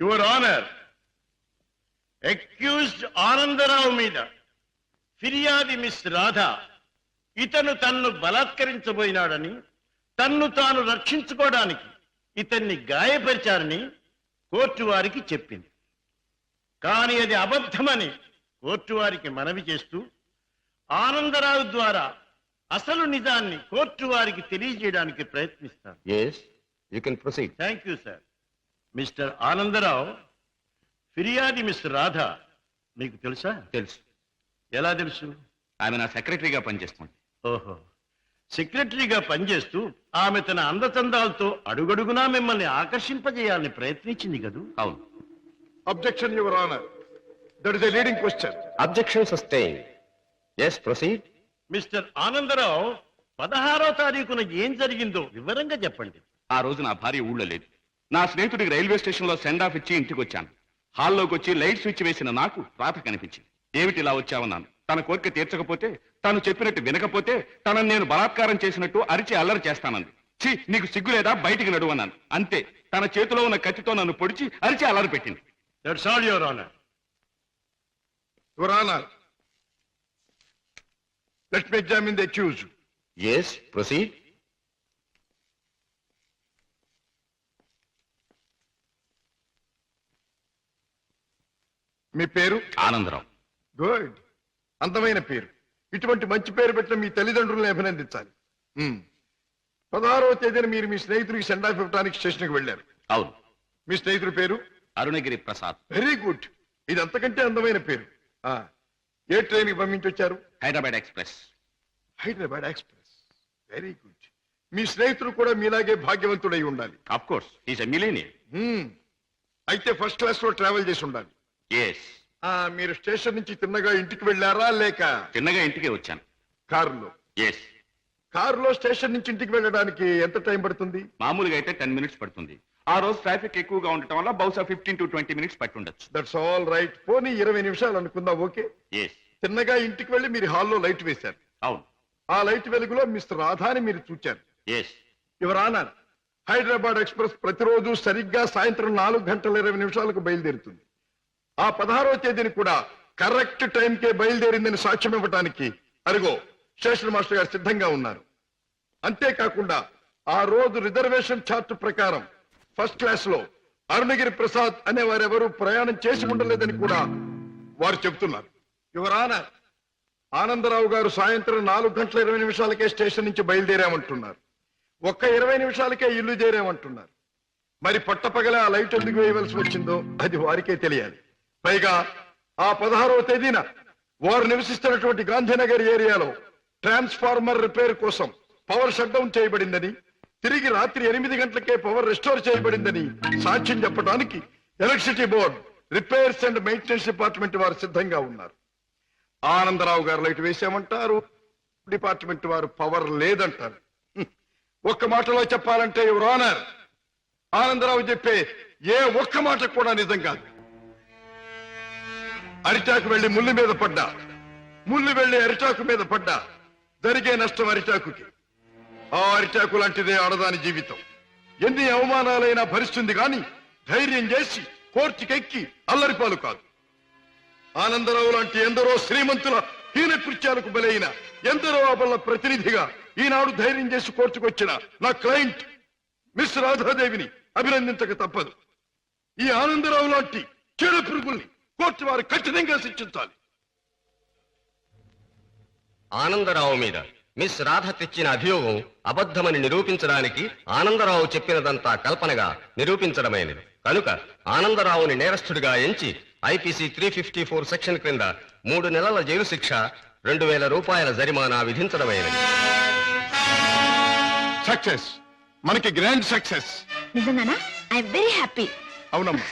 Your honour, accused Anandarao మీద ఫిర్యాది miss Radha ఇతను తన్ను బలాత్కరించబోయినాడని, తన్ను తాను రక్షించుకోవడానికి ఇతన్ని గాయపరిచారని కోర్టు వారికి చెప్పింది. కానీ అది అబద్ధమని కోర్టు వారికి మనవి చేస్తూ ఆనందరావు ద్వారా అసలు నిజాన్ని కోర్టు వారికి తెలియజేయడానికి ప్రయత్నిస్తాను. Thank you sir. Mister Anandarao, ఫిర్యాది మిస్ రాధ మీకు తెలుసా? తెలుసు. ఎలా తెలుసు? ఆమె నా సెక్రటరీగా పనిచేస్తుంది. ఓహో, సెక్రటరీగా పనిచేస్తూ ఆమె తన అందచందాలతో అడుగడుగునా మిమ్మల్ని ఆకర్షింపజేయాలని ప్రయత్నించింది కదూ? అవును. Objection your honour, that is a leading question. Objection sustain. yes proceed. Mister Anandarao, 16వ తారీఖున ఏం జరిగిందో వివరంగా చెప్పండి. ఆ రోజు నా భార్య ఊళ్ళో లేదు. నా స్నేహితుడికి రైల్వే స్టేషన్ లో సెండ్ ఆఫ్ ఇచ్చి ఇంటికి వచ్చాను. హాల్లోకి వచ్చి లైట్ స్విచ్ వేసిన నాకు రాత కనిపించింది. ఏమిటి ఇలా వచ్చావన్నాను. తన కోరిక తీర్చకపోతే, తను చెప్పినట్టు వినకపోతే తనను నేను బలాత్కారం చేసినట్టు అరిచి అల్లరి చేస్తానంది. ఛీ, నీకు సిగ్గు లేదా, బయటికి నడువన్నాను. అంతే, తన చేతిలో ఉన్న కత్తితో నన్ను పొడిచి అరిచి అల్లరి పెట్టింది. That's all your honour. Your honour, let me examine the accused. yes proceed. మీ పేరు? ఆనందరావు. గుడ్, అందమైన పేరు. ఇటువంటి మంచి పేరు పెట్టిన మీ తల్లిదండ్రులను అభినందించాలి. 16వ తేదీన మీరు మీ స్నేహితుడికి సెండ్ ఆఫ్ ఇవ్వడానికి స్టేషన్కి వెళ్ళారు. అవును. మీ స్నేహితుడి పేరు? అరుణగిరి ప్రసాద్. వెరీ గుడ్, ఇది అంతకంటే అందమైన పేరు. ఏ ట్రైన్కి పంపించొచ్చారు? Hyderabad express. Hyderabad express, very good. మీ స్నేహితుడు కూడా మీలాగే భాగ్యవంతుడై ఉండాలి. Of course, is a millionaire. అయితే ఫస్ట్ క్లాస్ లో ట్రావెల్ చేసి ఉండాలి. yes. మీరు స్టేషన్ నుంచి తిన్నగా ఇంటికి వెళ్ళారా లేక? చిన్నగా ఇంటికే వచ్చాను. కారులో? yes. కారులో స్టేషన్ నుంచి ఇంటికి వెళ్ళడానికి ఎంత టైం పడుతుంది? మామూలుగా అయితే 10 minutes పడుతుంది. ఆ రోజు ట్రాఫిక్ ఎక్కువగా ఉండటం వల్ల బహుశా 15 to 20 minutes పట్టుండొచ్చు. That's all right. పోనీ 20 నిమిషాలు అనుకుందాం. ఓకే. yes. తిన్నగా ఇంటికి వెళ్ళి మీరు హాల్లో లైట్ వేశారు. అవును. ఆ లైట్ వెలుగులో మిస్టర్ రాధాని మీరు చూచారు. yes. Your honour, Hyderabad express ప్రతిరోజు సరిగ్గా సాయంత్రం 4:20 బయలుదేరుతుంది. ఆ 16వ తేదీని కూడా కరెక్ట్ టైంకే బయలుదేరిందని సాక్ష్యం ఇవ్వడానికి అరుగో స్టేషన్ మాస్టర్ గారు సిద్ధంగా ఉన్నారు. అంతేకాకుండా ఆ రోజు రిజర్వేషన్ చార్ట్ ప్రకారం ఫస్ట్ క్లాస్ లో అరుణగిరి ప్రసాద్ అనే వారెవరూ ప్రయాణం చేసి ఉండలేదని కూడా వారు చెబుతున్నారు. యువర్ ఆనర్, ఆనందరావు గారు సాయంత్రం 4:20 స్టేషన్ నుంచి బయలుదేరామంటున్నారు. ఒక్క 20 నిమిషాలకే ఇల్లు చేరామంటున్నారు. మరి పట్టపగల ఆ లైట్ ఎందుకు వేయవలసి వచ్చిందో అది వారికే తెలియాలి. పైగా ఆ 16వ తేదీన వారు నివసిస్తున్నటువంటి గాంధీనగర్ ఏరియాలో ట్రాన్స్ఫార్మర్ రిపేర్ కోసం పవర్ షట్ డౌన్ చేయబడిందని, తిరిగి రాత్రి 8 గంటలకే పవర్ రెస్టోర్ చేయబడిందని సాక్ష్యం చెప్పడానికి electricity board, repairs and maintenance department వారు సిద్ధంగా ఉన్నారు. ఆనందరావు గారు లైట్ వేసామంటారు, డిపార్ట్మెంట్ వారు పవర్ లేదంటారు. ఒక్క మాటలో చెప్పాలంటే యువర్ ఆనర్, ఆనందరావు చెప్పే ఏ ఒక్క మాట కూడా నిజం కాదు. అరిటాకు వెళ్లి ముళ్ళు మీద పడ్డా, ముళ్ళు వెళ్లి అరిటాకు మీద పడ్డా జరిగే నష్టం అరిటాకుకి. ఆ అరిటాకు లాంటిదే ఆడదాని జీవితం. ఎన్ని అవమానాలైనా భరిస్తుంది గాని ధైర్యం చేసి కోర్టుకెక్కి అల్లరిపాలు కాదు. ఆనందరావు లాంటి ఎందరో శ్రీమంతుల హీన కృత్యాలకు బలైన ఎందరో అబల ప్రతినిధిగా ఈనాడు ధైర్యం చేసి కోర్టుకొచ్చిన నా క్లయింట్ మిస్ రాధాదేవిని అభినందించక తప్పదు. ఈ ఆనందరావు లాంటి చెడు పురుగుల్ని కోర్టు వారు కఠినంగా శిక్షించాలి. ఆనందరావు మీద మిస్ రాధ తెచ్చిన అభియోగం అబద్ధమని నిరూపించడానికి ఆనందరావు చెప్పినదంతా కల్పనగా నిరూపించడమైనది. కనుక ఆనందరావుని నేరస్తుడిగా ఎంచి ఐపీసీ 354 సెక్షన్ క్రింద 3 నెలల జైలు శిక్ష, 2000 రూపాయల జరిమానా విధించడమైనది. సక్సెస్, మనకి గ్రాండ్ సక్సెస్. నిజంగానా? I very happy. అవునమ్మా,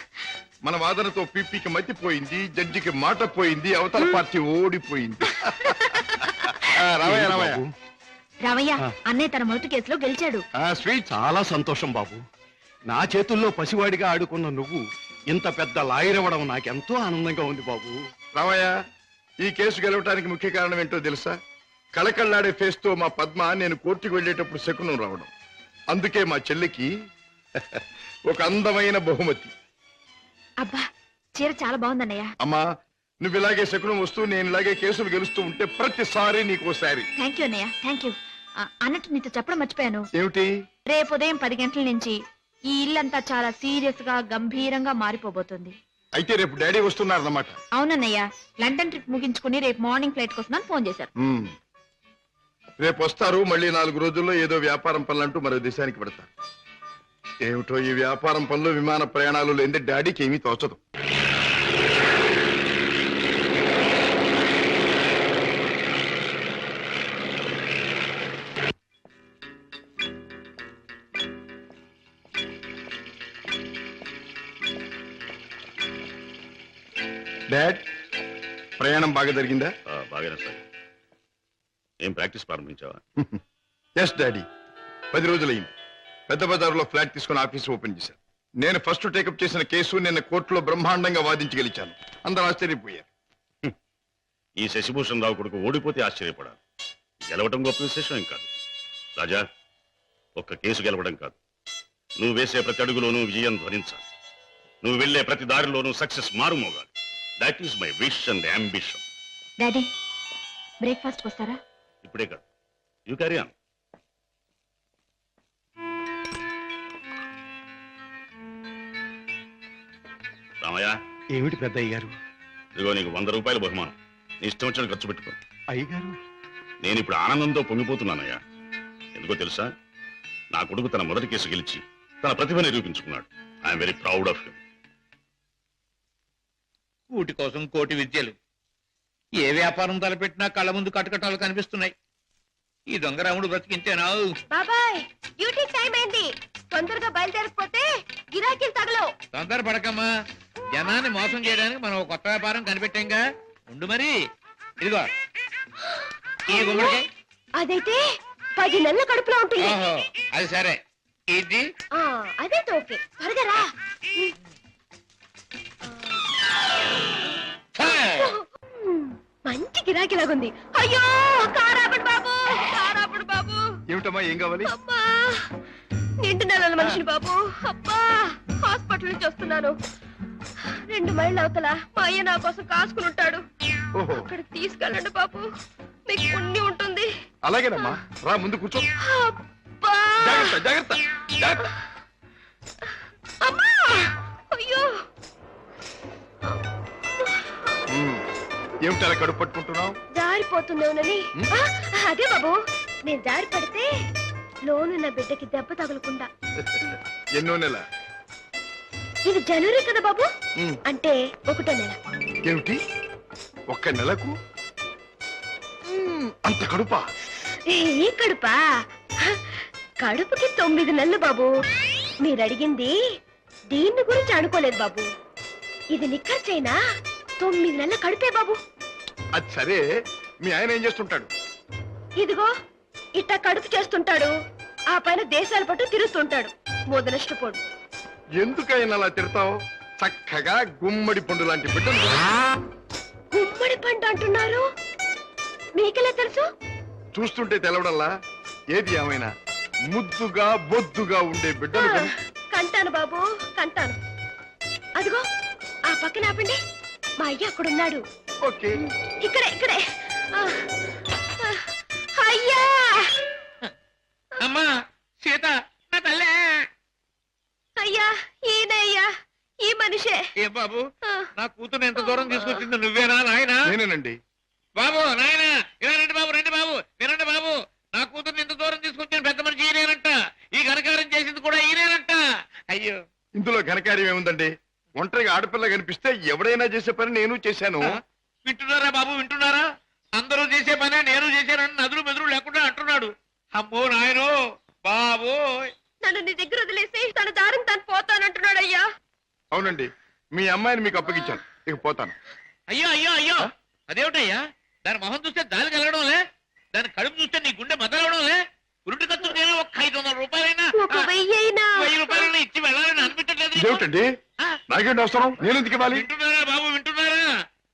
మన వాదనతో పీపీకి మతిపోయింది, జడ్జికి మాట పోయింది, అవతల పార్టీ ఓడిపోయింది. రావయ్య, అన్నయ్య తన మొదటి కేసులో గెలిచాడు. చాలా సంతోషం బాబు. నా చేతుల్లో పసివాడిగా ఆడుకున్న నువ్వు ఇంత పెద్ద లాయర్ అవ్వడం నాకెంతో ఆనందంగా ఉంది బాబు. రామయ్య, ఈ కేసు గెలవటానికి ముఖ్య కారణం ఏంటో తెలుసా? కళకళ్ళాడే ఫేస్ తో మా పద్మ నేను కోర్టుకు వెళ్ళేటప్పుడు శకునం రావడం. అందుకే మా చెల్లికి ఒక అందమైన బహుమతి. అబ్బా చీర చాలా బాగుందన్నయ్య. అమ్మా నువ్వు ఇలాగే శకునం వస్తూ నేను ఇలాగే కేసులు గెలుస్తూ ఉంటే ప్రతిసారి నీకోసారి. థ్యాంక్ యూ అన్నయ్య, థ్యాంక్ యూ. అన్నట్టు నీతో చెప్పడం మర్చిపోయాను. ఏమిటి? రేపు ఉదయం 10 గంటల నుంచి ఈ ఇల్లంతా చాలా సీరియస్ గా గంభీరంగా మారిపోబోతుంది. అయితే రేపు డాడీ వస్తున్నారన్నమాట. అవునన్నయ్య, లండన్ ట్రిప్ ముగించుకుని రేపు మార్నింగ్ ఫ్లైట్ కోసం ఫోన్ చేశారు. రేపు వస్తారు. మళ్ళీ 4 రోజుల్లో ఏదో వ్యాపారం పనులంటూ మరో దేశానికి పెడతారు. ఏమిటో ఈ వ్యాపారం పనులు విమాన ప్రయాణాలు లేని డాడీకి ఏమీ తోచదు. డాడ్ ప్రయాణం బాగా జరిగిందా? బాగానే సార్. ఏం ప్రాక్టీస్ ప్రారంభించావా? ఎస్ డాడీ, 10 రోజులైంది. పెద్ద బజార్లో ఫ్లాట్ తీసుకుని ఆఫీస్ ఓపెన్ చేశాను. నేను ఫస్ట్ టేకప్ చేసిన కేసు నిన్న కోర్టులో బ్రహ్మాండంగా వాదించి గెలిచాను. అందరూ ఆశ్చర్యపోయారు. ఈ శశిభూషణ్ రావు కొడుకు ఓడిపోతే ఆశ్చర్యపడాలి. గెలవడం గొప్ప విశేషం ఏం కాదు. రాజా, ఒక్క కేసు గెలవడం కాదు, నువ్వు వేసే ప్రతి అడుగులోనూ విజయం ధ్వనించాలి. నువ్వు వెళ్లే ప్రతి దారిలోనూ సక్సెస్ మారుమోగాలి. That is my wish and ambition. Daddy breakfast వస్తారా? ఇప్పుడే కాదు, యూ క్యారీ ఆన్. రామయ్య, ఏమిటి పెద్ద అయ్యారు? ఇదిగో నీకు 100 రూపాయల బహుమానం. నీ ఇష్టం వచ్చిన ఖర్చు పెట్టుకో. అయ్యగారు, నేను ఇప్పుడు ఆనందంతో పొంగిపోతున్నానయ్యా. ఎందుకో తెలుసా? నా కొడుకు తన మొదటి కేసు గెలిచి తన ప్రతిభ నిరూపించుకున్నాడు. I'm very proud of him. కూటి కోసం కోటి విద్యలు. ఏ వ్యాపారం తలపెట్టినా కళ్ళ ముందు కటకటాలు కనిపిస్తున్నాయి. ఈ దొంగరాముడు బ్రతికించేనా? బాబాయ్ డ్యూటీ టైం అయింది, తొందరగా బయలుదేరకపోతే గిరాకీలు తగలవు. తొందర పడకమ్మా, జనాన్ని మోసం చేయడానికి మనం ఒక కొత్త వ్యాపారం కనిపెట్టాంగా. ఉండు మరి. ఇదిగో ఈ గుమ్మడికాయ. అదైతే 10 నెలల కడుపులో ఉంటుంది. ఓహో, అది సరే. ఇది అదైతే ఓకే. త్వరగా రా. మంచి గిరాకీలాగుంది. అయ్యో కారాపడు బాబు, కారాపడు బాబు. ఏమిటమ్మా, ఏం కావాలి? అబ్బా నిండు నెలల మనిషిని బాబు. అబ్బా హాస్పిటల్ నుంచి వస్తున్నాను. 2 మైళ్ళ అవతల మా అయ్య నా కోసం కాసుకుని ఉంటాడు. ఓహో, అక్కడికి తీసుకెళ్ళండి బాబు, మీకు పుణ్యం ఉంటుంది. అలాగేనమ్మా, రా ముందు కూర్చో. అబ్బా జాగ్రత్త జాగ్రత్త జాగ్రత్త. అమ్మా అయ్యో. ఏమిటి అలా కడుపు పట్టుకుంటున్నావు? జారిపోతుందేమోనని. అదే బాబు, నేను జారి పడితే లోనున్న బిడ్డకి దెబ్బ తగలకుండా. ఎన్నో నెల? ఇది జనవరి కదా బాబు, అంటే 1వ నెల. ఏమిటి 1 నెలకు అంత కడుపా? ఏ కడుపా? కడుపుకి 9 నెలలు బాబు. మీరు అడిగింది దీన్ని గురించి అనుకోలేదు బాబు. ఇది నిక్కర్చైనా 9 నెలల కడుపే బాబు. అది సరే, మీ ఆయన ఏం చేస్తుంటాడు? ఇదిగో ఇట్ట కడుపు చేస్తుంటాడు, ఆ పైన దేశాల పట్టు తిరుగుతుంటాడు. మొదలష్టపోడు. ఎందుకైనా అలా తిడతావు? చక్కగా గుమ్మడి పండు లాంటి బిడ్డలు. గుమ్మడి పండు అంటున్నారు, మీకెలా తెలుసు? చూస్తుంటే తెలవడంలా. ఏది ఏమైనా ముద్దుగా బొద్దుగా ఉండే బిడ్డలు. కంటాను బాబు, కంటాను. అదిగో ఆ పక్కన ఆపండి, మా అయ్య అక్కడున్నాడు. ఓకే, ఇక్కడే ఇక్కడే. అయ్యా అమ్మా సీత, నా తల్లే. అయ్యా ఈయన అయ్యా, ఈ మనిషే. ఏ బాబు, నా కూతురు ఎంత దూరం తీసుకొచ్చింది నువ్వేనా నాయనా? నేనేనండి. బాబు నాయన ఇలా రండి బాబు, రండి బాబు, వినండి బాబు. నా కూతురు ఎంత దూరం తీసుకొచ్చిన పెద్ద మనిషి ఈయనేనంట. ఈ ఘనకారం చేసింది కూడా ఈయనేనంట. అయ్యో, ఇందులో ఘనకార్యం ఏముందండి? ఒంటరిగా ఆడపిల్ల కనిపిస్తే ఎవడైనా చేసే పని నేను చేశాను. వింటున్నారా బాబు, వింటున్నారా? అందరూ చేసే పనే నేను చేశానని నదులు మెదురు లేకుండా అంటున్నాడు. అమ్మో నాయనో బాబు. నన్ను నీ దగ్గర వదిలేసి తన దారిని తను పోతానంటున్నాడు అయ్యా. అవునండి, మీ అమ్మాయిని మీకు అప్పగించాను, ఇక పోతాను. అయ్యో అయ్యో అయ్యో, అదేమిటయ్యా? దాని మొహం చూస్తే దానికి వెళ్ళడంలే, దాని కడుపు చూస్తే నీ గుండె మదలవడంలే. ఉరుటి ఖర్చు నేను ఒక 500 రూపాయలైనా, 1000 రూపాయలైనా ఇచ్చి వెళ్ళాలని అనిపించట్లేదు. ఏమిటండి, నాకేంటి అవసరం? నేను ఎందుకు ఇవ్వాలి? వింటున్నారా బాబు, వింటున్నారా?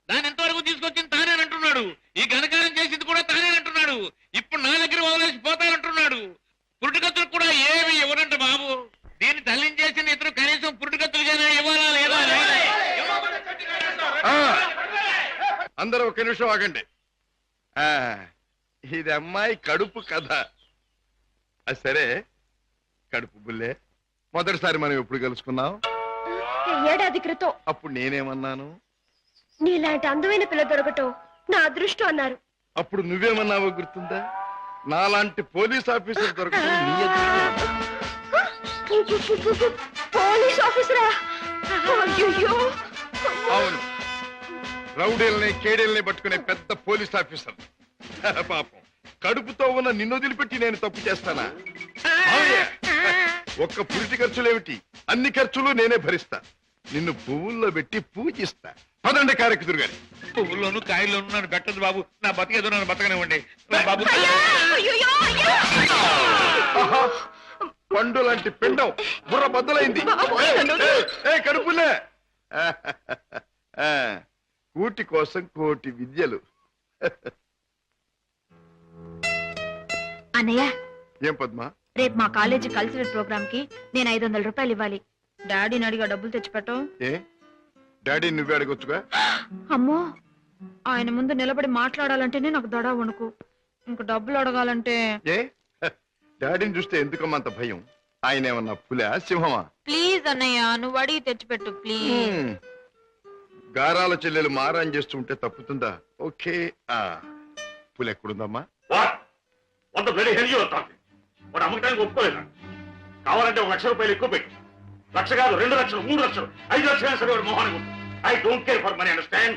దాని ఎంతవరకు తీసుకొచ్చింది తానేనంటున్నాడు. ఈ ఘనకారం చేసింది కూడా తానేనంటున్నాడు. ఇప్పుడు నా దగ్గర వదిలేసి పోతానంటున్నాడు. పురుటికత్తులు కూడా ఏమి ఇవ్వనంట బాబు. దీన్ని తల్లించేసిన ఇతరు కనీసం పురుటికత్తులుగానే ఇవ్వాలా లేదా? అందరూ ఒక నిమిషం ఆగండి. ఇది అమ్మాయి కడుపు కథ. సరే కడుపు బుల్లే, మొదటిసారి మనం ఎప్పుడు కలుసుకున్నాం? ఏడాది క్రితం. అప్పుడు నేనేమన్నాను? నీలాంటి అందమైన పిల్ల దొరకటం నా అదృష్టం అన్నారు. అప్పుడు నువ్వేమన్నావో గుర్తుందా? నాలాంటి పోలీస్ ఆఫీసర్ దొరకటం నీ అదృష్టం. పోలీస్ ఆఫీసరా? అయ్యో. అవును, రౌడీల్ని కేడీల్ని పట్టుకునే పెద్ద పోలీస్ ఆఫీసర్. పాపం, కడుపుతో ఉన్న నిన్ను వదిలిపెట్టి నేను తప్పు చేస్తానా? ఒక్క పురిటి ఖర్చులేమిటి, అన్ని ఖర్చులు నేనే భరిస్తా. నిన్ను పువ్వుల్లో పెట్టి పూజిస్తా. పదండి కారెక్కుదురు గాని. పువ్వుల్లోనూ కాయల్లోనూ నన్ను పెట్టదు బాబు. నా బతికేదో నన్ను బతకనివ్వండి బాబు. పండు లాంటి పిండం బుర్ర బద్దలైంది. కడుపులే. కూటి కోసం కోటి విద్యలు. అన్నయ్య, ఏం పద్మా? రేపు మా కాలేజీ కల్చరల్ ప్రోగ్రామ్ కి నేను 500 రూపాయలు ఇవ్వాలి. డాడీని అడిగా డబ్బులు తెచ్చిపెట్టం. ఏ డాడీ నువ్వే అడగొచ్చుగా. అమ్మో, ఆయన ముందు నిలబడి మాట్లాడాలంటేనే నాకు దడ వణుకు. ఇంక డబ్బులు అడగాలంటే ఏ డాడీని చూస్తే ఎందుకమ్మా అంత భయం? ఆయన ఏమన్నా పులా సింహమా? ప్లీజ్ అన్నయ్య, నువ్వు అడిగి తెచ్చిపెట్టు ప్లీజ్. గారాల చెల్లెలు మారాన్ చేస్తుంటే తప్పుతుందా? ఓకే. పులి ఎక్కడుందమ్మా? వాడు అమ్మకానికి ఒప్పుకోలేదా? కావాలంటే 1 లక్ష రూపాయలు ఎక్కువ పెట్టు. 1 లక్ష కాదు, 2 లక్షలు, 3 లక్షలు, 5 లక్షలు సరే వాడు మొహానికి. I don't care for money, understand?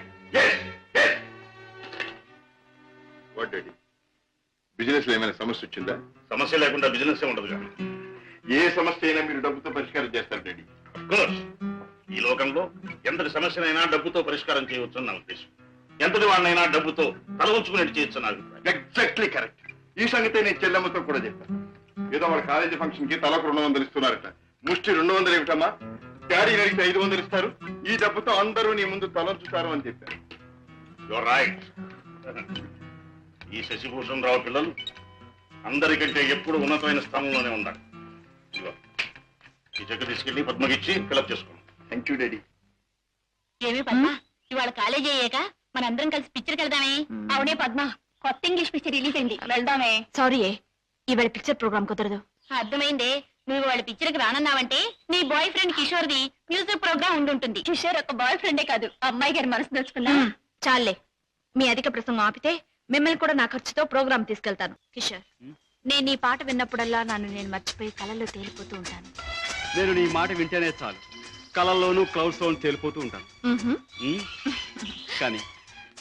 Business లో ఏమైనా సమస్య వచ్చిందా? సమస్య లేకుండా బిజినెస్ ఉండదుగా. ఏ సమస్య అయినా మీరు డబ్బుతో పరిష్కారం చేస్తారు డాడీ. ఈ లోకంలో ఎంతటి సమస్యనైనా డబ్బుతో పరిష్కారం చేయవచ్చు నా ఉద్దేశం. ఎంతటి వాడినైనా డబ్బుతో తల ఉంచుకునేట్టు చేయొచ్చు నా అభిప్రాయం. Exactly correct. ఈ సంగతే నేను చెల్లెమ్మతో కూడా చెప్పాను. ఏదో వాళ్ళ కాలేజీ ఫంక్షన్ కి తలకు 200 ఇస్తున్నారట. ముష్టి 200 ఏమిటమ్మా? డాడీ అడిగితే 500 ఇస్తారు. ఈ డబ్బుతో అందరూ నీ ముందు తలంచుతారు అని చెప్పారు. Your right. ఈ శశిభూషణ్ రావు పిల్లలు అందరికంటే ఎప్పుడు ఉన్నతమైన స్థానంలోనే ఉండాలి. ఈ చెక్ తీసుకెళ్లి పద్మకిచ్చి ఫిలప్ చేసుకోండి. Thank you daddy. ఏమి పద్మ, ఇవాళ కాలేజీ అయ్యాక మనందరం కలిసి పిక్చర్కి వెళ్దామే? అవునే పద్మ, కొత్త ఇంగ్లీష్ పిక్చర్ రిలీజ్ అయింది, వెళ్దామే. సారీ, ఇవాళ పిక్చర్ ప్రోగ్రామ్ కుదరదు. అర్థమైందే, నువ్వు వాళ్ళ పిక్చర్కి రానన్నావంటే నీ బాయ్ ఫ్రెండ్ కిషోర్ది మ్యూజిక్ ప్రోగ్రామ్ ఉండుంటుంది. కిషోర్ ఒక బాయ్ ఫ్రెండే కాదు, అమ్మాయి గారి మనసు దోచుకున్నా. చాలే, మీ అధిక ప్రసంగం ఆపితే మిమ్మల్ని కూడా నా ఖర్చుతో ప్రోగ్రామ్ తీసుకెళ్తాను. కిషోర్, నేను నీ పాట విన్నప్పుడల్లా నన్ను నేను మర్చిపోయి కళల్లో తేలిపోతూ ఉంటాను. నేను నీ మాట వింటేనే చాలు, కళల్లోనూ క్లౌడ్స్ లోనూ తేలిపోతూ ఉంటాను. కానీ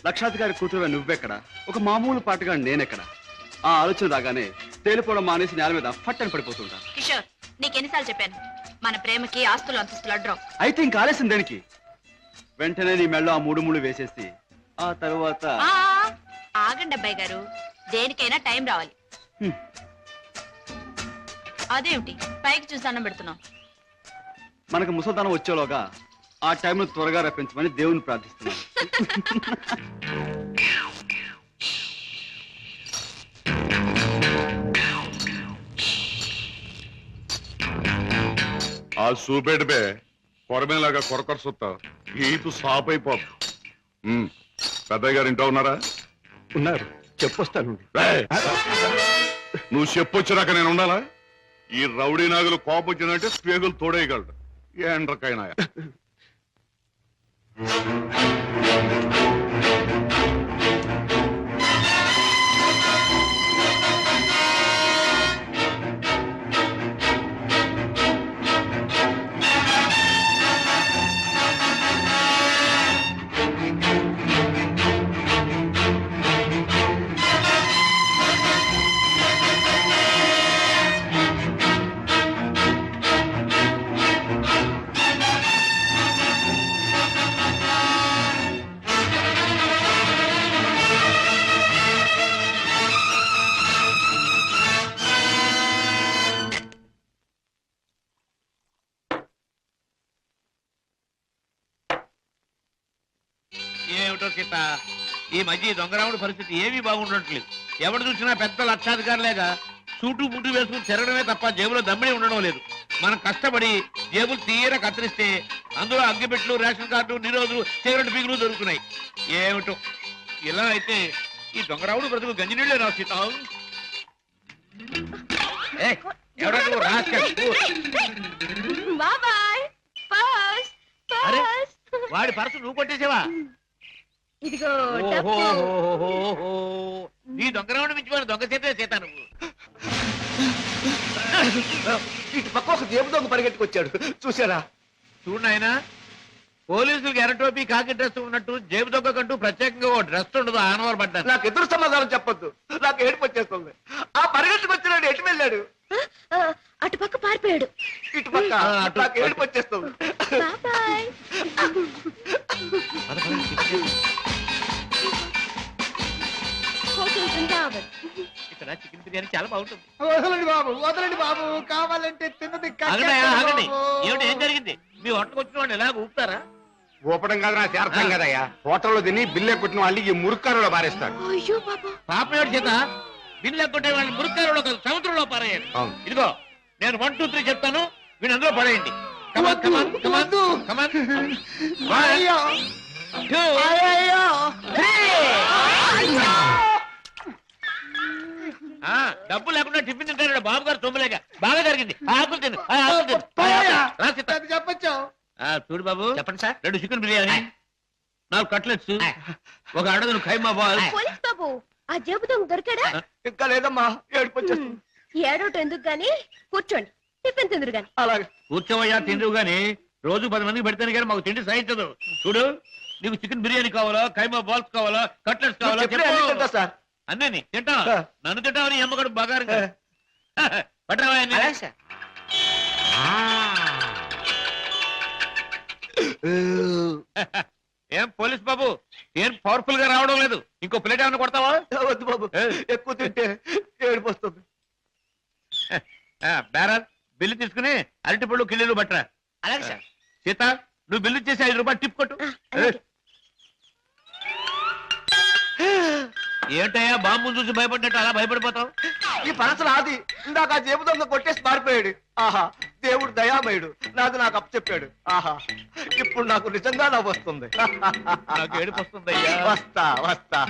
లక్షాధికారి కూతురుగా నువ్వెక్కడ, ఒక మామూలు పాటగా నేనెక్కడ? ఆ ఆలోచన రాగానే తేలిపోవడం మానేసి నేల మీద ఫట్టని పడిపోతుంటాను. కిషోర్, నీకెన్నిసార్లు చెప్పాను, మన ప్రేమకి ఆస్తులు అంతస్తులు అడ్డం. అయితే ఇంక ఆలస్యం దేనికి? వెంటనే నీ మెళ్ళో ఆ 3 ముళ్ళు వేసేసి ఆ తర్వాత ఆగండి అబ్బాయి గారు, దేనికైనా టైం రావాలి. అదేమిటి పైకి చూసి అన్నం పెడుతున్నాం? మనకు ముసల్దానం వచ్చేలోగా ఆ టైంను త్వరగా రప్పించమని దేవుని ప్రార్థిస్తున్నాను. ఆ సూపేడు బే కొరమేలాగా కొరకొర సుత్త ఈతు సాప్ అయిపోదు. పెద్దయ్య గారు ఇంట్లో ఉన్నారా? ఉన్నారు, చెప్పొస్తాను. నువ్వు చెప్పొచ్చినాక నేను ఉండాలా? ఈ రౌడీ నాగులు కోపం వచ్చిందంటే స్పేగులు తోడేయగలడు. ఏండ్రకైనా ఏమిటో సీత, ఈ మధ్య దొంగరాముడి పరిస్థితి ఏమీ బాగుండట్లేదు. ఎవరు చూసినా పెద్ద లక్షాధికారులేగా సూటు బుట్టు వేసుకుని తిరగడమే తప్ప జేబులో దమ్మిడి ఉండడం లేదు. మనం కష్టపడి జేబులు తీర కత్తిరిస్తే అందులో అగ్గిపెట్లు, రేషన్ కార్డు, నిరోధులు, సిగరెట్ పీకులు దొరుకుతున్నాయి. ఏమిటో ఇలా అయితే ఈ దొంగరావుడు బ్రతుకు గంజినీళ్ళే రా సీత. ఎవడా నువ్వు రాస్కల్? బాబాయ్ పర్స్ అరే, పర్స్ వాడి పరసు నువ్వు కొట్టేసావా? ఇదిగో డబ్బు. ఓహోహోహోహో. నీ దొంగరావుడు మించిపోయిన దొంగ చేతే సీత నువ్వు. ఇటు పక్క ఒక జేబు దొంగ పరిగెట్టుకొచ్చాడు చూసారా? చూడు నాయనా, పోలీసులకు ఎర్ర టోపీ కాకి డ్రెస్ ఉన్నట్టు జేబు దొంగకంటూ ప్రత్యేకంగా ఓ డ్రెస్ ఉండదు. ఆనవారు పడ్డాను. నాకు ఎదురు సమాధానం చెప్పొద్దు, నాకు ఏడుపు వచ్చేస్తుంది. ఆ పరిగెట్టుకొచ్చినాడు ఎటు వెళ్ళాడు? ఆ, అటుపక్క పారిపోయాడు. ఇటు పక్క అటు- నాకు ఏడుపు వచ్చేస్తుంది. బాబాయ్. హోటల్ బృందావన్. ఇక్కడ చికెన్ బిర్యానీ చాలా బాగుంటుంది. వదలండి బాబు, వదలండి బాబు, కావాలంటే తిన్నది ఆగండి, ఆగండి. ఏమిటి, ఏం జరిగింది? మీ హోటల్కి వచ్చిన వాడిని ఎలాగ ఊపుతారా? ఊపడం కాదు నా చేర్థం కదయ్యా. హోటల్లో తిని బిల్లే కొట్టిన వాళ్ళు ఈ మురుక్కారులో పారేస్తాడు. అయ్యో బాబా. పాపం ఏడు చేత బిల్లు లేకుంటే వాళ్ళని మురుక్కారులో కాదు సముద్రంలో పారేయాలి. అవును. ఇదిగో నేను 1, 2, 3 చెప్తాను, వీళ్ళు అందులో పడేయండి. కమాన్ కమాన్ కమాన్ కమాన్. 1, 2, 3. డబ్బు లేకుండా టిఫిన్ తింటాడు బాబు గారు. తొమ్మిలేక బాగా జరిగింది. ఆకులు తిను, ఆకులు తిను. రా సీత. చెప్పచ్చు. చూడు బాబు, చెప్పండి సార్. 2 చికెన్ బిర్యానీ, 4 కట్లెట్స్, ఒక అడగను ఖైమా బాల్. పోలీస్ బాబు, ఆ జేబు దొంగ దొరికాడా? ఇంకా లేదమ్మా, ఏడుపు వచ్చేస్తుంది. ఏడోటి ఎందుకు గాని కూర్చోండి, టిఫిన్ తిందురు గాని. అలాగే కూర్చోవయ్యా, తిందువు గాని రోజు 10 మందికి పెడితేనే కానీ మాకు తిండి సహించదు. చూడు, నీకు చికెన్ బిర్యానీ కావాలా, ఖైమా బాల్స్ కావాలా, కట్లెట్స్ కావాలా? చెప్పినా అన్ని తింటా సార్. అన్నీ తింటావా? ఆ. నన్ను తింటావని అమ్మగడు బాగా పట్టరావా? అలాగే సార్. ఏం పోలీస్ బాబు, ఏం పవర్ఫుల్ గా రావడం లేదు? ఇంకో ప్లేట్ ఏమైనా కొడతావా? వద్దు బాబు, ఎక్కువ తింటే ఏడుపు వస్తుంది. బేరర్, బిల్లు తీసుకుని అరటిపళ్ళు కిళ్ళీలు పట్టరా. అలాగే సార్. సీత, నువ్వు బిల్లు చేసి 5 రూపాయలు టిప్ కొట్టు. అలాగే. ఏంటయ్యా బాంబు చూసి భయపడ్డట్టు అలా భయపడిపోతావు? ఈ పరసలు ఆది ఇందాక ఆ జేబు దొంగ కొట్టేసి పారిపోయాడు. ఆహా, దేవుడు దయామయుడు, నాది నాకు అప్పచెప్పాడు. ఆహా, ఇప్పుడు నాకు నిజంగా నవ్వు వస్తుంది. నాకు ఏడుపు వస్తుందయ్యా. వస్తా వస్తా.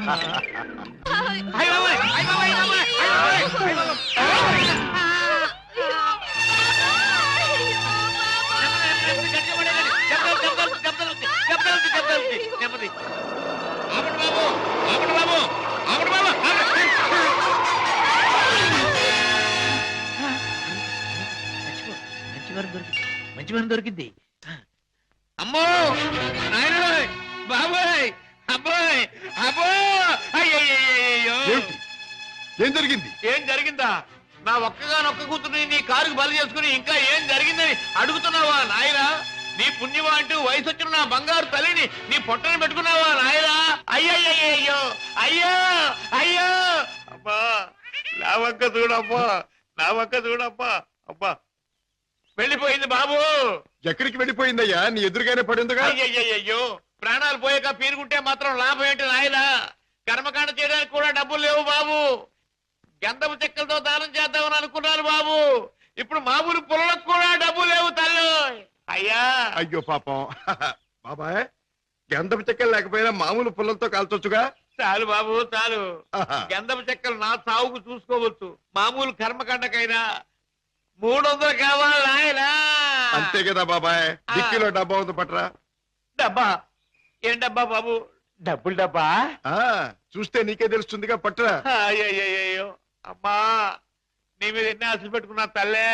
అయ్ బాబోయ్, అయ్ బాబోయ్, అయ్ బాబోయ్, అయ్ బాబోయ్, అయ్ బాబోయ్. నెమ్మది. ఆపండి బాబు, ఆపండి బాబు, ఆపండి బాబు, ఆపండి. మంచి వారం దొరికింది. అమ్మో నాయనోయ్, బాబోయ్, అబ్బోయ్, అబ్బో, అయ్యయ్యో. ఏమిటి? ఏం జరిగింది? ఏం జరిగిందా? నా ఒక్కగానొక్క కూతుర్ని నీ కారుకు బలి చేసుకుని ఇంకా ఏం జరిగిందని అడుగుతున్నావా నాయనా? నీ పుణ్యమా అంటూ వయసు వచ్చిన నా బంగారు తల్లిని నీ పొట్టని పెట్టుకున్నావా నాయనా? అయ్యయ్యో, అయ్యో అయ్యో. అబ్బా, నా వంక చూడమ్మా, నా వంక చూడమ్మా. అబ్బా, వెళ్ళిపోయింది బాబు. ఎక్కడికి వెళ్ళిపోయిందయ్యా? నీ ఎదురుగానే పడిందిగా. అయ్యయ్యో, ప్రాణాలు పోయాక పీరుకుంటే మాత్రం లాభం ఏంటి నాయనా? కర్మకాండ చేయడానికి కూడా డబ్బులు లేవు బాబు. గంధపు చెక్కలతో దానం చేద్దామని అనుకున్నాను బాబు. ఇప్పుడు మామూలు పొలకు కూడా డబ్బు లేవు తల్లి. అయ్యా, అయ్యో పాపం. బాబాయ్, గంధపు చెక్కలు లేకపోయినా మామూలు పుల్లలతో కాల్చొచ్చుగా. చాలు బాబు, చాలు. ఆహా. గంధపు చెక్కలు నా సాగుకు చూసుకోవచ్చు, మామూలు కర్మకాండకైనా 300 కావాలి నాయనా. అంతే కదా బాబాయ్. డిక్కీలో డబ్బా ఉంది, పట్రా. డబ్బా? ఏం డబ్బా బాబు? డబ్బులు డబ్బా? ఆ, చూస్తే నీకే తెలుస్తుందిగా, పట్రా. అయ్యయ్యో, అమ్మా, నీ మీద ఎన్ని ఆశలు పెట్టుకున్నా తల్లే.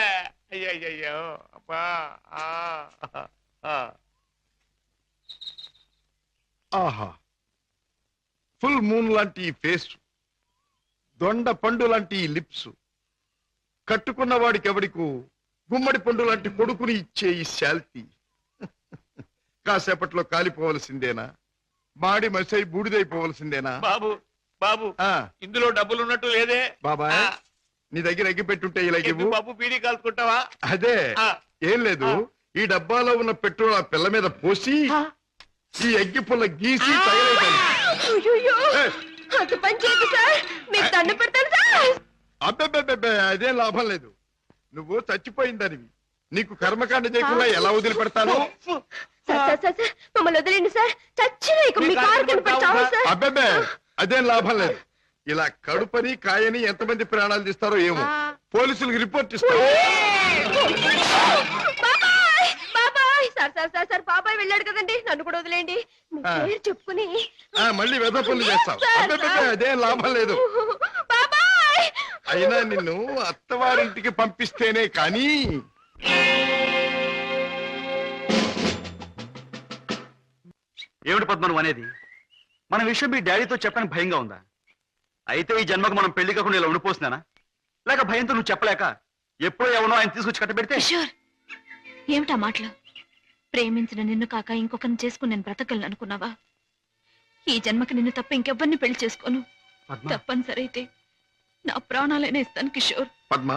అయ్యయ్యో, అమ్మా. ఆహా, ఫుల్ మూన్ లాంటి ఈ ఫేస్, దొండ పండు లాంటి ఈ లిప్స్, కట్టుకున్న వాడికి ఎవడికు గుమ్మడి పండు లాంటి కొడుకుని ఇచ్చే ఈ శాల్తీ కాసేపట్లో కాలిపోవలసిందేనా? మాడి మసై బూడిదైపోవలసిందేనా? బాబు, బాబు, ఆ, ఇందులో డబ్బులు ఉన్నట్టు లేదే. బాబాయ్, నీ దగ్గర ఎగ్గి పెట్టుంటే ఇలాగివ్వు. ఎందుకు బాబు, బీడీ కాల్చుకుంటావా? అదే, ఆ. ఏం లేదు. ఈ డబ్బాలో ఉన్న పెట్రోల్ ఆ పిల్ల మీద పోసి ఈ ఎగ్గి పుల్ల గీసి తగలేటాను. అయ్యయ్యో, అంత పని చేయదు సార్, మీకు దండం పెడతాను సార్. అబ్బెబ్బెబ్బెబ్బే, అదేం లాభం లేదు. నువ్వు చచ్చిపోయిందనివి, నీకు కర్మకాండ చేయకుండా ఎలా వదిలిపెడతాను? సార్ సార్ సార్ సార్, మమ్మల్ని వదిలేండి సార్. చచ్చిన ఇక మీ కారు కనిపెట్టావు సార్. అబ్బెబ్బే, అదేం లాభం లేదు. ఇలా కడుపని కాయని ఎంతమంది ప్రాణాలు తీస్తారో ఏమో. పోలీసులకు రిపోర్ట్ ఇస్తారు. బాబాయ్ బాబాయ్ సార్ సార్ సార్ సార్ బాబాయ్ వెళ్ళాడు కదండి, నన్ను కూడా వదిలేండి. మీ పేరు చెప్పుకుని మళ్ళీ వెధ పనులు చేస్తావు. అదేం లాభం లేదు. బాబాయ్ అయినా నిన్ను అత్తవారింటికి పంపిస్తేనే కానీ. ఏమిటి పద్మను అనేది? మన విషయం మీ డాడీతో చెప్పని భయంగా ఉందా? అయితే ఈ జన్మకు మనం పెళ్లి కాకుండా ఇలా ఉండిపోతున్నానా? లేక భయంతో నువ్వు చెప్పలేక ఎప్పుడో ఎవనో ఆయన తీసుకొచ్చి కట్టబెడితే? కిషోర్, ఏమిటా మాటలు? ప్రేమించిన నిన్ను కాక ఇంకొకరిని చేసుకుని నేను బ్రతకలను అనుకున్నావా? ఈ జన్మకి నిన్ను తప్ప ఇంకెవ్వరిని పెళ్లి చేసుకోను. తప్పనిసరి అయితే నా ప్రాణాలైనా ఇస్తాను కిషోర్. పద్మ,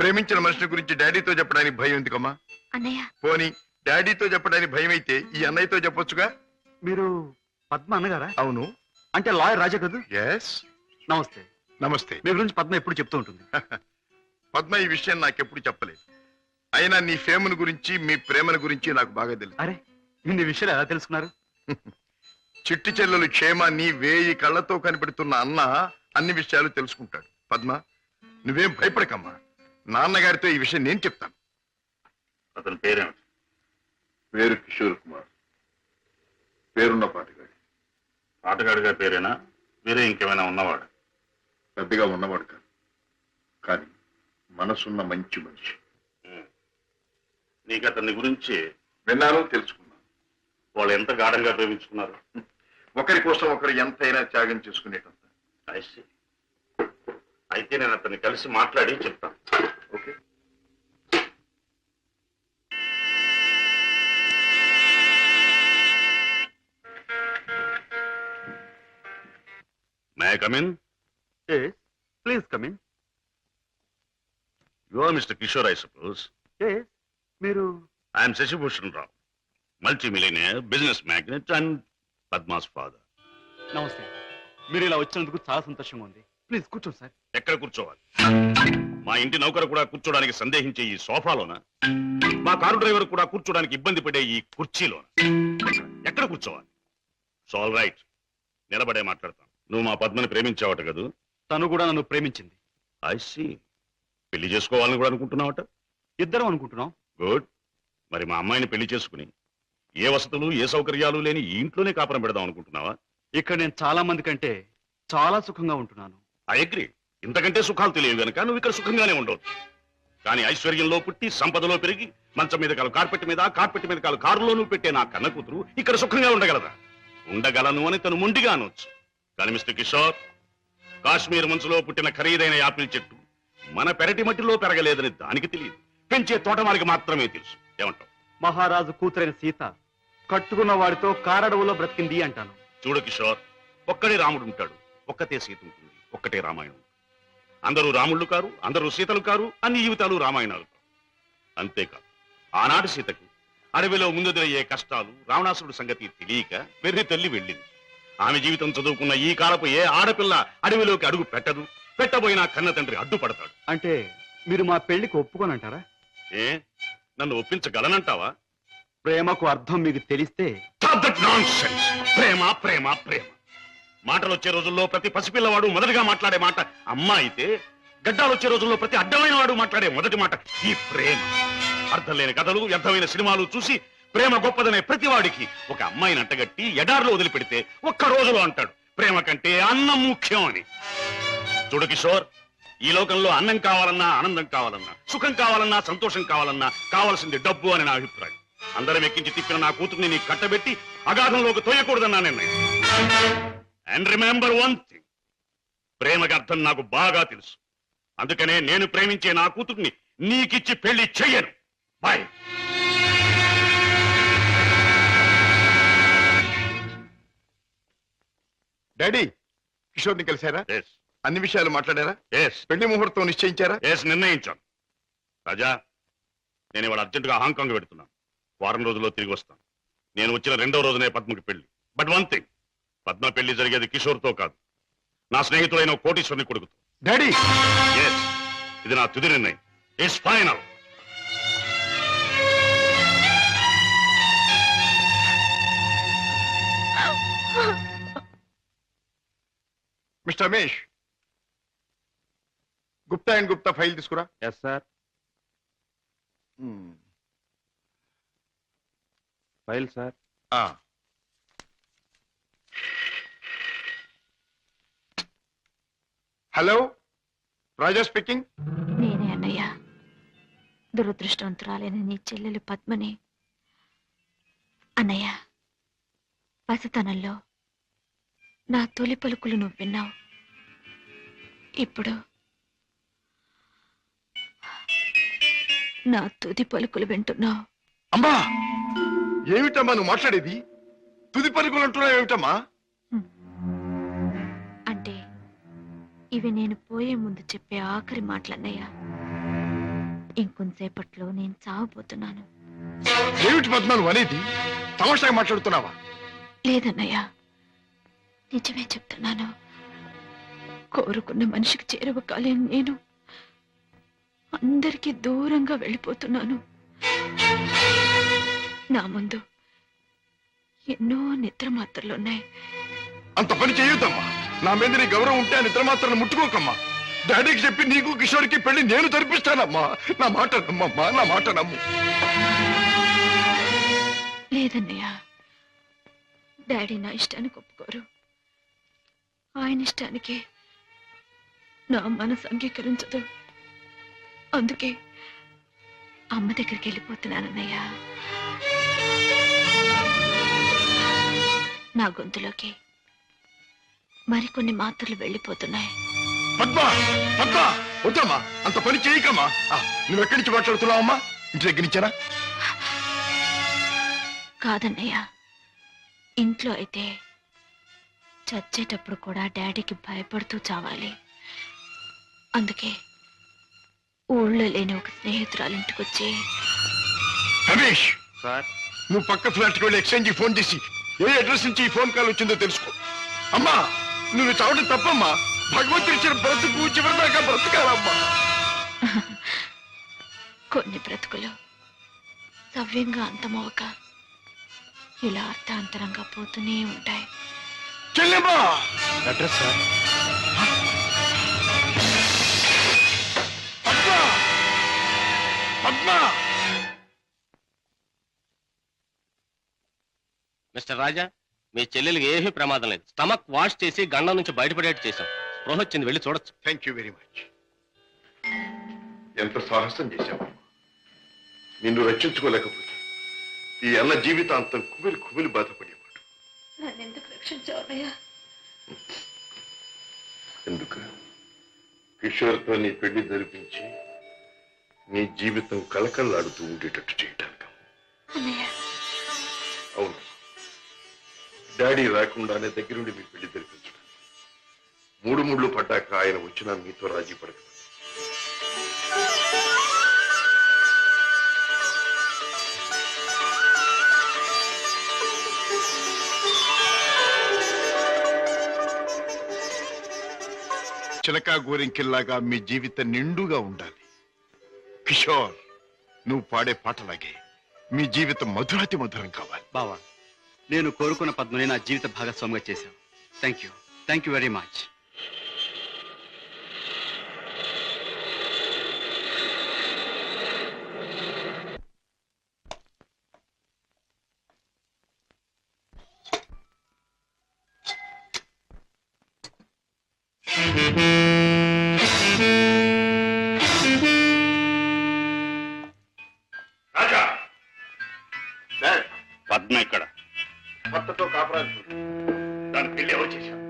ప్రేమించిన మనిషి గురించి డాడీతో చెప్పడానికి భయం ఎందుకమ్మా? అన్నయ్య, పోనీ డాడీతో చెప్పడానికి భయం అయితే ఈ అన్నయ్యతో చెప్పొచ్చుగా. మీరు పద్మ అన్నగారా? అవును. అంటే లాయర్ రాజా కదూ? ఎస్. నమస్తే. నమస్తే. మీ గురించి పద్మ ఎప్పుడు చెప్తూ ఉంటుంది. పద్మ ఈ విషయం నాకెప్పుడు చెప్పలేదు. అయినా నీ ఫేమును గురించి మీ ప్రేమను గురించి నాకు బాగా తెలుసు. అరే, ఇన్ని విషయాలు ఎలా తెలుసుకున్నారు? చిట్టి చెల్లెలు క్షేమాన్ని 1000 కళ్ళతో కనిపెడుతున్న అన్న అన్ని విషయాలు తెలుసుకుంటాడు. పద్మ, నువ్వేం భయపడకమ్మా. నాన్నగారితో ఈ విషయం నేను చెప్తాను. అతని పేరేమిటి? పేరు కిషోర్ కుమార్. పేరున్న పాటగాడి. పాటగాడిగా పేరేనా? వేరే ఇంకేమైనా ఉన్నవాడు? పెద్దగా ఉన్నవాడు కాదు, కానీ మనసున్న మంచి మనిషి. నీకు అతని గురించి విన్నాను, తెలుసుకున్నాను. వాళ్ళు ఎంత గాఢంగా ప్రేమించుకున్నారు? ఒకరి కోసం ఒకరు ఎంతైనా త్యాగం చేసుకునేటంత. అయితే నేను అతన్ని కలిసి మాట్లాడి చెప్తాను. Okay. May I come in? Please come in. You are mister Kishore, I suppose. మీరు? I'm Shashibhushan Rao, multi millionaire, business magnate and Padma's father. నమస్తే. మీరు ఇలా వచ్చినందుకు చాలా సంతోషంగా ఉంది. ప్లీజ్ కూర్చోండి సార్. ఎక్కడ కూర్చోవాలి? మా ఇంటి నౌకరు కూడా కూర్చోడానికి సందేహించే ఈ సోఫాలోనా? మా కారు డ్రైవర్ కూడా కూర్చోడానికి ఇబ్బంది పడే ఈ కుర్చీలోనా? ఎక్కడ కూర్చోవాలి? ఆల్ రైట్, నిలబడే మాట్లాడతాను. నువ్వు మా పద్మని ప్రేమించావట కదూ? తను కూడా నన్ను ప్రేమించింది. I see. పెళ్లి చేసుకోవాలని కూడా అనుకుంటున్నావట? ఇద్దరం అనుకుంటున్నాం. గుడ్. మరి మా అమ్మాయిని పెళ్లి చేసుకుని ఏ వసతులు ఏ సౌకర్యాలు లేని ఈ ఇంట్లోనే కాపురం పెడదాం అనుకుంటున్నావా? ఇక్కడ నేను చాలా మంది కంటే చాలా సుఖంగా ఉంటున్నాను. I agree. ఇంతకంటే సుఖాలు తెలియవు గనక నువ్వు ఇక్కడ సుఖంగానే ఉండవచ్చు. కానీ ఐశ్వర్యంలో పుట్టి సంపదలో పెరిగి మంచం మీద కాలు కార్పెట్ మీద, కార్పెట్ మీద కాలు కారులోనూ పెట్టే నా కన్న కూతురు ఇక్కడ సుఖంగా ఉండగలదా? ఉండగలను అని తను మొండిగా అనొచ్చు. కానీ మిస్టర్ కిషోర్, కాశ్మీర్ మంచులో పుట్టిన ఖరీదైన యాపిల్ చెట్టు మన పెరటి మట్టిలో పెరగలేదని దానికి తెలియదు, పెంచే తోటమాలికి మాత్రమే తెలుసు. ఏమంటావు? మహారాజు కూతురైన సీత కట్టుకున్న వాడితో కారడవులో బ్రతికింది అంటాను. చూడు కిషోర్, ఒక్కడే రాముడు ఉంటాడు, ఒక్కతే సీత ఉంటుంది, ఒక్కటే రామాయణం. అందరూ రాముళ్ళు కారు, అందరూ సీతలు కారు, అన్ని జీవితాలు రామాయణాలు కారు. అంతేకాదు, ఆనాటి సీతకు అడవిలో ముందుదరయ్యే కష్టాలు, రావణాసురుడు సంగతి తెలియక వెర్రి తల్లి వెళ్ళింది. ఆమె జీవితం చదువుకున్న ఈ కాలపు ఏ ఆడపిల్ల అడవిలోకి అడుగు పెట్టదు. పెట్టబోయినా కన్న తండ్రి అడ్డుపడతాడు. అంటే మీరు మా పెళ్లికి ఒప్పుకోనంటారా? ఏ, నన్ను ఒప్పించగలనంటావా? ప్రేమకు అర్థం మీకు తెలిస్తే. ప్రేమ ప్రేమ ప్రేమ మాటలు వచ్చే రోజుల్లో ప్రతి పసిపిల్లవాడు మొదటిగా మాట్లాడే మాట అమ్మ అయితే, గడ్డాలు వచ్చే రోజుల్లో ప్రతి అడ్డమైన వాడు మాట్లాడే మొదటి మాట ఈ ప్రేమ. అర్థం లేని కథలు, వ్యర్థమైన సినిమాలు చూసి ప్రేమ గొప్పదనే ప్రతి వాడికి ఒక అమ్మాయిని అంటగట్టి ఎడార్లో వదిలిపెడితే ఒక్క రోజులో అంటాడు ప్రేమ కంటే అన్నం ముఖ్యం అని. చూడు కిషోర్, ఈ లోకంలో అన్నం కావాలన్నా, ఆనందం కావాలన్నా, సుఖం కావాలన్నా, సంతోషం కావాలన్నా కావాల్సింది డబ్బు అని నా అభిప్రాయం. అందరం ఎక్కించి తిప్పిన నా కూతుర్ని నీకు కట్టబెట్టి అగాధంలోకి తోయకూడదన్నా నిర్ణయం. అండ్ రిమెంబర్ వన్ థింగ్, ప్రేమకి అర్థం నాకు బాగా తెలుసు. అందుకనే నేను ప్రేమించే నా కూతుర్ని నీకిచ్చి పెళ్లి చెయ్యను. బాయ్. డాడీ, కిషోర్ని కలిశారా? అన్ని విషయాలు మాట్లాడారా? పెళ్లి ముహూర్తం నిశ్చయించారా? నిర్ణయించాను. రాజా, నేను ఇవాళ అర్జెంటుగా హాంకాంగ్ పెడుతున్నాను. వారం రోజుల్లో తిరిగి వస్తాను. నేను వచ్చిన 2వ రోజునే పద్మకి పెళ్లి. బట్ వన్ థింగ్, పద్మ పెళ్లి జరిగేది కిషోర్తో కాదు, నా స్నేహితుడైన కోటీశ్వరుని కొడుకుతో. డాడీ, ఇది నా తుది నిర్ణయం. It's final. Mister Ramesh, Gupta and Gupta file తీసుకురా. Yes sir. File sir. Hello, Raja speaking. నేనే అన్నయ్య. దురదృష్టవంతురాలైన నీ చెల్లెలు పద్మని. అన్నయ్య, పసితనంలో నా తొలి పలుకులు నువ్వు విన్నావు. ఇప్పుడు నా తుది పలుకులు వింటున్నావు. అమ్మా, ఏమిటమ్మా నువ్వు మాట్లాడేది? తుది పలుకులు అంటున్నావు ఏమిటమ్మా? అంటే ఇవి నేను పోయే ముందు చెప్పే ఆఖరి మాటలన్నయ్య. ఇంకొంతసేపట్లో నేను చావబోతున్నాను. ఏమిటి పద్మ నువ్వు అనేది? తమాషాగా మాట్లాడుతున్నావా? లేదన్నయ్య, నిజమే చెప్తున్నాను. కోరుకున్న మనిషికి చేరువ కాలేను నేను. అందరికీ దూరంగా వెళ్ళిపోతున్నాను. నా ముందు ఎన్నో నిద్ర మాత్రలున్నాయి. అంత పని చేయొద్దమ్మా. నా మీద నీ గౌరవం ఉంటే ఆ నిద్ర మాత్రం ముట్టుకోకమ్మా. డాడీకి చెప్పి నీకు కిషోర్కి పెళ్లి నేను జరిపిస్తానమ్మా. నా మాట నమ్మమ్మా, నా మాట నమ్ము. లేదన్నయ్య, డాడీ నా ఇష్టానికి ఒప్పుకోరు. ఆయన ఇష్టానికి నా మనసు అంగీకరించదు. అందుకే అమ్మ దగ్గరికి వెళ్ళిపోతున్నానన్నయ్య. నా గొంతులోకి మరికొన్ని మాత్రలు వెళ్ళిపోతున్నాయి. పద్మ, పద్మ, వద్దమ్మా, అంత పని చేయకమ్మా. నువ్వెక్కడి నుంచి మాట్లాడుతున్నావమ్మా? ఇంటి దగ్గర నుంచేనా? కాదన్నయ్య, ఇంట్లో అయితే చచ్చేటప్పుడు కూడా డాడీకి భయపడుతూ చావాలి. అందుకే ఊళ్ళో లేని ఒక స్నేహితురాలు ఇంటికొచ్చి. రమేష్ సార్, నువ్వు పక్క ఫ్లాట్కి వెళ్ళి ఎక్స్చేంజ్ ఫోన్ చేసి ఏ అడ్రస్ నుంచి ఈ ఫోన్ కాల్ వచ్చిందో తెలుసుకో. అమ్మా, నువ్వు చావడం తప్పమ్మా. భగవంతుడు ఇచ్చిన బ్రతుకు చివరిదాకా బ్రతకాలమ్మా. కొన్ని బ్రతుకులు సవ్యంగా అంతమవక ఇలా అర్థాంతరంగా పోతూనే ఉంటాయి. చెల్లెమ్మా, address sir. Padma, Padma. Mister Raja, మీ చెల్లెలికి ఏమీ ప్రమాదం లేదు. స్టమక్ వాష్ చేసి గండం నుంచి బయటపడేట్టు చేశాం. స్పృహ వచ్చింది, వెళ్ళి చూడొచ్చు. Thank you very much. ఎంత సాహసం చేశావు. నిన్ను రక్షించుకోలేకపోతే ఈ అన్న జీవితాంతం కుమిలి కుమిలి బాధపడేవాడు. నన్నెందుకు రక్షించావయ్యా? ఎందుకు? కిషోర్తో నీ పెళ్లి జరిపించి నీ జీవితం కలకల్లాడుతూ ఉండేటట్టు చేయటానికి. అవును, డాడీ రాకుండానే దగ్గరుండి మీ పెళ్లి జరిపించడం. మూడు ముళ్ళు పడ్డాక ఆయన వచ్చినా మీతో రాజీ పడక. చిలకా గోరింకిల్లాగా మీ జీవితం నిండుగా ఉండాలి. కిషోర్, నువ్వు పాడే పాటలాగే మీ జీవితం మధురాతి మధురం కావాలి. బావా, నేను కోరుకున్న పద్మని నా జీవిత భాగస్వామిగా చేశావు. Thank you very much. Raja, Padma ఇక్కడ భర్తతో కాపురాలు దాని పెళ్లి ఎవరు చేశాను?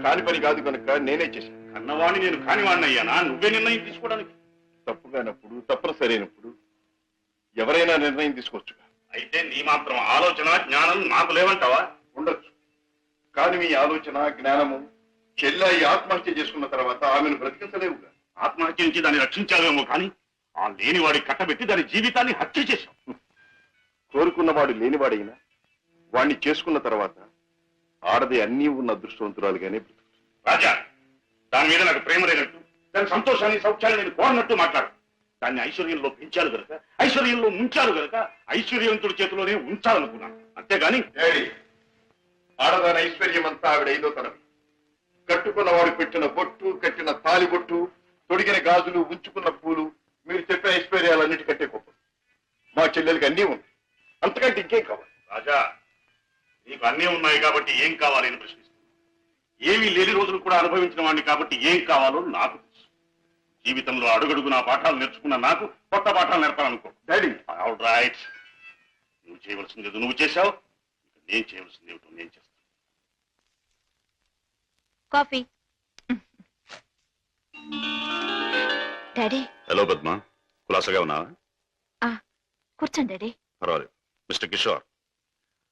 కాని పని కాదు కనుక నేనే చేశాను. కన్నవాణ్ణి నేను కానివాణ్ణి అయ్యానా? నువ్వే నిర్ణయం తీసుకోవడానికి. తప్పుగానప్పుడు, తప్పనిసరైనప్పుడు ఎవరైనా నిర్ణయం తీసుకోవచ్చు. అయితే నీ మాత్రం ఆలోచన జ్ఞానం నాకు లేవంటావా? ఉండొచ్చు, కానీ మీ ఆలోచన జ్ఞానము చెల్లాయి ఆత్మహత్య చేసుకున్న తర్వాత ఆమెను బ్రతికించలేవుగా. ఆత్మహత్య నుంచి దాన్ని రక్షించావేమో కానీ ఆ లేనివాడి కట్టబెట్టి దాని జీవితాన్ని హత్య చేశావు. కోరుకున్నవాడు లేనివాడైనా వాణ్ణి చేసుకున్న తర్వాత ఆడది అన్నీ ఉన్న అదృష్టవంతురాలుగానే బ్రతుకుతుంది. రాజా, దాని మీద నాకు ప్రేమ లేనట్టు, దాని సంతోషాన్ని సౌఖ్యాన్ని నేను కోరినట్టు మాట్లాడు. దాన్ని ఐశ్వర్యంలో పెంచాలి గనక, ఐశ్వర్యంలో ముంచాలి గనక ఐశ్వర్యవంతుడి చేతిలోనే ఉంచాలనుకున్నాను. అంతేగాని ఆడదాని ఐశ్వర్యం అంతా ఆవిడ ఐదో తరం. కట్టుకున్నవాడు పెట్టిన బొట్టు, కట్టిన తాలి బొట్టు, తొడిగిన గాజులు, ఉంచుకున్న పూలు, మీరు చెప్పిన ఐశ్వర్యాలన్నిటికంటే గొప్ప. మా చెల్లెలకి అన్నీ ఉంది, అంతకంటే ఇంకేం కావాలి? రాజా, నీకు అన్నీ ఉన్నాయి కాబట్టి ఏం కావాలి అని ప్రశ్నిస్తున్నాను. ఏమీ లేని రోజులు కూడా అనుభవించిన వాడిని కాబట్టి ఏం కావాలో నాకు తెలుసు. జీవితంలో అడుగడుగు నా పాఠాలు నేర్చుకున్న నాకు కొత్త పాఠాలు నేర్పాలనుకో. డాడీ, ఆల్ రైట్, నువ్వు చేయవలసింది ఏదో నువ్వు చేశావు, నేను చేయవలసింది ఏమిటో నేను చేస్తాను. కాఫీ. డాడీ. హలో పద్మా, కులాసగా ఉన్నావా? కూర్చోండి డాడీ. పర్వాలేదు. మిస్టర్ కిషోర్,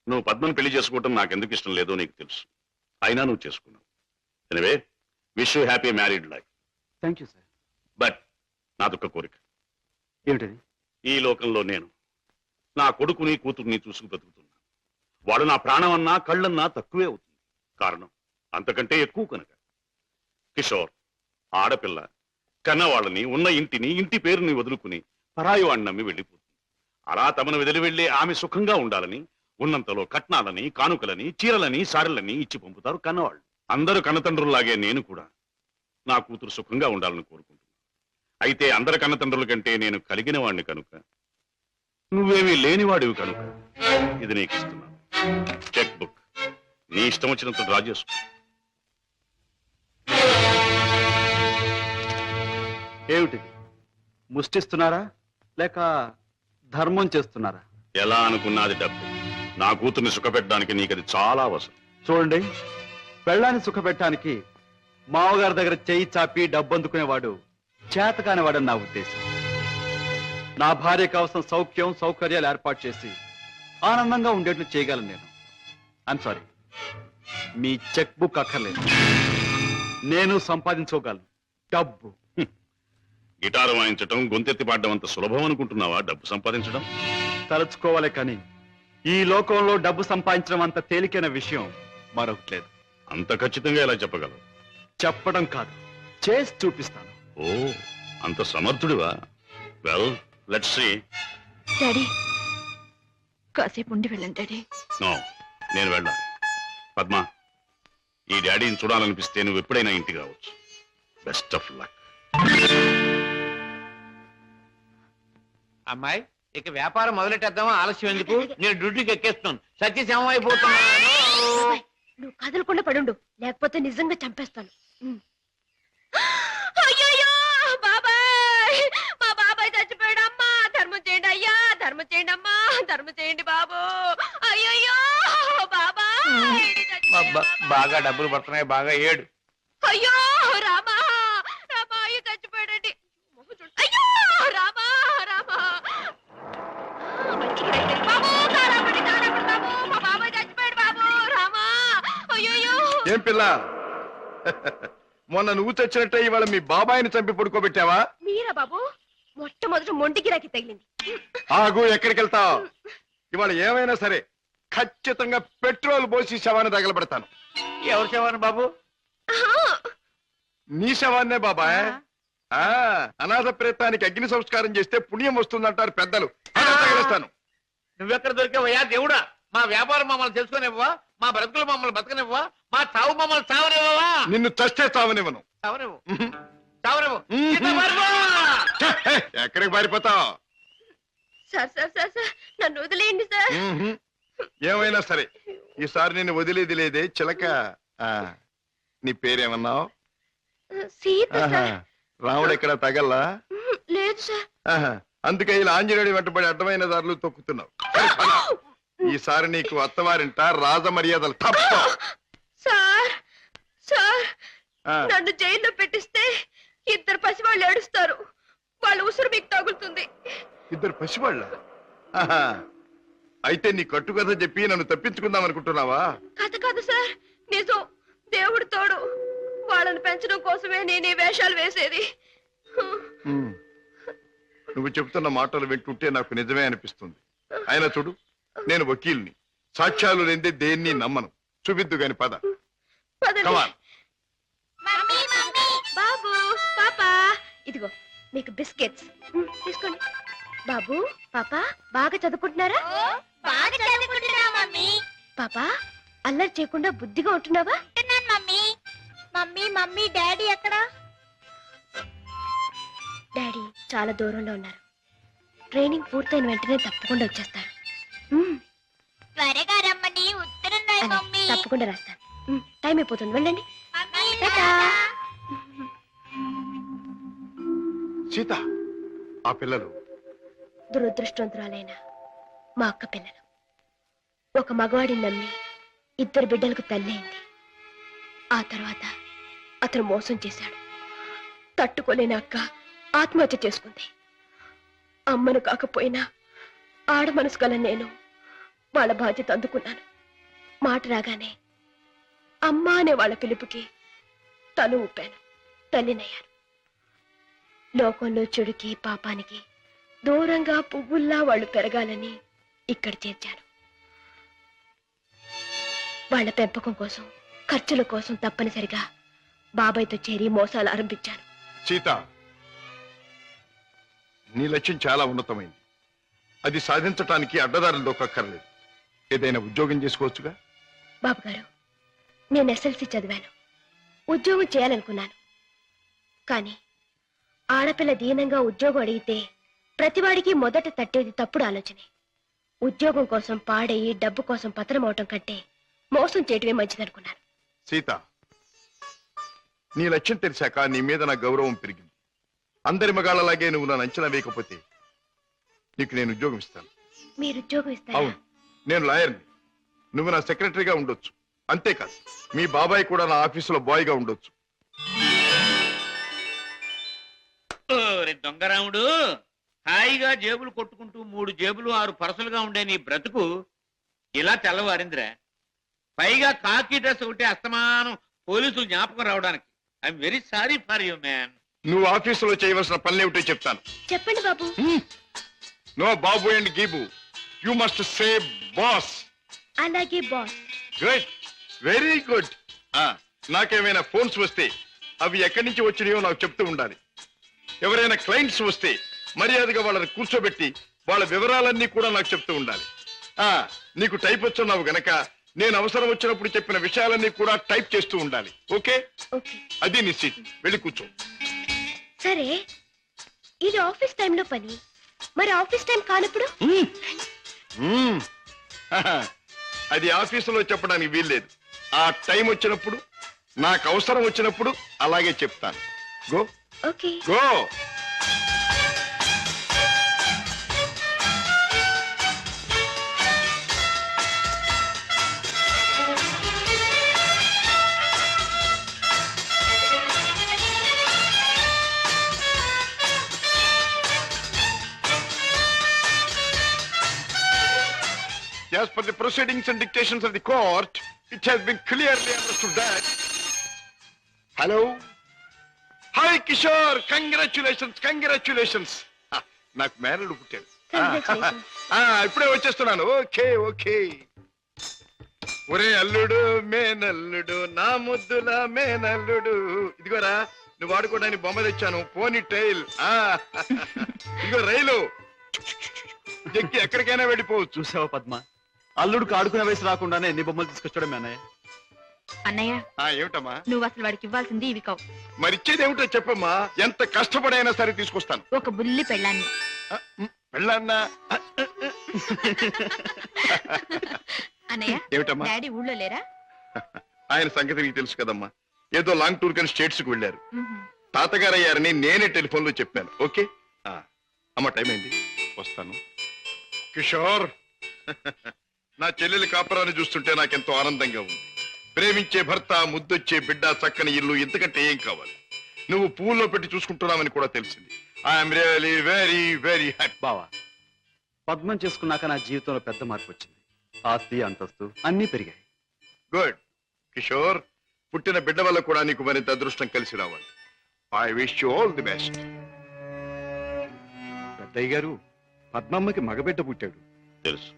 నువ్వు పద్మను పెళ్లి చేసుకోవటం నాకెందుకు ఇష్టం లేదో నీకు తెలుసు, అయినా నువ్వు చేసుకున్నావు. Anyway, wish you happy married life. Thank you sir. But నాదొక్క కోరిక. ఏమిటది? ఈ లోకంలో నేను నా కొడుకుని కూతుర్ని చూసుకు బ్రతుకుతున్నా. వాడు నా ప్రాణం అన్నా కళ్ళన్నా తక్కువే అవుతుంది. కారణం అంతకంటే ఎక్కువ కనుక. కిషోర్, ఆడపిల్ల కన్నవాళ్ళని, ఉన్న ఇంటిని, ఇంటి పేరుని వదులుకుని పరాయి వాడిని నమ్మి వెళ్ళిపోతుంది. అలా తమను వదిలి వెళ్ళి ఆమె సుఖంగా ఉండాలని ఉన్నంతలో కట్నాలని, కానుకలని, చీరలని, సారెలని ఇచ్చి పంపుతారు కన్నవాళ్ళు. అందరూ కన్నతండ్రుల్లాగే నేను కూడా నా కూతురు సుఖంగా ఉండాలని కోరుకుంటున్నాను. అయితే అందరి కన్నతండ్రుల కంటే నేను కలిగిన వాడిని కనుక, నువ్వేమీ లేనివాడివి కనుక ఇది నీకు ఇస్తున్నాను. చెక్ బుక్ నీ ఇష్టం వచ్చినంత డ్రా చేసుకో. ఏమిటిది? ముష్టిస్తున్నారా లేక ధర్మం చేస్తున్నారా? ఎలా అనుకున్నది డబ్బు. నా కూతుర్ని సుఖపెట్టడానికి నీకు అది చాలా అవసరం. చూడండి, పెళ్ళాన్ని సుఖపెట్టడానికి మామగారి దగ్గర చేయి చాపి డబ్బు అందుకునేవాడు చేతకాని వాడని నా ఉద్దేశం. నా భార్య కోసం సౌఖ్యం సౌకర్యాలు ఏర్పాటు చేసి ఆనందంగా ఉండేట్లు చేయగలను నేను. I'm sorry, me cheque book అక్కర్లేదు. నేను సంపాదించుకోగలను డబ్బు. గిటారు వాయించటం, గొంతెత్తి పాడడం అంత సులభం అనుకుంటున్నావా డబ్బు సంపాదించడం? తలుచుకోవాలి కానీ ఈ లోకంలో డబ్బు సంపాదించడం అంత తేలికైన విషయం మరొకటి లేదు. అంత ఖచ్చితంగా ఎలా చెప్పగలవు? చెప్పడం కాదు, చేసి చూపిస్తాను. ఓ, అంత సమర్థుడివా? Well, let's see. డాడీ, కాసేపు ఉండి వెళ్ళండి డాడీ. నో, నేను వెళ్ళాలి. పద్మా, ఈ డాడీని చూడాలనిపిస్తే నువ్వు ఎప్పుడైనా ఇంటికి రావచ్చు. Best of luck. అమ్మాయి, ఇక వ్యాపారం మొదలెట్టేద్దామా? ఆలస్యం ఎందుకు? నేను డ్యూటీకి ఎక్కేస్తున్నాను. సత్యశమం అయిపోతున్నాను. నువ్వు కదలకుండా పడుండు, లేకపోతే నిజంగా చంపేస్తాను. అయ్యయ్యో బాబాయ్, మా బాబాయ్ చచ్చిపోయాడు. అమ్మా ధర్మం చేయండి అయ్యా, ధర్మం చేయండి అమ్మా, ధర్మం చేయండి బాబు. అయ్యయ్యో బాబాయ్, బాగా డబ్బులు పడుతున్నాయి, బాగా ఏడు. అయ్యో రామా, రామా అయ్యో చచ్చిపోయాడండి. అయ్యో రామా, రామా బాబు, కారాపడి బాబు, మా బాబాయ్ చచ్చిపోయాడు బాబు. రామా, అయ్యో. ఏం పిల్ల, మొన్న నువ్వు చచ్చినట్టే ఇవాళ మీ బాబాయిని చంపి పడుకోబెట్టావా? మీరా బాబు? మొట్టమొదటి మొండి గిరాకి తగిలింది. ఆగు, ఎక్కడికి వెళ్తావు? ఇవాళ ఏమైనా సరే ఖచ్చితంగా పెట్రోల్ పోసి శవాన్ని తగలబెడతాను. ఎవరు శవాన్ని బాబు? నీ శవాన్నే బాబాయ్. అనాథ ప్రేతానికి అగ్ని సంస్కారం చేస్తే పుణ్యం వస్తుందంటారు పెద్దలు. తగలేస్తాను. నువ్వెక్కడ దొరికావయ్యా దేవుడా? మా వ్యాపారం మమ్మల్ని తెలుసుకునివ్వవా? మా బ్రతుకులు మమ్మల్ని బతకనివ్వవా? మా చావు మమ్మల్ని చావనివ్వవా? నిన్ను చస్తే చావనివ్వను. చావనివ్వు, చావనివ్వు. ఎక్కడికి పారిపోతావు? సార్ సార్ సార్ సార్, నన్ను వదిలేయండి సార్. ఏమైనా సరే ఈసారి నేను వదిలేది లేదే చిలక. నీ పేరేమన్నావు? సీత సార్. రాముడు ఎక్కడ తగల్లా? లేదు సార్. అందుకే ఇలా ఆంజనేయుడి వెంటబడి అడ్డమైన దారులు తొక్కుతున్నావు. ఈసారి నీకు అత్తవారింట రాజ మర్యాదలు తప్ప. సార్ సార్, నన్ను జైల్లో పెట్టిస్తే ఇద్దరు పసివాళ్ళు ఏడుస్తారు. వాళ్ళ ఉసురు మీకు తగులుతుంది. ఇద్దరు పసివాళ్ళ? అయితే నీ కట్టుకథ చెప్పి నన్ను తప్పించుకుందాం అనుకుంటున్నావా? కథ కాదు సార్, నిజం. దేవుడు తోడు. వాళ్ళని పెంచడం కోసమే నేను ఈ వేషాలు వేసేది. నువ్వు చెబుతున్న మాటలు వింటుంటే నాకు నిజమే అనిపిస్తుంది. అయినా చూడు, నేను వకీల్ని, సాక్ష్యాలు లేదే దేన్ని నమ్మను. చూపిద్దు గాని పద. బాబు, పాపా, ఇదిగో మీకు బిస్కెట్స్ తీసుకోండి. బాబు, పాపా బాగా చదువుకుంటున్నారా? బాగా చదువుకుంటున్నా మమ్మీ. పాపా, అల్లరి చేయకుండా బుద్ధిగా ఉంటున్నావా? మమ్మీ, మా మమ్మీ మమ్మీ డాడీ ఎక్కడా? డాడీ చాలా దూరంలో ఉన్నారు. ట్రైనింగ్ పూర్తయిన వెంటనే తప్పకుండా వచ్చేస్తారు. త్వరగా రమ్మని ఉత్తరం రాయి మమ్మీ. తప్పకుండా రాస్తాను. టైం అయిపోతుంది, వెళ్ళండి. సీత, ఆ పిల్లలు దురదృష్టవంతురాలైన మా అక్క పిల్లలు. ఒక మగవాడిని నమ్మి 2 బిడ్డలకు తల్లి అయింది. ఆ తర్వాత అతను మోసం చేశాడు. తట్టుకోలేని అక్క ఆత్మహత్య చేసుకుంది. అమ్మను కాకపోయినా ఆడ మనసు గల నేను వాళ్ళ బాధ్యత అందుకున్నాను. మాట రాగానే అమ్మ అనే వాళ్ళ పిలుపుకి తను ఊపాను. తల్లినయ్యాను. లోకంలో చెడుకి పాపానికి దూరంగా పువ్వుల్లా వాళ్ళు పెరగాలని ఇక్కడ చేర్చాను. వాళ్ళ పెంపకం కోసం, ఖర్చుల కోసం తప్పనిసరిగా బాబాయ్తో చేరి మోసాలు ఆరంభించాను. సీత, నీ లక్ష్యం చాలా ఉన్నతమైంది. అది సాధించటానికి అడ్డదారులు దొక్కక్కర్లేదు. ఏదైనా ఉద్యోగం చేసుకోవచ్చుగా. బాబు గారు, నేను ఎస్ఎల్సి చదివాను. ఉద్యోగం చేయాలనుకున్నాను. కానీ ఆడపిల్ల దీనంగా ఉద్యోగం అడిగితే ప్రతివాడికి మొదట తట్టేది తప్పుడు ఆలోచనే. ఉద్యోగం కోసం పాడయి డబ్బు కోసం పతనం అవటం కంటే మోసం చేయటమే మంచిదనుకున్నాను. సీత, నీ లక్ష్యం తెలిసాక నీ మీద నా గౌరవం పెరిగింది. అందరి మగాళ్ళలాగే నువ్వు నన్ను అంచనా వేయకపోతే నీకు నేను ఉద్యోగం ఇస్తాను. మీరు ఉద్యోగం ఇస్తారా? అవును, నేను లాయర్ని. నువ్వు నా సెక్రటరీగా ఉండొచ్చు. అంతేకాదు, మీ బాబాయ్ కూడా నా ఆఫీసులో బాయ్గా ఉండొచ్చు. దొంగరాముడు, హాయిగా జేబులు కొట్టుకుంటూ 3 జేబులు 6 పరసలుగా ఉండే నీ బ్రతుకు ఇలా తెల్లవారిందిరా. పైగా కాకి డ్రెస్ ఒకటి అస్తమానం పోలీసులు జ్ఞాపకం రావడానికి. I'm very sorry for you man. నువ్వు ఆఫీసులో చేయవలసిన పనులేమిటో చెప్తాను. చెప్పండి బాబు. నో బాబు అండ్ గీబు, యు మస్ట్ సే బాస్. అలాగే బాస్. Good, very good. నాకేమైనా ఫోన్స్ వస్తే అవి ఎక్కడి నుంచి వచ్చినాయో నాకు చెప్తూ ఉండాలి. ఎవరైనా క్లయింట్స్ వస్తే మర్యాదగా వాళ్ళని కూర్చోబెట్టి వాళ్ళ వివరాలన్నీ కూడా నాకు చెప్తూ ఉండాలి. నీకు టైప్ వచ్చున్నావు గనక నేను అవసరం వచ్చినప్పుడు చెప్పిన విషయాలన్నీ కూడా టైప్ చేస్తూ ఉండాలి. ఓకే? అది నీ సీట్. వెళ్ళి కూర్చో. సరే, ఇది ఆఫీస్ టైంలో పని. మరి ఆఫీస్ టైం కానప్పుడు? అది ఆఫీసులో చెప్పడానికి వీల్లేదు. ఆ టైం వచ్చినప్పుడు, నాకు అవసరం వచ్చినప్పుడు అలాగే చెప్తాను. Go. Okay, go. As per the proceedings and dictations of the court, it has been clearly understood that... Hello? Hi, Kishore! Congratulations, congratulations! నాకు మేనల్లుడు పుట్టాడు. ఇప్పుడే వచ్చేస్తున్నాను. Okay okay. ఒరే అల్లుడు, మేనల్లుడు, నా ముద్దుల మేనల్లుడు. ఇదిగోరా, నువ్వు వాడుకోవడానికి బొమ్మ తెచ్చాను. పోనీ టైల్. ఇదిగో రైలు. ఎక్కి ఎక్కడికైనా వెళ్ళిపోవచ్చు. చూసావా పద్మ, అల్లుడికి ఆడుకునే వయసు రాకుండానే ఎన్ని బొమ్మలు తీసుకొచ్చాడు మీ అన్నయ్య. అన్నయ్య, ఏమిటమ్మా? నువ్వు అసలు వాడికి ఇవ్వాల్సింది ఇవి కావు. మరిచ్చేది ఏమిటో చెప్పమ్మా. ఎంత కష్టపడైనా సరే తీసుకొస్తాను. ఒక బుల్లి పెళ్ళాన్ని. పెళ్ళాన్నా? అన్నయ్య, ఏమిటమ్మా? డాడీ ఊళ్ళో లేరా? ఆయన సంగతి నీకు తెలుసు కదమ్మా. ఏదో లాంగ్ టూర్ కానీ స్టేట్స్ కు వెళ్ళారు. తాతగారు అయ్యారని నేనే టెలిఫోన్ లో చెప్పాను. ఓకే అమ్మ, టైం అయింది, వస్తాను. కిషోర్, నా చెల్లెలి కాపురాన్ని చూస్తుంటే నాకెంతో ఆనందంగా ఉంది. ప్రేమించే భర్త, ముద్దొచ్చే బిడ్డ, చక్కని ఇల్లు, ఇంతకంటే ఏం కావాలి? నువ్వు పువ్వుల్లో పెట్టి చూసుకుంటున్నావని కూడా తెలిసింది. I'm really very very happy. బావా, పద్మం చేసుకున్నాక నా జీవితంలో పెద్ద మార్పు వచ్చింది. ఆస్తి, అంతస్తు అన్నీ పెరిగాయి. గుడ్ కిషోర్, పుట్టిన బిడ్డ వల్ల కూడా నీకు మరింత అదృష్టం కలిసి రావాలి. I wish you all the best. పెద్దయ్య గారు, పద్మమ్మకి మగబిడ్డ పుట్టాడు. తెలుసు,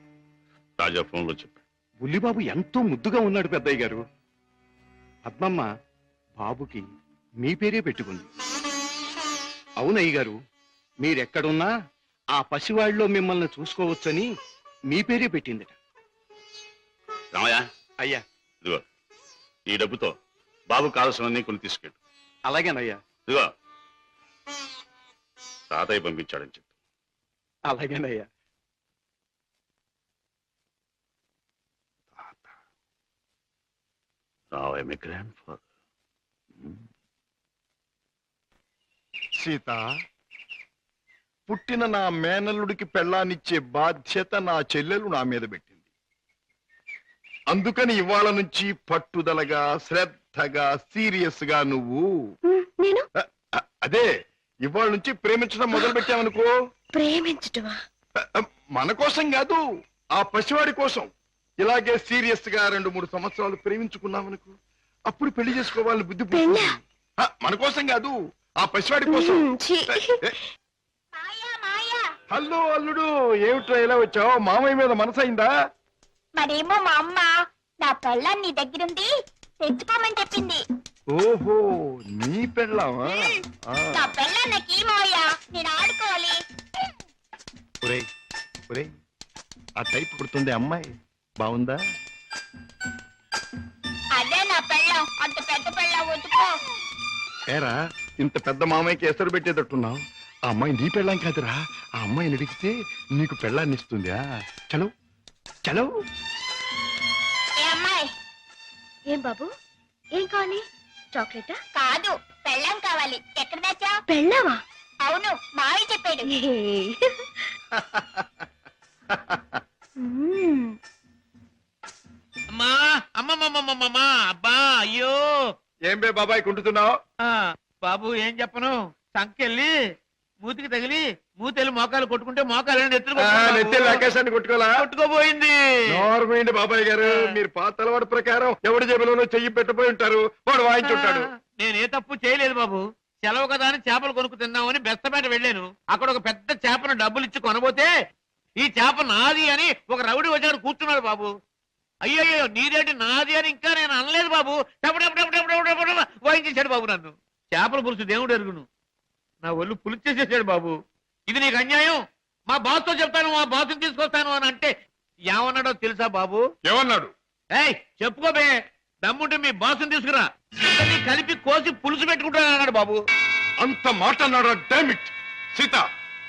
రాజా ఫోన్ లో చెప్పాడు. బుల్లిబాబు ఎంతో ముద్దుగా ఉన్నాడు పెద్దయ్య గారు. పద్మమ్మ బాబుకి మీ పేరే పెట్టుకుంది. అవునయ్య గారు, మీరెక్కడున్నా ఆ పసివాళ్ళలో మిమ్మల్ని చూసుకోవచ్చని మీ పేరే పెట్టిందిట. రామయ్య, అయ్యా, ఇదిగో ఈ డబ్బుతో బాబు కావాల్సినవన్నీ కొన్ని తీసుకెళ్ళు. అలాగేనయ్యా. ఇదిగో తాతయ్య పంపించాడని చెప్పు. అలాగేనయ్యా. Now I'm a grandfather. Sita, పుట్టిన నా మేనల్లుడికి పెళ్ళానిచ్చే బాధ్యత నా చెల్లెలు నా మీద పెట్టింది. అందుకని ఇవాళ నుంచి పట్టుదలగా, శ్రద్ధగా, సీరియస్ గా నువ్వు నేను అదే ఇవాళ నుంచి ప్రేమించడం మొదలు పెట్టావనుకో. ప్రేమించటమా? మన కోసం కాదు, ఆ పసివాడి కోసం. ఇలాగే సీరియస్ గా 2-3 సంవత్సరాలు ప్రేమించుకున్నావనుకో, అప్పుడు పెళ్లి చేసుకోవాలని బుద్ధి పుడుతుంది. మన కోసం కాదు, ఆ పసివాడి కోసం. హలో అల్లుడు, ఏమిట్రా ఇలా వచ్చావు? మామయ్య మీద మనసైందా? మరేమో మా అమ్మ నా పెళ్ళాన్ని నీ దగ్గరుంది తెచ్చుకోమని చెప్పింది. ఓహో, నీ పెళ్ళామా? నా పెళ్ళాన్నకి మావయ్య నేను ఆడుకోవాలి. ఒరేయ్ ఒరేయ్, ఆ టైప్ కుడుతుంది అమ్మాయి, బాగుందా? అదే నా పెళ్ళం, అంత పెద్ద పెళ్ళం వద్దుకో. ఏరా, ఇంత పెద్ద మామయ్యకి ఎసరు పెట్టేటట్టున్నావు. ఆ అమ్మాయి నీ పెళ్ళాం కాదురా, ఆ అమ్మాయిని అడిగితే నీకు పెళ్ళాన్ని ఇస్తుందా? చలో చలో. ఏ అమ్మాయి? ఏం బాబు, ఏం కావాలి? చాక్లెటా? కాదు, పెళ్ళం కావాలి. ఎక్కడ దాచా? పెళ్ళావా? అవును, మావయ్య చెప్పాడు. అమ్మా అమ్మమ్మమ్మమ్మమ్మా, అబ్బా అయ్యో. ఏం బే బాబాయ్ కుంటున్నావు? బాబు ఏం చెప్పను, సంకెళ్ళి మూతికి తగిలి మూతెళ్ళి మోకాలు కొట్టుకుంటే మోకాలు నెత్తి ఆకాశాన్ని కొట్టుకోబోయింది. నార్మల్ బాబాయ్ గారు, మీరు పాత అలవాటు ప్రకారం ఎవడి జేబులోనో చెయ్యి పెట్టబోయి ఉంటారు, వాడు వాయించుంటాడు. నేనే తప్పు చేయలేదు బాబు. సెలవు కదా అని చేపలు కొనుక్కు తిందామని బెస్తపేట వెళ్ళాను. అక్కడ ఒక పెద్ద చేపను డబ్బులు ఇచ్చి కొనబోతే ఈ చేప నాది అని ఒక రౌడీ వచ్చాడు కూర్చున్నాడు బాబు. అయ్యయ్యో, నీదేంటి నాది అని ఇంకా నేను అనలేదు బాబు. వాయించేశాడు బాబు నన్ను. చేపల పులుసు దేవుడు ఎరుగును, నా ఒళ్ళు పులిచేసేసాడు బాబు. ఇది నీకు అన్యాయం, మా బాస్ తో చెప్తాను, మా బాస్ని తీసుకొస్తాను అని అంటే ఏమన్నాడో తెలుసా బాబు? ఏమన్నాడు? ఏయ్ చెప్పుకోబే, దమ్ముంటే మీ బాస్ని తీసుకురా, ఇద్దరిని కలిపి కోసి పులుసు పెట్టుకుంటాను అన్నాడు బాబు. అంత మాట అన్నాడు? డామిట్. సీత,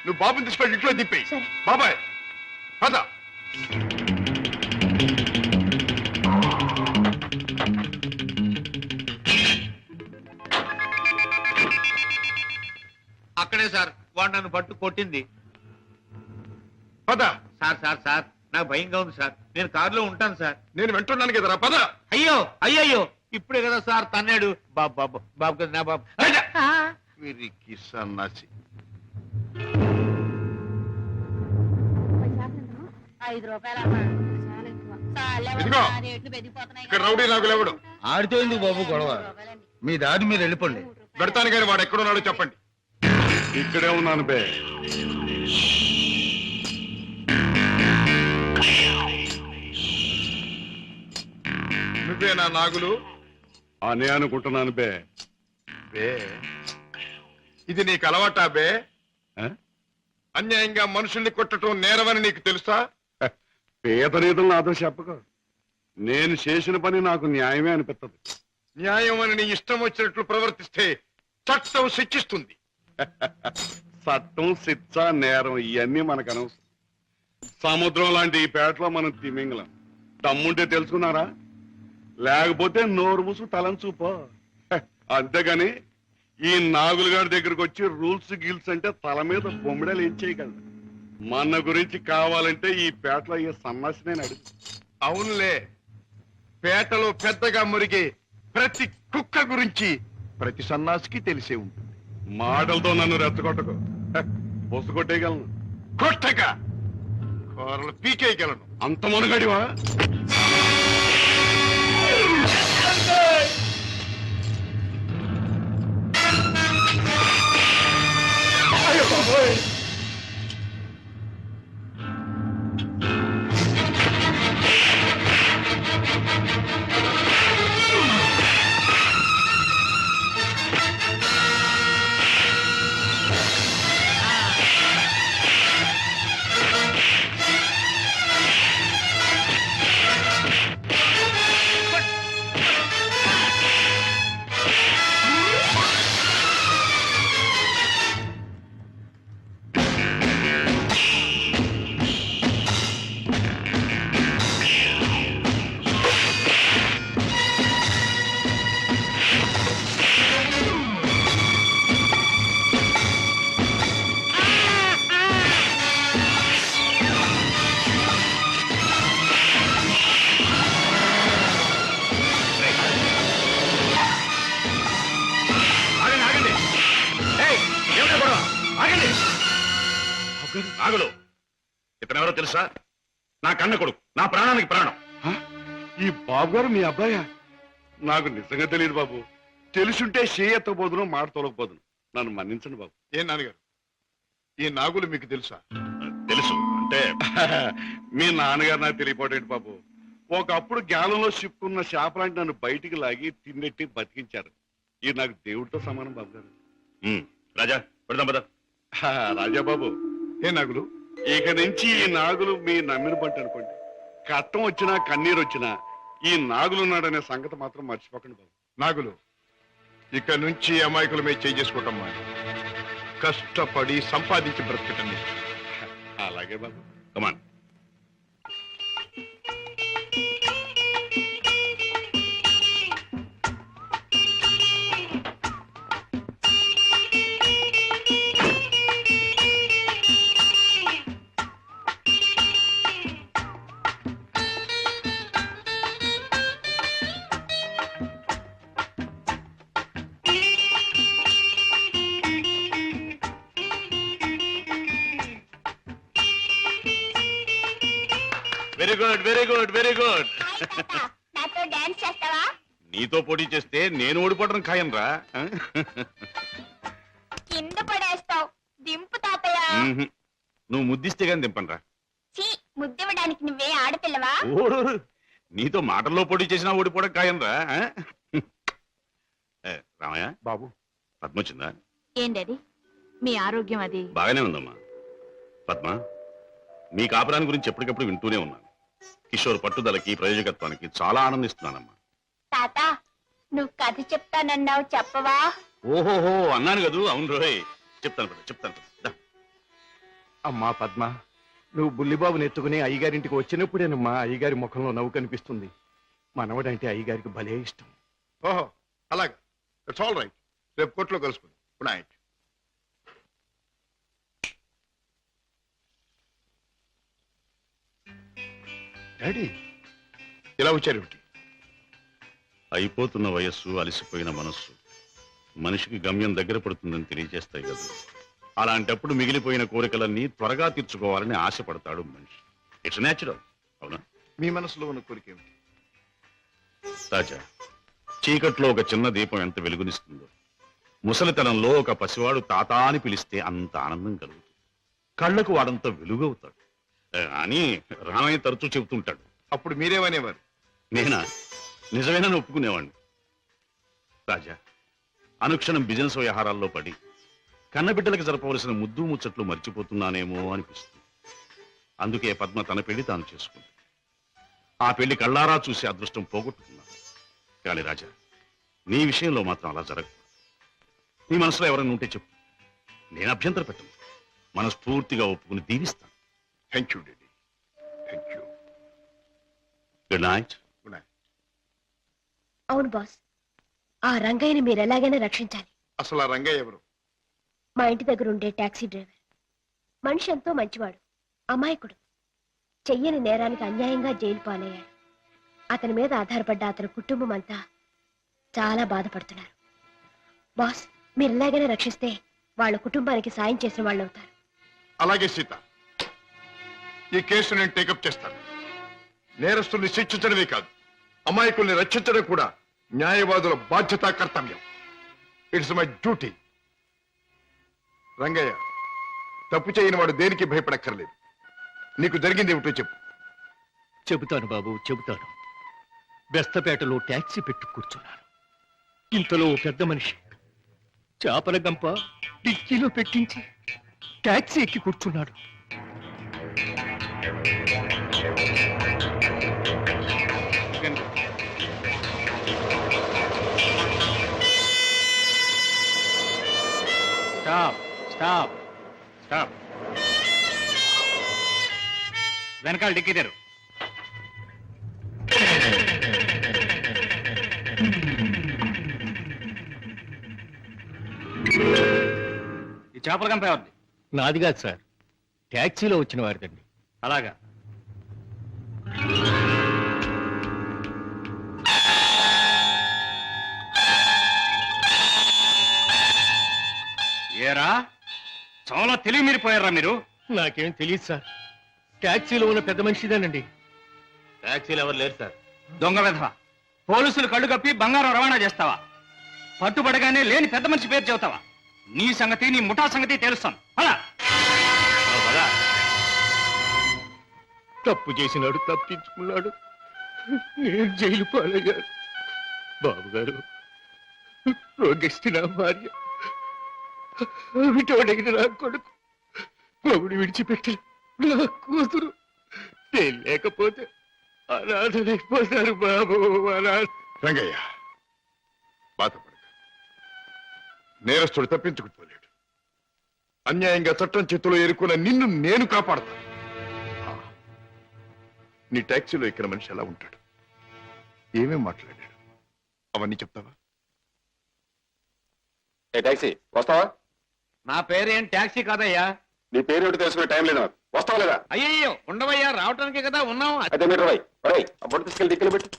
నువ్వు బాబుని తీసుకెళ్ళి ఇంట్లో దింపేయి. బాబాయ్ పద. అక్కడే సార్ వాడు నన్ను పట్టు కొట్టింది. పద. సార్ సార్ సార్ నాకు భయంగా ఉంది సార్, నేను కారులో ఉంటాను సార్. నేను వింటున్నాను కదరా, పద. అయ్యో అయ్యయ్యో, ఇప్పుడే కదా సార్ తన్నాడు. బాబు బాబు బాబు కదా నా బాబు. వీరికి సన్నాసి. 5 రూపాయలమ్మా, ఇదిగో, ఇక్కడ రౌడీ నాకు లేవడు. ఆడితో ఎందుకు బాబు గొడవ? మీ దారి మీరు వెళ్ళిపోండి. పెడతాను కానీ వాడు ఎక్కడున్నాడో చెప్పండి. ఇక్కడే ఉన్నాను బే. నువ్వేనా నాగులు? అనే అనుకుంటున్నాను బే. బే, ఇది నీకు అలవాటా బే? ఆ? అన్యాయంగా మనుషుల్ని కొట్టడం నేరమని నీకు తెలుసా? పేదరీతులు నాతో చెప్పక. నేను చేసిన పని నాకు న్యాయమే అనిపిస్తుంది. న్యాయం అని నీ ఇష్టం వచ్చినట్లు ప్రవర్తిస్తే చట్టం శిక్షిస్తుంది. చట్టం, శిక్ష, నేరం ఇవన్నీ మనకు అనవసరం. సముద్రం లాంటి ఈ పేటలో మనం తిమింగలం. దమ్ముంటే తెలుసుకున్నారా? లేకపోతే నోరు మూసు తలంచూపో. అంతేగాని ఈ నాగులు గారి దగ్గరకు వచ్చి రూల్స్ గిల్స్ అంటే తల మీద బొమ్మిడలు ఏం చేయగలరు. మన గురించి కావాలంటే ఈ పేటలో ఏ సన్నాసినే అడుగు. అవునులే, పేటలో పెద్దగా మురిగే ప్రతి కుక్క గురించి ప్రతి సన్నాసికి తెలిసే ఉంటుంది. మాటలతో నన్ను రెచ్చగొట్టకు. బొస్సు కొట్టేయగలను. కొట్టక కూరలు పీకేయగలను. అంత మునగడివా? నాగులు ఇతనెవరో తెలుసా? నా కన్న కొడుకు, నా ప్రాణానికి ప్రాణం. ఈ బాబు గారు మీ అబ్బాయా? నాకు నిజంగా తెలియదు బాబు. తెలుసుంటే చేయెత్తబోదును, మాట తొలగపోదును. నన్ను మన్నించండి బాబు. ఏం నాన్నగారు, ఈ నాగులు మీకు తెలుసా? తెలుసు అంటే మీ నాన్నగారు నాకు తెలియపోటేంటి బాబు. ఒకప్పుడు జ్ఞానంలో చిక్కున్న చేపలాంటి నన్ను బయటికి లాగి తిన్నెట్టి బతికించారు. ఇది నాకు దేవుడితో సమానం బాబు గారు. రాజా పెడదాం పద. రాజాబాబు, ఏ నాగులు? ఇక నుంచి ఈ నాగులు మీ నమ్మిన పంట అనుకోండి. కట్టం వచ్చినా కన్నీరు వచ్చినా ఈ నాగులున్నాడనే సంగతి మాత్రం మర్చిపోకండి బాబు. నాగులు, ఇక నుంచి అమాయకుల మీద చేసుకుంటాం. కష్టపడి సంపాదించి బ్రతకటం నేర్చు. అలాగే బాబు. Come on. Very good, very good, very good. నాతో డాన్స్ చేస్తావా? నీతో పోటీ చేస్తే నేను ఓడిపోవడం ఖాయం రా. కింద పడేస్తావు. దింపు తాతయ్య. నువ్వు ముద్దిస్తే గాని దింపనరా. చీ, ముద్దివ్వడానికి నువ్వే ఆడపిల్లవా? నీతో మాటల్లో పోటీ చేసినా ఓడిపోవడం ఖాయం రా. రామయ్య బాబు, పద్మ వచ్చిందా? ఏం డాడీ, మీ ఆరోగ్యం అది? బాగానే ఉందమ్మా. పద్మ, మీ కాపురాన్ని గురించి ఎప్పటికప్పుడు వింటూనే ఉన్నాను. కిషోర్ పట్టుదలకి, ప్రయోజకత్వానికి చాలా ఆనందిస్తున్నానమ్మా. తాత, నువ్వు కథ చెప్తానన్నావు, చెప్పవా? ఓహోహో అన్నాను కదూ. అవును రోయ్, చెప్తాను. అమ్మా పద్మ, నువ్వు బుల్లిబాబుని ఎత్తుకుని అయ్యగారింటికి వచ్చినప్పుడేనమ్మా అయ్యగారి ముఖంలో నవ్వు కనిపిస్తుంది. మనవడంటే అయ్యగారికి భలే ఇష్టం. ఓహో, అలాగే. It's all right. రేపు కోర్టులో కలుసుకుందాం. Good night. డాడీ, ఇలా వచ్చారేమిటి? అయిపోతున్న వయస్సు, అలసిపోయిన మనస్సు మనిషికి గమ్యం దగ్గర పడుతుందని తెలియజేస్తాయి కదా. అలాంటప్పుడు మిగిలిపోయిన కోరికలన్నీ త్వరగా తీర్చుకోవాలని ఆశపడతాడు మనిషి. It's natural. అవునా? మీ మనసులో ఉన్న కోరిక ఏమిటి? రాజా, చీకట్లో ఒక చిన్న దీపం ఎంత వెలుగునిస్తుందో, ముసలితనంలో ఒక పసివాడు తాత అని పిలిస్తే అంత ఆనందం కలుగుతుంది. కళ్ళకు వాడంత వెలుగవుతాడు అని రామయ్య తరచూ చెబుతుంటాడు. అప్పుడు మీరేమనేవారు? నేనా? నిజమేనని ఒప్పుకునేవాడిని. రాజా, అనుక్షణం బిజినెస్ వ్యవహారాల్లో పడి కన్నబిడ్డలకు జరపవలసిన ముద్దు ముచ్చట్లు మర్చిపోతున్నానేమో అనిపిస్తుంది. అందుకే పద్మ తన పెళ్లి తాను చేసుకుంది. ఆ పెళ్లి కళ్ళారా చూసి అదృష్టం పోగొట్టుకున్నాను. కానీ రాజా, నీ విషయంలో మాత్రం అలా జరగదు. నీ మనసులో ఎవరైనా ఉంటే చెప్పు, నేను అభ్యంతర పెట్టను. మనస్ఫూర్తిగా ఒప్పుకుని దీవిస్తాను. Thank you daddy. Thank you. Good night. Good night. అవును బాస్, ఆ రంగయ్యని మీరు ఎలాగైనా రక్షించాలి. అసలు ఆ రంగయ్య ఎవరు? మా ఇంటి దగ్గర ఉండే టాక్సీ డ్రైవర్. మనిషి ఎంతో మంచివాడు, అమాయకుడు. చెయ్యని నేరానికి అన్యాయంగా జైలు పాలయ్యాడు. అతని మీద ఆధారపడ్డ అతని కుటుంబం అంతా చాలా బాధపడుతున్నారు. బాస్, మీరు ఎలాగైనా రక్షిస్తే వాళ్ళ కుటుంబానికి సాయం చేసిన వాళ్ళు అవుతారు. అలాగే సీత, ఈ కేసు నేను టేకప్ చేస్తాను. నేరస్తుల్ని శిక్షించడమే కాదు, అమాయకుల్ని రక్షించడం కూడా న్యాయవాదుల బాధ్యత, కర్తవ్యం. It's my duty. రంగయ్య, తప్పు చేయని వాడు దేనికి భయపడక్కర్లేదు. నీకు జరిగింది ఏమిటో చెప్పు. చెబుతాను బాబు, చెబుతాను. బెస్తపేటలో టాక్సీ పెట్టి కూర్చున్నాను. ఇంతలో ఓ పెద్ద మనిషి చేపల గంప డిక్కీలో పెట్టించి టాక్సీ ఎక్కి కూర్చున్నాడు. Stop, stop, stop. వెనకాల డిక్కీ తెరు. ఈ చేపల గంప ఎవరిది? నాది కాదు సార్, టాక్సీలో వచ్చిన వారిదండి. అలాగా. ఏరా, చాలా తెలివి మీరిపోయారా మీరు? నాకేం తెలియదు సార్. టాక్సీలో ఉన్న పెద్ద మనిషిదేనండి. ట్యాక్సీలు ఎవరు లేరు సార్. దొంగ వెధవ, పోలీసులు కళ్ళు కప్పి బంగారం రవాణా చేస్తావా? పట్టుబడగానే లేని పెద్ద మనిషి పేరు చెబుతావా? నీ సంగతి, నీ ముఠా సంగతి తెలుస్తాను. అలా తప్పు చేసినాడు, తప్పించుకున్నాడు. నేను జైలు పాలయ్యాను. బాబుగారు, రోగిష్టి నా భార్య, విటోడైన నా కొడుకు, మొగుడు విడిచిపెట్టి నా కూతురు, నేను లేకపోతే అనాథలైపోతారు బాబు. రంగయ్య, బాధపడక. నేరస్తుడు తప్పించుకుపోలేడు. అన్యాయంగా చట్టం చేతిలో ఎరుకున్న నిన్ను నేను కాపాడతాను. నీ టాక్సీలో ఎక్కిన మనిషి ఎలా ఉంటాడు, ఏమేం మాట్లాడాడు, అవన్నీ చెప్తావా? టాక్సీ వస్తావా? నా పేరేం ట్యాక్సీ కాదయ్యా. నీ పేరు ఏంటో తెలుసుకునే టైం లేదు నాకు. వస్తావా లేదా? అయ్యయ్యో, ఉండవయ్యా, రావటానికే కదా ఉన్నాం. అయితే మీరు ఆ బొట్టు తీసుకెళ్ళి దిక్కులు పెట్టు.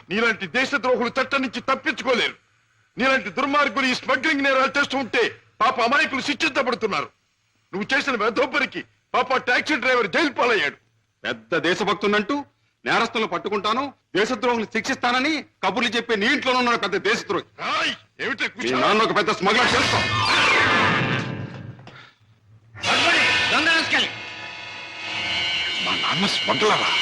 నీలాంటి దేశద్రోహులు చట్టం నుంచి తప్పించుకోలేరు. నీలాంటి దుర్మార్గులు ఈ స్మగ్లింగ్ నేరాలు చేస్తూ ఉంటే పాప అమాయకులు శిక్షించబడుతున్నారు. నువ్వు చేసిన వెధోపరికి పాప టాక్సీ డ్రైవర్ జైలు పాలయ్యాడు. పెద్ద దేశభక్తున్నంటూ నేరస్తులను పట్టుకుంటాను, దేశద్రోహులు శిక్షిస్తానని కబుర్లు చెప్పే నీ ఇంట్లోనే ఉన్న పెద్ద దేశద్రోహి. ఏమిటి నాన్న ఒక పెద్ద స్మగ్లర్ చేస్తాం. మా నాన్న స్మగ్లరా?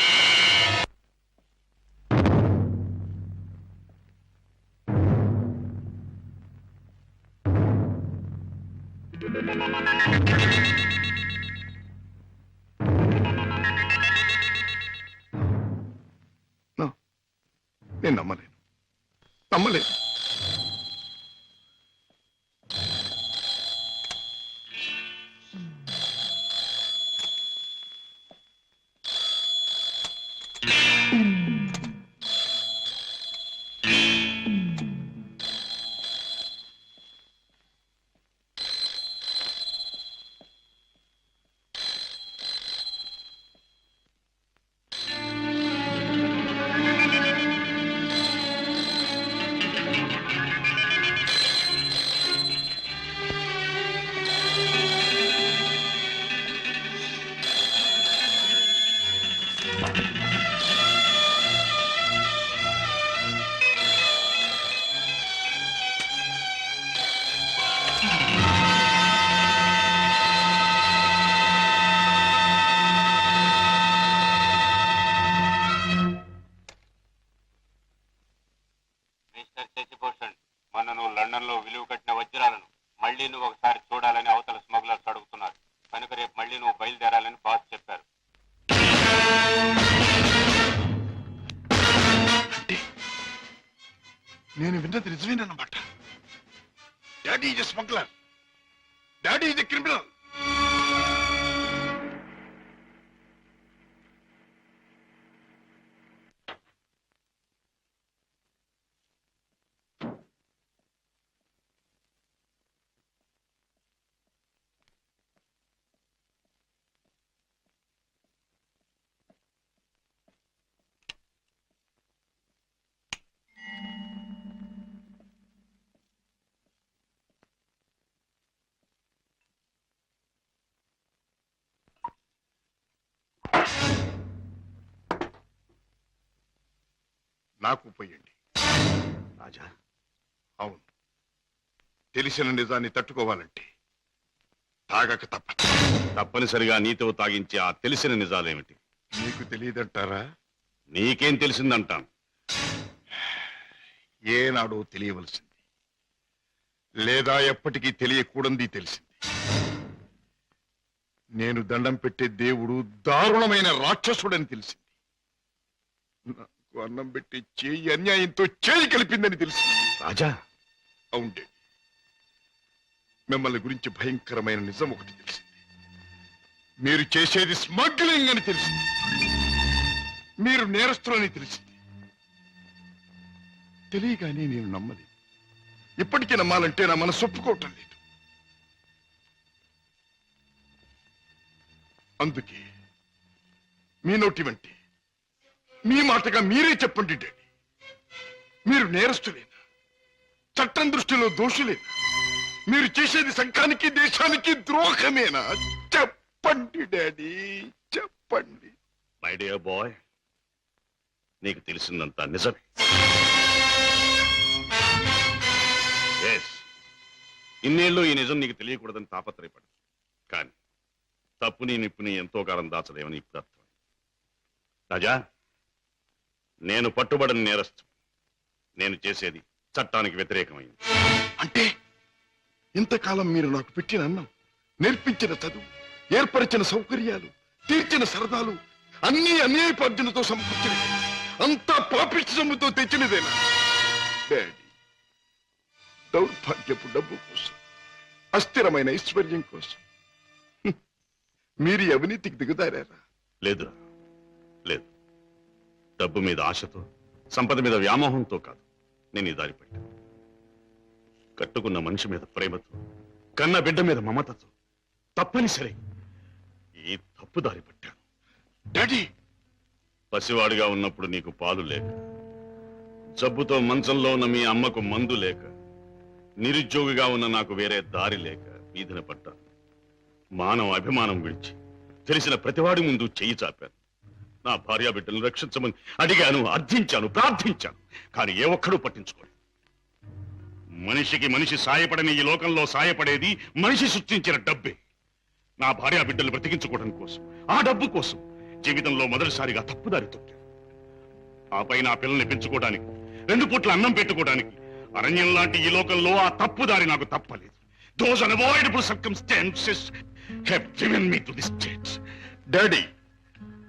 నేను నమ్మలేదు. పెట్టిన వజ్రాలను మళ్ళీ నువ్వు ఒకసారి చూడాలని అవతల స్మగ్లర్స్ అడుగుతున్నారు. కనుక రేపు మళ్ళీ నువ్వు బయలుదేరాలని బాస్ చెప్పారు. నేను విన్నది నిజమేనన్నమాట. Daddy is smuggler, daddy is criminal. నాకు పోయండి రాజా. అవును, తెలిసిన నిజాన్ని తట్టుకోవాలంటే తాగక తప్పదు. తప్పనిసరిగా నీతో తాగించే ఆ తెలిసిన నిజాలేమిటి? మీకు తెలియదంటారా? నీకేం తెలిసిందంటాను. ఏనాడో తెలియవలసింది, లేదా ఎప్పటికీ తెలియకూడంది తెలిసింది. నేను దండం పెట్టే దేవుడు దారుణమైన రాక్షసుడని తెలిసింది. నాకు అన్నం పెట్టి చేయి అన్యాయంతో చేయి కలిపిందని తెలిసింది. రాజా. అవుండే, మిమ్మల్ని గురించి భయంకరమైన నిజం ఒకటి తెలిసింది. మీరు చేసేది స్మగ్లింగ్ అని తెలిసింది. మీరు నేరస్తులని తెలిసింది. తెలియగానే నేను నమ్మలేదు. ఇప్పటికీ నమ్మాలంటే నా మనసు ఒప్పుకోవటం లేదు. అందుకే మీ నోటి వంటి మీ మాటగా మీరే చెప్పండి డాడీ, మీరు నేరస్తులేనా? చట్టం దృష్టిలో దోషులేనా? మీరు చేసేది సంఘానికి దేశానికి ద్రోహమేనా? చెప్పండి డాడీ, చెప్పండి. మై డియర్ బాయ్, నీకు తెలిసిందంతా నిజమే. ఇన్నేళ్ళు ఈ నిజం నీకు తెలియకూడదని తాపత్రయపడు. కానీ తప్పుని నిప్పుని ఎంతో కాలం దాచలేమని ఇప్పుడు అర్థం. రాజా, నేను పట్టుబడని నేరస్తు. నేను చేసేది చట్టానికి వ్యతిరేకమైంది. అంటే ఇంతకాలం మీరు నాకు పెట్టిన అన్నం, నేర్పించిన చదువు, ఏర్పరిచిన సౌకర్యాలు, తీర్చిన సరదాలు అన్నీ అన్యాయపార్జనతో సమకూర్చినవి, అంతా పాపిష్టి సొమ్ముతో తెచ్చినదేనా? డాడీ, దౌర్భాగ్యపు డబ్బు కోసం, అస్థిరమైన ఐశ్వర్యం కోసం మీరు అవినీతికి దిగుదారా? లేదురా, లేదు. డబ్బు మీద ఆశతో, సంపద మీద వ్యామోహంతో కాదు నేను ఈ దారి పట్టాను. కట్టుకున్న మనిషి మీద ప్రేమతో, కన్న బిడ్డ మీద మమతతో తప్పనిసరి ఈ తప్పు దారి పట్టాను. డాడీ, పసివాడిగా ఉన్నప్పుడు నీకు పాలు లేక, జబ్బుతో మంచంలో ఉన్న మీ అమ్మకు మందు లేక, నిరుద్యోగిగా ఉన్న నాకు వేరే దారి లేక వీధిన పడ్డాను. మానవ అభిమానం విడిచి తెలిసిన ప్రతివాడి ముందు చెయ్యి చాపాను. నా భార్యా బిడ్డలను రక్షించమని అడిగాను, అర్థించాను, ప్రార్థించాను. కానీ ఏ ఒక్కడూ పట్టించుకోలేదు. మనిషికి మనిషి సాయపడని ఈ లోకంలో సాయపడేది మనిషి సృష్టించిన డబ్బే. నా భార్యా బిడ్డలు బ్రతికించుకోవడం కోసం, ఆ డబ్బు కోసం జీవితంలో మొదటిసారిగా తప్పుదారి తొక్కాను. ఆపై నా పిల్లల్ని పెంచుకోవడానికి, 2 పూట్ల అన్నం పెట్టుకోవడానికి అరణ్యం లాంటి ఈ లోకంలో ఆ తప్పుదారి నాకు తప్పలేదు. Those unavoidable circumstances have driven me to this state. Daddy,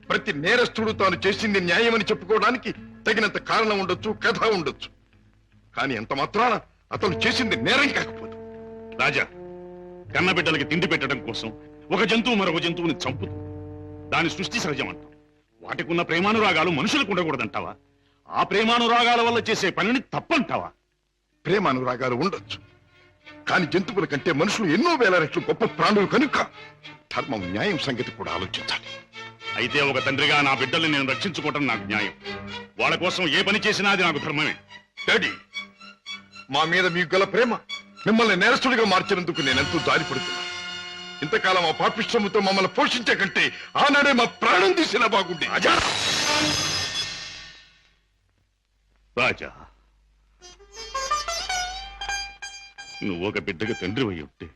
ప్రతి నేరస్తుడు తాను చేసింది న్యాయమని చెప్పుకోవడానికి తగినంత కారణం ఉండొచ్చు, కథ ఉండొచ్చు. కానీ ఎంత మాత్రాన అతను చేసింది నేరం కాకపోదు. రాజా, కన్నబిడ్డలకి తిండి పెట్టడం కోసం ఒక జంతువు మరొక జంతువుని చంపుతుంది. దాని సృష్టి సహజం అంటాం. వాటికున్న ప్రేమానురాగాలు మనుషులకు ఉండకూడదంటావా? ఆ ప్రేమానురాగాల వల్ల చేసే పనిని తప్పంటావా? ప్రేమానురాగాలు ఉండొచ్చు, కానీ జంతువుల కంటే మనుషులు ఎన్నో వేల రెట్లు గొప్ప ప్రాణులు కనుక ధర్మం, న్యాయం సంగతి కూడా ఆలోచించాలి. అయితే ఒక తండ్రిగా నా బిడ్డల్ని నేను రక్షించుకోవటం నాకు న్యాయం. వాళ్ళ కోసం ఏ పని చేసినా అది నాకు ధర్మమే. డాడీ, మా మీద మీకు గల ప్రేమ మిమ్మల్ని నేరస్తుడిగా మార్చినందుకు నేనెంతో జారిపడుతున్నాను. ఇంతకాలం ఆ పాపిష్టముతో మమ్మల్ని పోషించే కంటే ఆనాడే మా ప్రాణం తీసినా బాగుండే. రాజా, నువ్వు ఒక బిడ్డగా తండ్రి అయి ఉంటే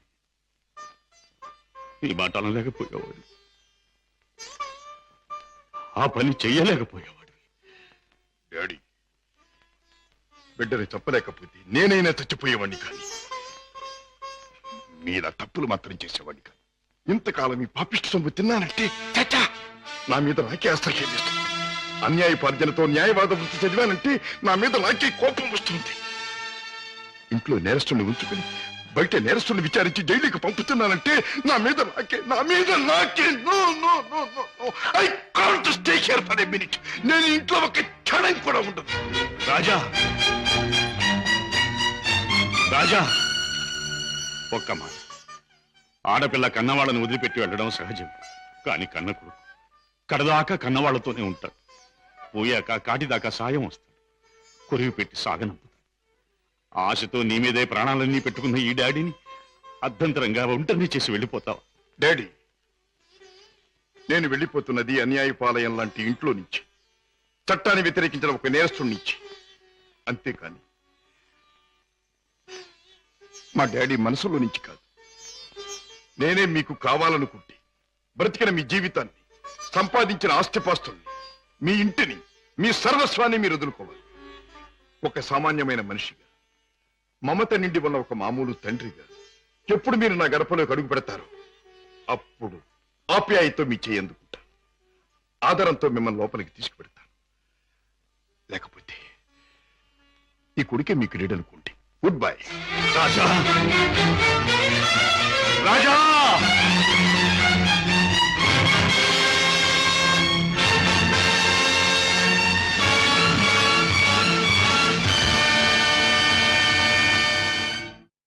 ఈ మాట అనలేకపోయేవాడు, ఆ పని చెయ్యలేకపోయేవాడు. డాడీ, బిడ్డని చెప్పలేకపోతే నేనైనా చచ్చిపోయేవాడిని. కానీ మీలా తప్పులు మాత్రం చేసేవాడిని కాదు. ఇంతకాలం ఈ పాపిష్టి సొమ్ము తిన్నానంటే చచ్చా నా మీద నాకే అసలు చెల్లిస్తుంది. అన్యాయపార్జనతో న్యాయవాద వృత్తి చదివానంటే నా మీద నాకే కోపం వస్తుంది. ఇంట్లో నేరస్తుని ఉంచుకుని బయట నేరస్తుని విచారించి జైలుకి పంపుతున్నానంటే నా మీద నాకే no no no no no I can't stay here for a minute. నేను ఇంట్లో ఒక క్షణం కూడా ఉండదు. రాజా రాజా ఒక్క మాట. ఆడపిల్ల కన్నవాళ్ళని వదిలిపెట్టి వెళ్ళడం సహజం. కానీ కన్న కొడుకు కడదాకా కన్నవాళ్లతోనే ఉంటాడు. పోయాక కాటిదాకా సాయం వస్తాడు. కొరివి పెట్టి సాగనంపుతాడు. ఆశతో నీ మీదే ప్రాణాలన్నీ పెట్టుకున్న ఈ డాడీని అభ్యంతరంగా ఒంటరిని చేసి వెళ్ళిపోతావు. డాడీ, నేను వెళ్ళిపోతున్నది అన్యాయపాలయం లాంటి ఇంట్లో నుంచి, చట్టాన్ని వ్యతిరేకించిన ఒక నేరస్తుడి నుంచి. అంతేకాని మా డాడీ మనసులో నుంచి కాదు. నేనే మీకు కావాలనుకుంటే బ్రతికిన మీ జీవితాన్ని, సంపాదించిన ఆస్తిపాస్తుల్ని, మీ ఇంటిని, మీ సర్వస్వాన్ని మీరు వదులుకోవాలి. ఒక సామాన్యమైన మనిషిగా, మమత నిండి ఉన్న ఒక మామూలు తండ్రిగా ఎప్పుడు మీరు నా గడపలోకి అడుగు పెడతారో అప్పుడు ఆప్యాయతో మీ చేయందుకుంటాను. ఆదరంతో మిమ్మల్ని లోపలికి తీసుకుపెడతాను. లేకపోతే ఈ కొడుకే మీకు లేడనుకోండి. Good bye. రాజా రాజా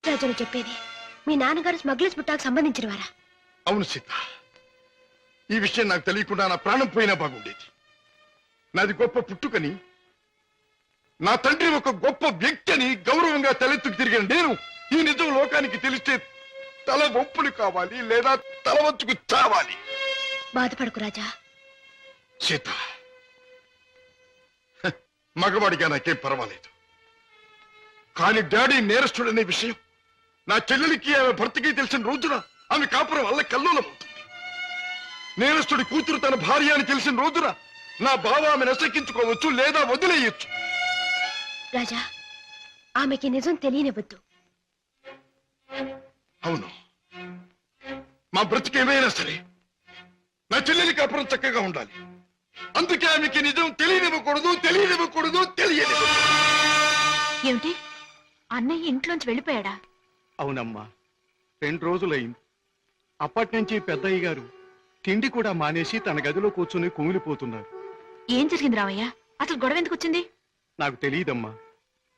రాజును చెప్పేది మీ నాన్నగారు స్మగ్లర్స్ బుట్టాకు సంబంధించిన వారా? అవును సీత, ఈ విషయం నాకు తెలియకుండా నా ప్రాణం పోయినా బాగుండేది. నాది గొప్ప పుట్టుకని, నా తండ్రి ఒక గొప్ప వ్యక్తి అని గౌరవంగా తలెత్తుకు తిరిగిన నేను ఈ నిజం లోకానికి తెలిస్తే తల ఒప్పులు కావాలి, లేదా తల వంచుకు చావాలి. బాధపడకు రాజా. సీత, మగవాడిగా నాకేం పర్వాలేదు. కానీ డాడీ నేరస్తుడనే విషయం నా చెల్లెలికి, ఆమె భర్తకి తెలిసిన రోజున ఆమె కాపురం వల్ల కల్లోలమవుతుంది. నేరస్తుడి కూతురు తన భార్య అని తెలిసిన రోజున నా బావ ఆమె నశకించుకోవచ్చు, లేదా వదిలేయచ్చు. రాజా, ఆమెకి నిజం తెలియనివద్దు. అవును, మా బ్రతికేమైనా సరే నా చెల్లెలి కాపురం చక్కగా ఉండాలి. అందుకే ఆమెకి నిజం తెలియనివ్వకూడదు. ఏమిటి, అన్నయ్య ఇంట్లోంచి వెళ్ళిపోయాడా? అవునమ్మా, 2 రోజులైంది. అప్పటి నుంచి పెద్దయ్య గారు తిండి కూడా మానేసి తన గదిలో కూర్చుని కుమిలిపోతున్నారు. ఏం జరిగింది రామయ్య? అసలు గొడవ ఎందుకు వచ్చింది? నాకు తెలియదమ్మా.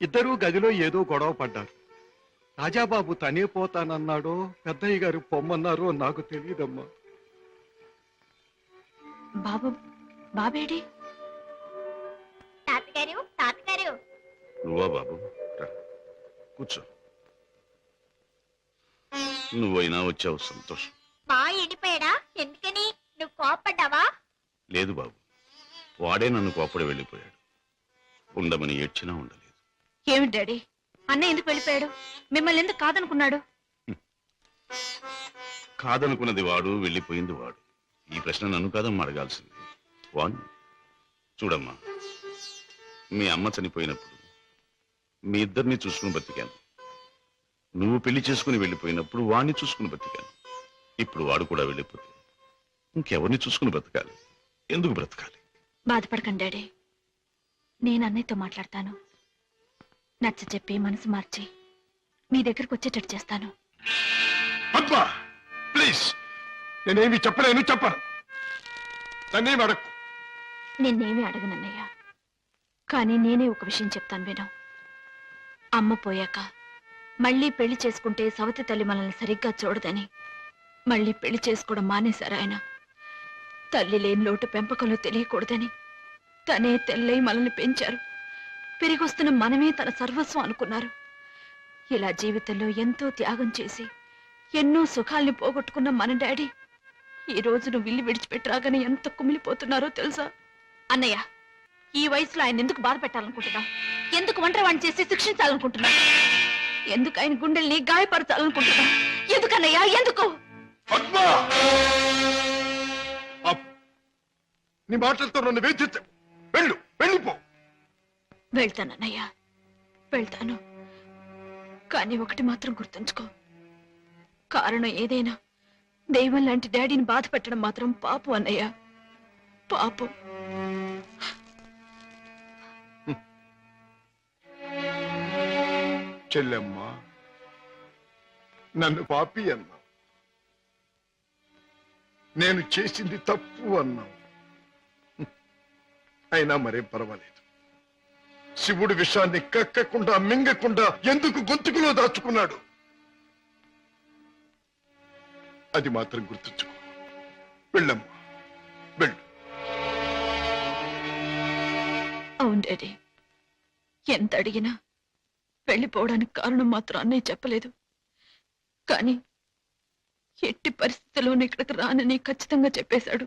ఇద్దరూ గదిలో ఏదో గొడవ పడ్డారు. రాజాబాబు తనే పోతానన్నాడో పెద్దయ్య గారు పొమ్మన్నారో నాకు తెలియదమ్మా. బాబేడి? తాతగారు నువ్వా బాబు? కూర్చో. నువ్వైనా వచ్చావు, సంతోషం. మా ఎండిపోయాడా? ఎందుకని? నువ్వు కోపడ్డావా? లేదు బాబు, వాడే నన్ను కోపడి వెళ్ళిపోయాడు. ఉండమని ఏడ్చినా ఉండలేదు. ఏమిటి డాడీ, అన్నయ్య ఎందుకు వెళ్ళిపోయాడు? మిమ్మల్ని ఎందుకు కాదనుకున్నాడు? కాదనుకున్నది వాడు, వెళ్ళిపోయింది వాడు. ఈ ప్రశ్న నన్ను కాదమ్మా అడగాల్సింది, వాణ్ణి. చూడమ్మా, మీ అమ్మ చనిపోయినప్పుడు మీ ఇద్దరిని చూసుకుని బతికాను. నువ్వు పెళ్లి చేసుకుని వెళ్ళిపోయినప్పుడు వాణ్ణి చూసుకుని బతికాను. ఇప్పుడు వాడు కూడా వెళ్ళిపోతే ఇంకెవరిని చూసుకుని బ్రతకాలి? ఎందుకు బ్రతకాలి? బాధపడకండి డాడీ, నేను అన్నయ్యతో మాట్లాడతాను. నచ్చ చెప్పి మనసు మార్చి మీ దగ్గరకు వచ్చేటట్టు చేస్తాను. ప్లీజ్, నేనేమి చెప్పలేను, చెప్పను. నన్నేమి అడగకు. నిన్నేమీ అడగనన్నయ్య, కానీ నేనే ఒక విషయం చెప్తాను విను. అమ్మ పోయాక మళ్ళీ పెళ్లి చేసుకుంటే సవతి తల్లి మనల్ని సరిగ్గా చూడదని మళ్ళీ పెళ్లి చేసుకోవడం మానేశారు ఆయన. తల్లి లేని లోటు పెంపకంలో తెలియకూడదని తనే తెల్లై మనల్ని పెంచారు. పెరిగొస్తున్న మనమే తన సర్వస్వం అనుకున్నారు. ఇలా జీవితంలో ఎంతో త్యాగం చేసి ఎన్నో సుఖాల్ని పోగొట్టుకున్న మన డాడీ ఈ రోజు నువ్వు ఇల్లు విడిచిపెట్టరాగానే ఎంత కుమిలిపోతున్నారో తెలుసా? అన్నయ్య, ఈ వయసులో ఆయన ఎందుకు బాధ పెట్టాలనుకుంటున్నావు? ఎందుకు ఒంటరి వాణ్ణి చేసి శిక్షించాలనుకుంటున్నావు? ఎందుకు ఆయన గుండెల్ని గాయపరచాలనుకుంటున్నావు? ఎందుకన్నయ్యా, ఎందుకు? నీ మాటలతో నన్ను వేధించకు. వెళ్ళిపో. వెళ్తానన్నయ్యా, వెళ్తాను. కానీ ఒకటి మాత్రం గుర్తుంచుకో, కారణం ఏదైనా దైవం లాంటి డాడీని బాధ పెట్టడం మాత్రం పాపం అన్నయ్య, పాపం. చెల్లెమ్మా, నన్ను పాపి అన్నావు, నేను చేసింది తప్పు అన్నావు. అయినా మరేం పర్వాలేదు. శివుడు విషాన్ని కక్కకుండా మింగకుండా ఎందుకు గొంతుకులో దాచుకున్నాడు? అది మాత్రం గుర్తుంచుకో. వెళ్ళమ్మా, వెళ్ళు. అవును డాడీ, ఎంత అడిగినా వెళ్ళిపోవడానికి కారణం మాత్రం అన్నయ్య చెప్పలేదు. కానీ ఎట్టి పరిస్థితుల్లోనూ ఇక్కడికి రానని ఖచ్చితంగా చెప్పేశాడు.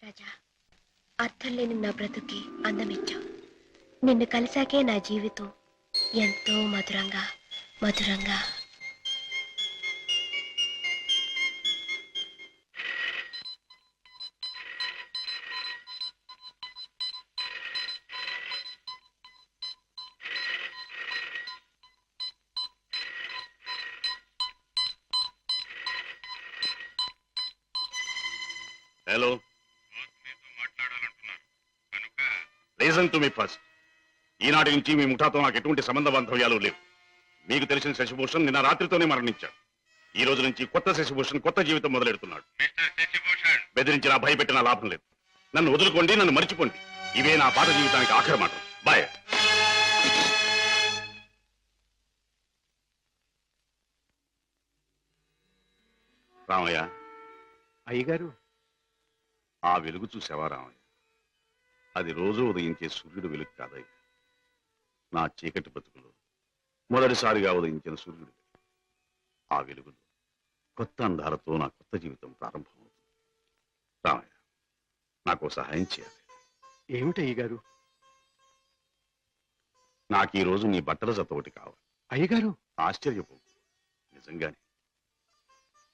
రాజా, అర్థం లేని నా బ్రతుకి అందమిచ్చావు. నిన్ను కలిసాకే నా జీవితం ఎంతో మధురంగా మధురంగా. Hello, reason to me first. ఈనాటి నుంచి మీ ముఠాతో నాకు ఎటువంటి సంబంధ బాంధవ్యాలు లేవు. మీకు తెలిసిన శశిభూషణ్ నిన్న రాత్రితోనే మరణించాడు. ఈ రోజు నుంచి కొత్త శశిభూషణ్ కొత్త జీవితం మొదలెడుతున్నాడు. బెదిరించినా భయపెట్టినా లాభం లేదు. నన్ను వదులుకోండి, నన్ను మర్చిపోండి. ఇవే నా పాత జీవితానికి ఆఖరి మాట. బాయ్. రామయ్య, అయ్యగారు, ఆ వెలుగు చూసావా రామయ్య? అది రోజు ఉదయించే సూర్యుడు వెలుగు కాదయ్య. నా చీకటి బతుకులో మొదటిసారిగా ఉదయించిన సూర్యుడు. ఆ వెలుగులో కొత్త అందాలతో నా కొత్త జీవితం ప్రారంభమవుతుంది. రామయ్య, నాకు సహాయం చేయాలి. ఏమిటి అయ్యగారు? నాకు ఈ రోజు నీ బట్టల జత ఒకటి కావాలి. అయ్యగారు, ఆశ్చర్యపోకు, నిజంగానే.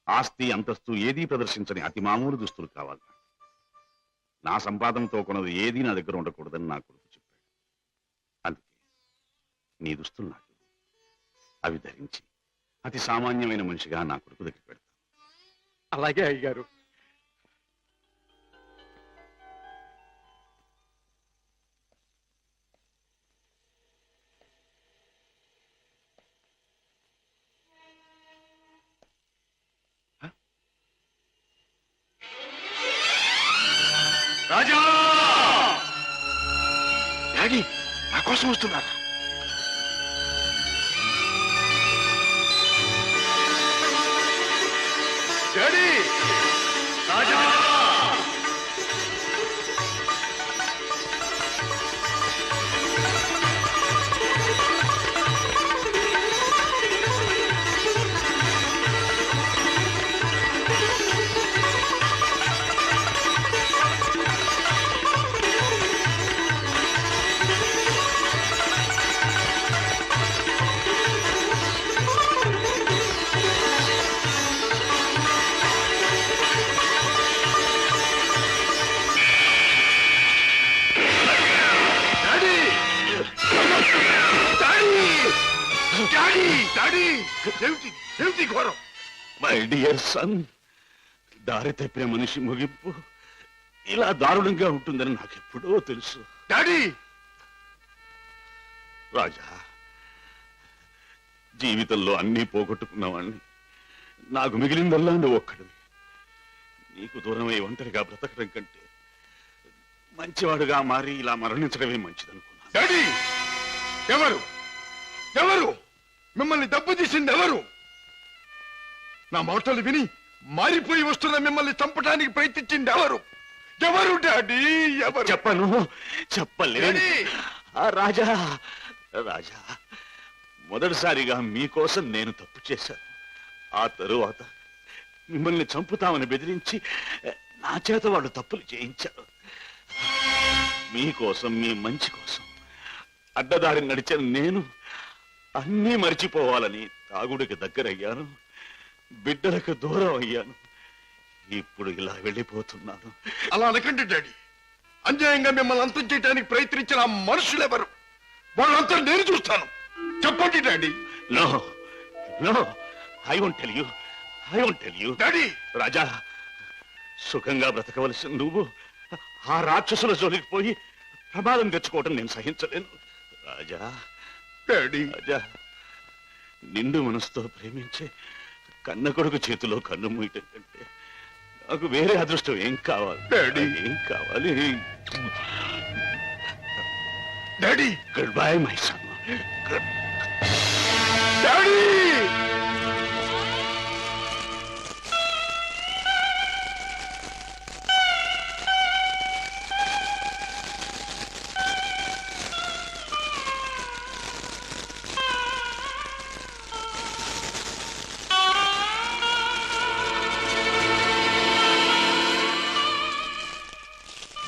ఆస్తి అంతస్తు ఏదీ ప్రదర్శించని అతి మామూలు దుస్తులు కావాలి. నా సంపాదనతో కొన్నది ఏదీ నా దగ్గర ఉండకూడదని నా కొడుకు చెప్పాడు. అందుకే నీ దుస్తులు నాకు, అవి ధరించి అతి సామాన్యమైన మనిషిగా నా కొడుకు దగ్గర పెడతాను. అలాగే అయ్యగారు. రాజా! డాడీ నా కోసం వస్తున్నారా? డాడీ! రాజా! ఏమిటి ఘోరం? మై డియర్ సన్, దారి తప్పిన మనిషి ముగింపు ఇలా దారుణంగా ఉంటుందని నాకెప్పుడో తెలుసు. డాడీ! రాజా, జీవితంలో అన్నీ పోగొట్టుకున్నవాణ్ణి. నాకు మిగిలిందల్లా నువ్వు ఒక్కడివి. నీకు దూరమై ఒంటరిగా బ్రతకడం కంటే మంచివాడుగా మారి ఇలా మరణించడమే మంచిదనుకున్నా. డాడీ! ఎవరు ఎవరు మిమ్మల్ని దెబ్బతీసింది? ఎవరు? నా మాటలు విని మారిపోయి వస్తున్న మిమ్మల్ని చంపడానికి ప్రయత్నించింది ఎవరు? ఎవరు డాడీ? ఎవరు? చెప్పను, చెప్పలేదు. రాజా, రాజా, మొదటిసారిగా మీకోసం నేను తప్పు చేశాను. ఆ తరువాత మిమ్మల్ని చంపుతామని బెదిరించి నా చేత వాళ్ళు తప్పులు చేయించారు. మీకోసం, మీ మంచి కోసం అడ్డదారి నడిచిన నేను అన్నీ మర్చిపోవాలని తాగుడికి దగ్గరయ్యాను, బిడ్డలకు దూరం అయ్యాను. ఇప్పుడు ఇలా వెళ్ళిపోతున్నాను. అలా అనకండి డాడీ, అన్యాయంగా మిమ్మల్ని అంతం చేయడానికి ప్రయత్నించిన ఆ మనుషులెవరు? వాళ్ళంతా నేను చూస్తాను. చెప్పండి daddy. No no, I won't tell you, I won't tell you. Daddy, Raja, సుఖంగా బ్రతకవలసిన నువ్వు ఆ రాక్షసుల జోలికి పోయి ప్రమాదం తెచ్చుకోవటం నేను సహించలేను. రాజా, డాడీ, రాజా, నిండు మనసుతో ప్రేమించే కన్న కొడుకు చేతిలో కన్ను మూయటం కంటే నాకు వేరే అదృష్టం ఏం కావాలి? డాడీ, ఏం కావాలి? Daddy, good bye my son. Daddy.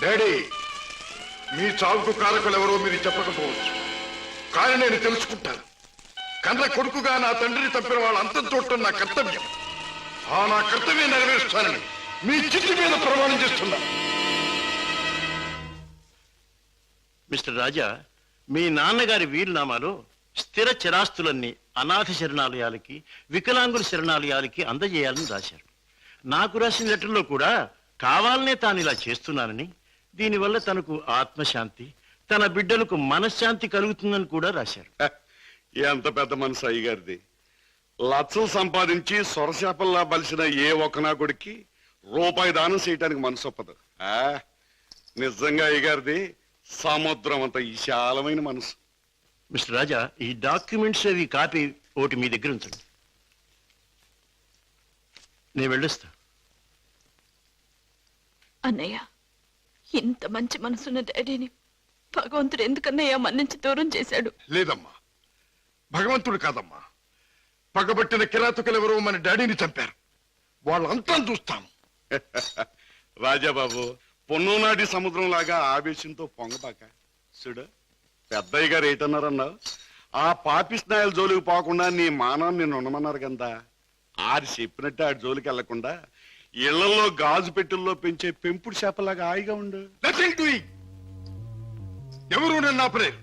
Daddy, మీ చావుకు కారకులు ఎవరో మీరు చెప్పకపోవచ్చు, కానీ నేను తెలుసుకుంటాను. కన్న కొడుకుగా నా తండ్రిని తప్పిన వాళ్ళ అంతం చూడటం నా కర్తవ్యం. ఆ నా కర్తవ్యం నెరవేరుస్తానని మీ చిట్టి మీద ప్రమాణం చేస్తున్నా. మిస్టర్ రాజా, మీ నాన్నగారి వీలునామాలో స్థిర చిరాస్తులన్నీ అనాథ శరణాలయాలకి, వికలాంగుల శరణాలయాలకి అందజేయాలని రాశారు. నాకు రాసిన లెటర్లో కూడా కావాలనే తాను ఇలా చేస్తున్నానని, దీనివల్ల తనకు ఆత్మశాంతి, తన బిడ్డలకు మనశ్శాంతి కలుగుతుందని కూడా రాశారు. ఎంత పెద్ద మనసు అయ్యగారిది. లక్షలు సంపాదించి సొరశాపల్లా బలిసిన ఏ ఒక్కనాకుడికి రూపాయి దానం చేయటానికి మనసు ఒప్పదు. నిజంగా అయ్యగారిది సముద్రం అంత విశాలమైన మనసు. మిస్టర్ రాజా, ఈ డాక్యుమెంట్స్ అవి కాపీ ఒకటి మీ దగ్గర ఉంచండి. నేను వెళ్ళొస్తా. అన్నయ్య, ఇంత మంచి మనసున్న డాడీని భగవంతుడు ఎందుకన్నయ్య మన్నించి దూరం చేశాడు? లేదమ్మా, భగవంతుడు కాదమ్మా, పగబట్టిన కిరాతకులెవరో మన డాడీని చంపారు. వాళ్ళంతా చూస్తాం. రాజాబాబు, పొన్నునాటి సముద్రం లాగా ఆవేశంతో పొంగబాక. చూడు, పెద్దయ్య గారు ఏటన్నారన్నావు? ఆ పాపిస్నాయల జోలికి పోకుండా నీ మానాన్ని నిన్ను ఉండమన్నారు కదా. ఆడి చెప్పినట్టు ఆడి జోలికి వెళ్లకుండా ఇళ్లలో గాజు పెట్టెల్లో పెంచే పెంపుడు చేపలాగా హాయిగా ఉండు. ఎవరు నన్ను ఆపలేరు.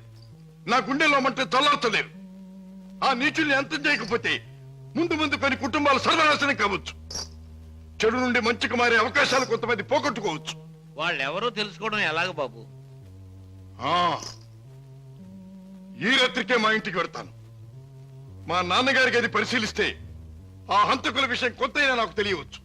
నా గుండెలో మంటే తొలర్చలేరు. ఆ నీచుల్ని అంతం చేయకపోతే ముందు ముందు కొన్ని కుటుంబాలు సర్వనాశనం కావచ్చు. చెడు నుండి మంచికి మారే అవకాశాలు కొంతమంది పోగొట్టుకోవచ్చు. వాళ్ళెవరో తెలుసుకోవడం ఎలాగ బాబు? ఈ రాత్రికే మా ఇంటికి వెళ్తాను. మా నాన్నగారికి అది పరిశీలిస్తే ఆ హంతకుల విషయం కొంతైనా నాకు తెలియవచ్చు.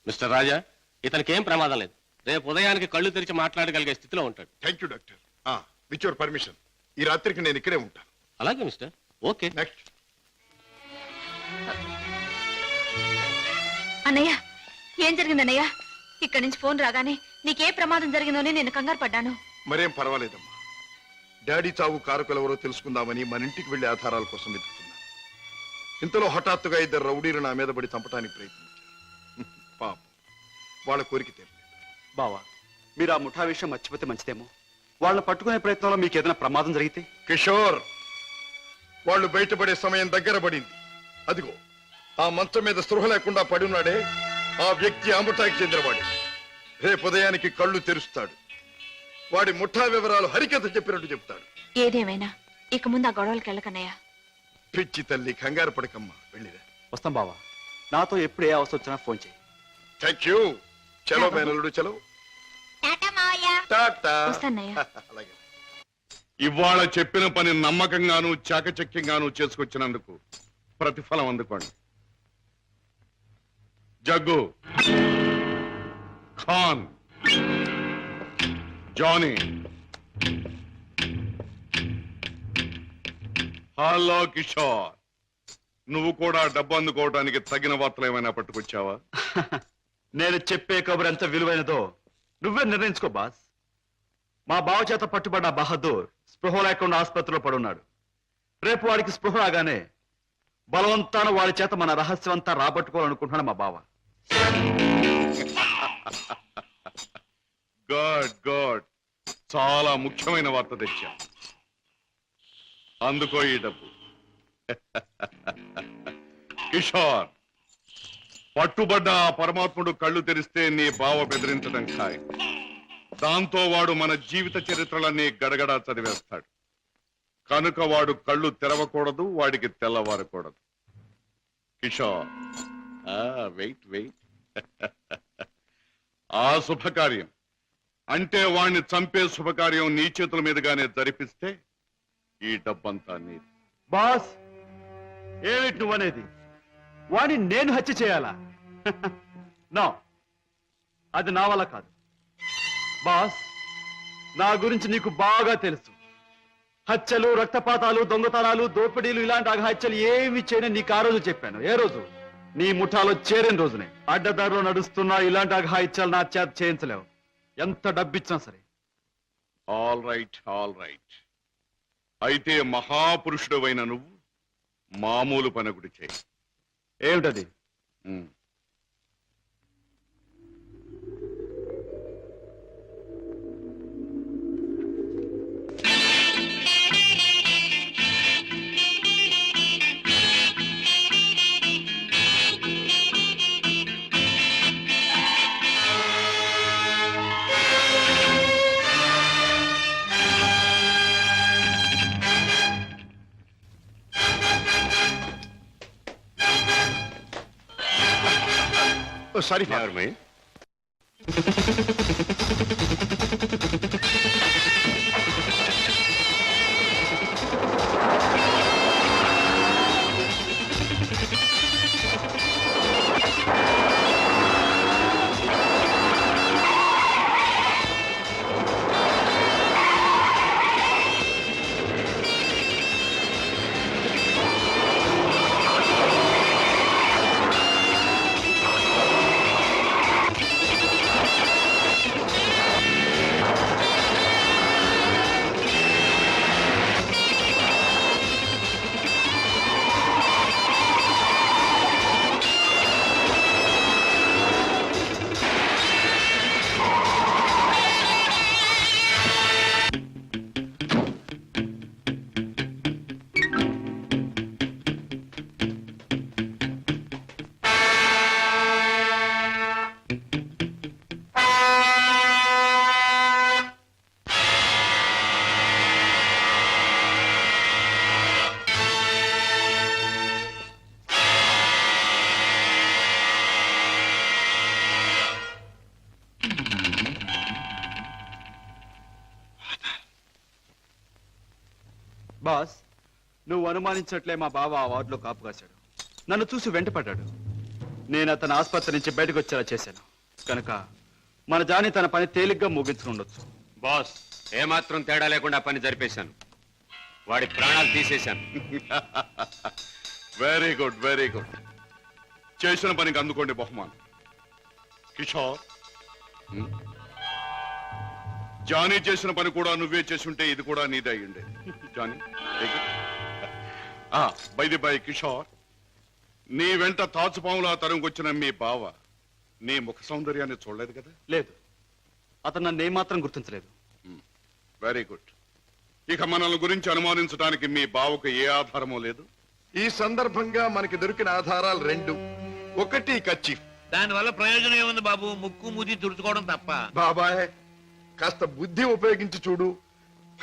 మిస్టర్ రాజా, ఇతనికి ఏం ప్రమాదం లేదు. రేపు ఉదయానికి కళ్ళు తెరిచి మాట్లాడగలిగే స్థితిలో ఉంటాడు. Thank you doctor. With your permission ఈ రాత్రికి నేను ఇక్కడే ఉంటాను. అలాగే మిస్టర్. ఓకే. నెక్స్ట్. అన్నయ్య, ఏం జరిగింది అన్నయ్య? ఇక్కడి నుంచి ఫోన్ రాగానే నీకే ప్రమాదం జరిగిందని నేను కంగారు పడ్డాను. మరేం పర్వాలేదమ్మా. డాడీ చావు కారకులెవరో తెలుసుకుందామని మన ఇంటికి వెళ్లి ఆధారాల కోసం వెతుకుతున్నాను. ఇంతలో హఠాత్తుగా ఇద్దరు రౌడీలు నా మీద పడి చంపడానికి ప్రయత్నించారు. పాపం, వాళ్ళ కోరిక తీరలేదు. బావా, మీరు ఆ ముఠా విషయం మర్చిపోతే మంచిదేమో. వాళ్ళని పట్టుకునే ప్రయత్నంలో మీకు ఏదైనా ప్రమాదం జరిగితే? కిషోర్, వాళ్ళు బయటపడే సమయం దగ్గర పడింది. అదిగో ఆ మంచం మీద స్పృహ లేకుండా పడున్నాడే, ఆ వ్యక్తి ఆ ముఠాకి చెందినవాడే. రేపు ఉదయానికి కళ్ళు తెరుస్తాడు. వాడి ముఠా వివరాలు హరికథ చెప్పినట్టు చెప్తాడు. ఏదేమైనా ఇక ముందు ఆ గొడవలకి వెళ్ళకన్నయ్య. పిచ్చి తల్లి, కంగారు పడకమ్మా, వెళ్ళిరా. వస్తాం బావా. నాతో ఎప్పుడు ఏ అవసరం వచ్చినా ఫోన్ చేయి. Thank you. చలో మేనల్లుడు, చలో. టాటా. అలాగే. ఇవాళ చెప్పిన పని నమ్మకంగాను చాకచక్యంగాను చేసుకొచ్చినందుకు ప్రతిఫలం అందుకోండి. జగ్గు, ఖాన్, జానీ. హలో కిషోర్, నువ్వు కూడా డబ్బు అందుకోవడానికి తగిన వార్తలు ఏమైనా పట్టుకొచ్చావా? నేను చెప్పే కబురు ఎంత విలువైనదో నువ్వే నిర్ణయించుకో బాస్. మా బావ చేత పట్టుబడ్డ బహదూర్ స్పృహ లేకుండా ఆసుపత్రిలో పడున్నాడు. రేపు వాడికి స్పృహ రాగానే బలవంతాన వాడి చేత మన రహస్యం అంతా రాబట్టుకోవాలనుకుంటున్నాడు మా బావ. గుడ్ గుడ్, చాలా ముఖ్యమైన వార్త తెచ్చా. అందుకో ఈ డబ్బు. కిషోర్, పట్టుబడ్డ ఆ పరమాత్ముడు కళ్ళు తెరిస్తే నీ బావ బెదిరించడం ఖాయం. దాంతో వాడు మన జీవిత చరిత్రలన్నీ గడగడా చదివేస్తాడు. కనుక వాడు కళ్ళు తెరవకూడదు, వాడికి తెల్లవారకూడదు. Kishore, wait wait. ఆ శుభకార్యం అంటే వాణ్ణి చంపే శుభకార్యం నీ చేతుల మీదుగానే జరిపిస్తే ఈ డబ్బంతా నీది. బాస్, ఏమిటి నువ్వనేది? వాడిని నేను హత్య చేయాలా? నో, అది నా వల్ల కాదు. బాస్, నా గురించి నీకు బాగా తెలుసు. హత్యలు, రక్తపాతాలు, దొంగతనాలు, దోపిడీలు ఇలాంటి అఘాత్యలు ఏమి చేయని నీకు ఆ రోజు చెప్పాను. ఏ రోజు? నీ ముఠాలో చేరిన రోజునే. అడ్డదారిలో నడుస్తున్నా ఇలాంటి అఘాయిత్యాలు నా చేత చేయించలేవు, ఎంత డబ్బిచ్చినా సరే. All right, all right. అయితే మహాపురుషుడు అయిన నువ్వు మామూలు పని ఒకటి చేయి. ఏమిటది? సారీ ఎవరు? బాస్, నువ్వు అనుమానించట్లే మా బావ ఆ వార్డులో కాపు కాశాడు. నన్ను చూసి వెంటపడ్డాడు. నేను అతను ఆసుపత్రి నుంచి బయటకు వచ్చేలా చేశాను. కనుక మన జాని తన పని తేలిగ్గా ముగించుకుండొచ్చు. బాస్, ఏమాత్రం తేడా లేకుండా పని జరిపేశాను. వాడి ప్రాణాలు తీసేశాను. Very good, very good. చేసిన పనికి అందుకోండి బహుమానం. కిషోర్, జానీ చేసిన పని కూడా నువ్వే చేసుంటే ఇది కూడా నీదే అయ్యిండే. జానీ, బై కిషోర్, నీ వెంట తాచుపాములా తరంగొచ్చిన మీ బావ నీ ముఖ సౌందర్యాన్ని చూడలేదు కదా? లేదు, అతను నన్ను ఏమాత్రం గుర్తించలేదు. Very good. ఇక మనల్ని గురించి అనుమానించడానికి మీ బావకు ఏ ఆధారమూ లేదు. ఈ సందర్భంగా మనకి దొరికిన ఆధారాలు రెండు. ఒకటి కర్చీఫ్. దానివల్ల ప్రయోజనం ఏముంది బాబు? ముక్కు మూతి తుడుచుకోవడం తప్ప. బాబాయ్, కాస్త బుద్ధి ఉపయోగించి చూడు.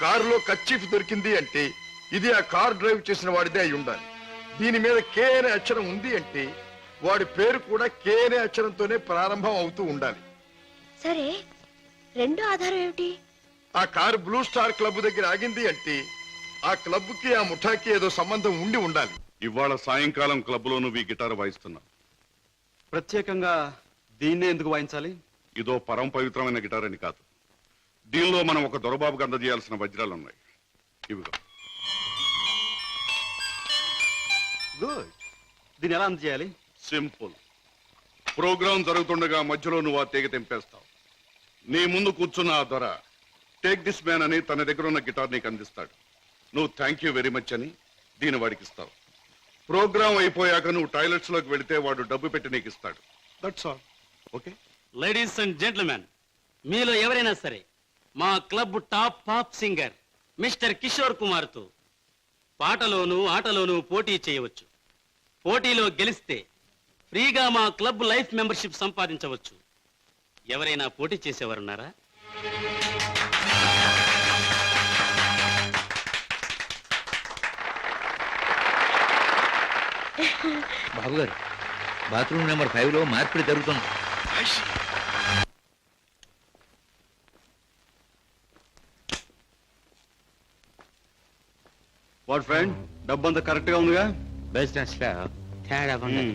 కారులో కర్చీఫ్ దొరికింది అంటే ఇది ఆ కార్ డ్రైవ్ చేసిన వాడిదే అయి ఉండాలి. దీని మీద కే అనే అక్షరం ఉంది అంటే వాడి పేరు కూడా కే అనే అక్షరంతోనే ప్రారంభం అవుతూ ఉండాలి. సరే, రెండో ఆధారం ఏమిటి? ఆ కారు బ్లూ స్టార్ క్లబ్ దగ్గర ఆగింది అంటే ఆ క్లబ్ కి ఆ ముఠాకి ఏదో సంబంధం ఉండి ఉండాలి. ఇవాళ సాయంకాలం క్లబ్ లో నువ్వు ఈ గిటార్ వాయిస్తున్నావు. ప్రత్యేకంగా దీన్నే ఎందుకు వాయించాలి? ఇదో పరమ పవిత్రమైన గిటార్ అని కాదు. దీనిలో మనం ఒక దొరబాబుకి అందజేయాల్సిన వజ్రాలు ఉన్నాయి. ఇవిగో. గుడ్. దీన్ని ఎలా అందజేయాలి? సింపుల్. ప్రోగ్రాం జరుగుతుండగా మధ్యలో నువ్వు ఆ తీగ తెంపేస్తావు. నీ ముందు కూర్చున్న ఆ దొర టేక్ దిస్ మ్యాన్ అని తన దగ్గర ఉన్న గిటార్ నీకు అందిస్తాడు. నువ్వు థ్యాంక్ యూ వెరీ మచ్ అని దీని వాడికి ఇస్తావు. ప్రోగ్రాం అయిపోయాక నువ్వు టాయిలెట్స్ లోకి వెళితే వాడు డబ్బు పెట్టి నీకు ఇస్తాడు. That's all. Okay? Ladies and gentlemen, మీలో ఎవరైనా సరే మా club top pop singer mister Kishore Kumar తో పాటలోనూ ఆటలోనూ పోటీ చేయవచ్చు. పోటీలో గెలిస్తే ఫ్రీగా మా క్లబ్ లైఫ్ మెంబర్షిప్ సంపాదించవచ్చు. ఎవరైనా పోటీ చేసేవారున్నారా? బాబు గారు, బాత్రూమ్ నెంబర్ 5 లో మార్పిడి జరుగుతుంది. వాట్ ఫ్రెండ్, డబ్బు అంతా కరెక్ట్ గా ఉందిగా? బిజినెస్ లో తేడా ఉంది.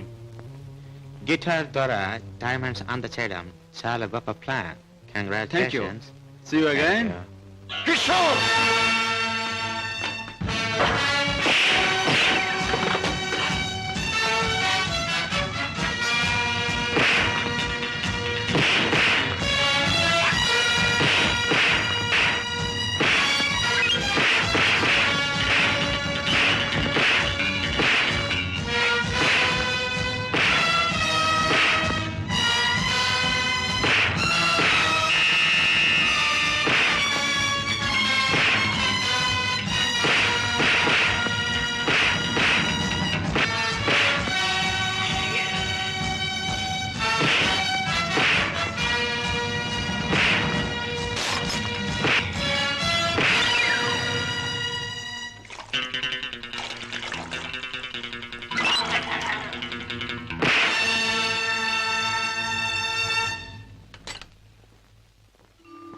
గిటార్ ద్వారా డైమండ్స్ అందచేయడం చాలా గొప్ప plan. Congratulations. See you again. Kishore!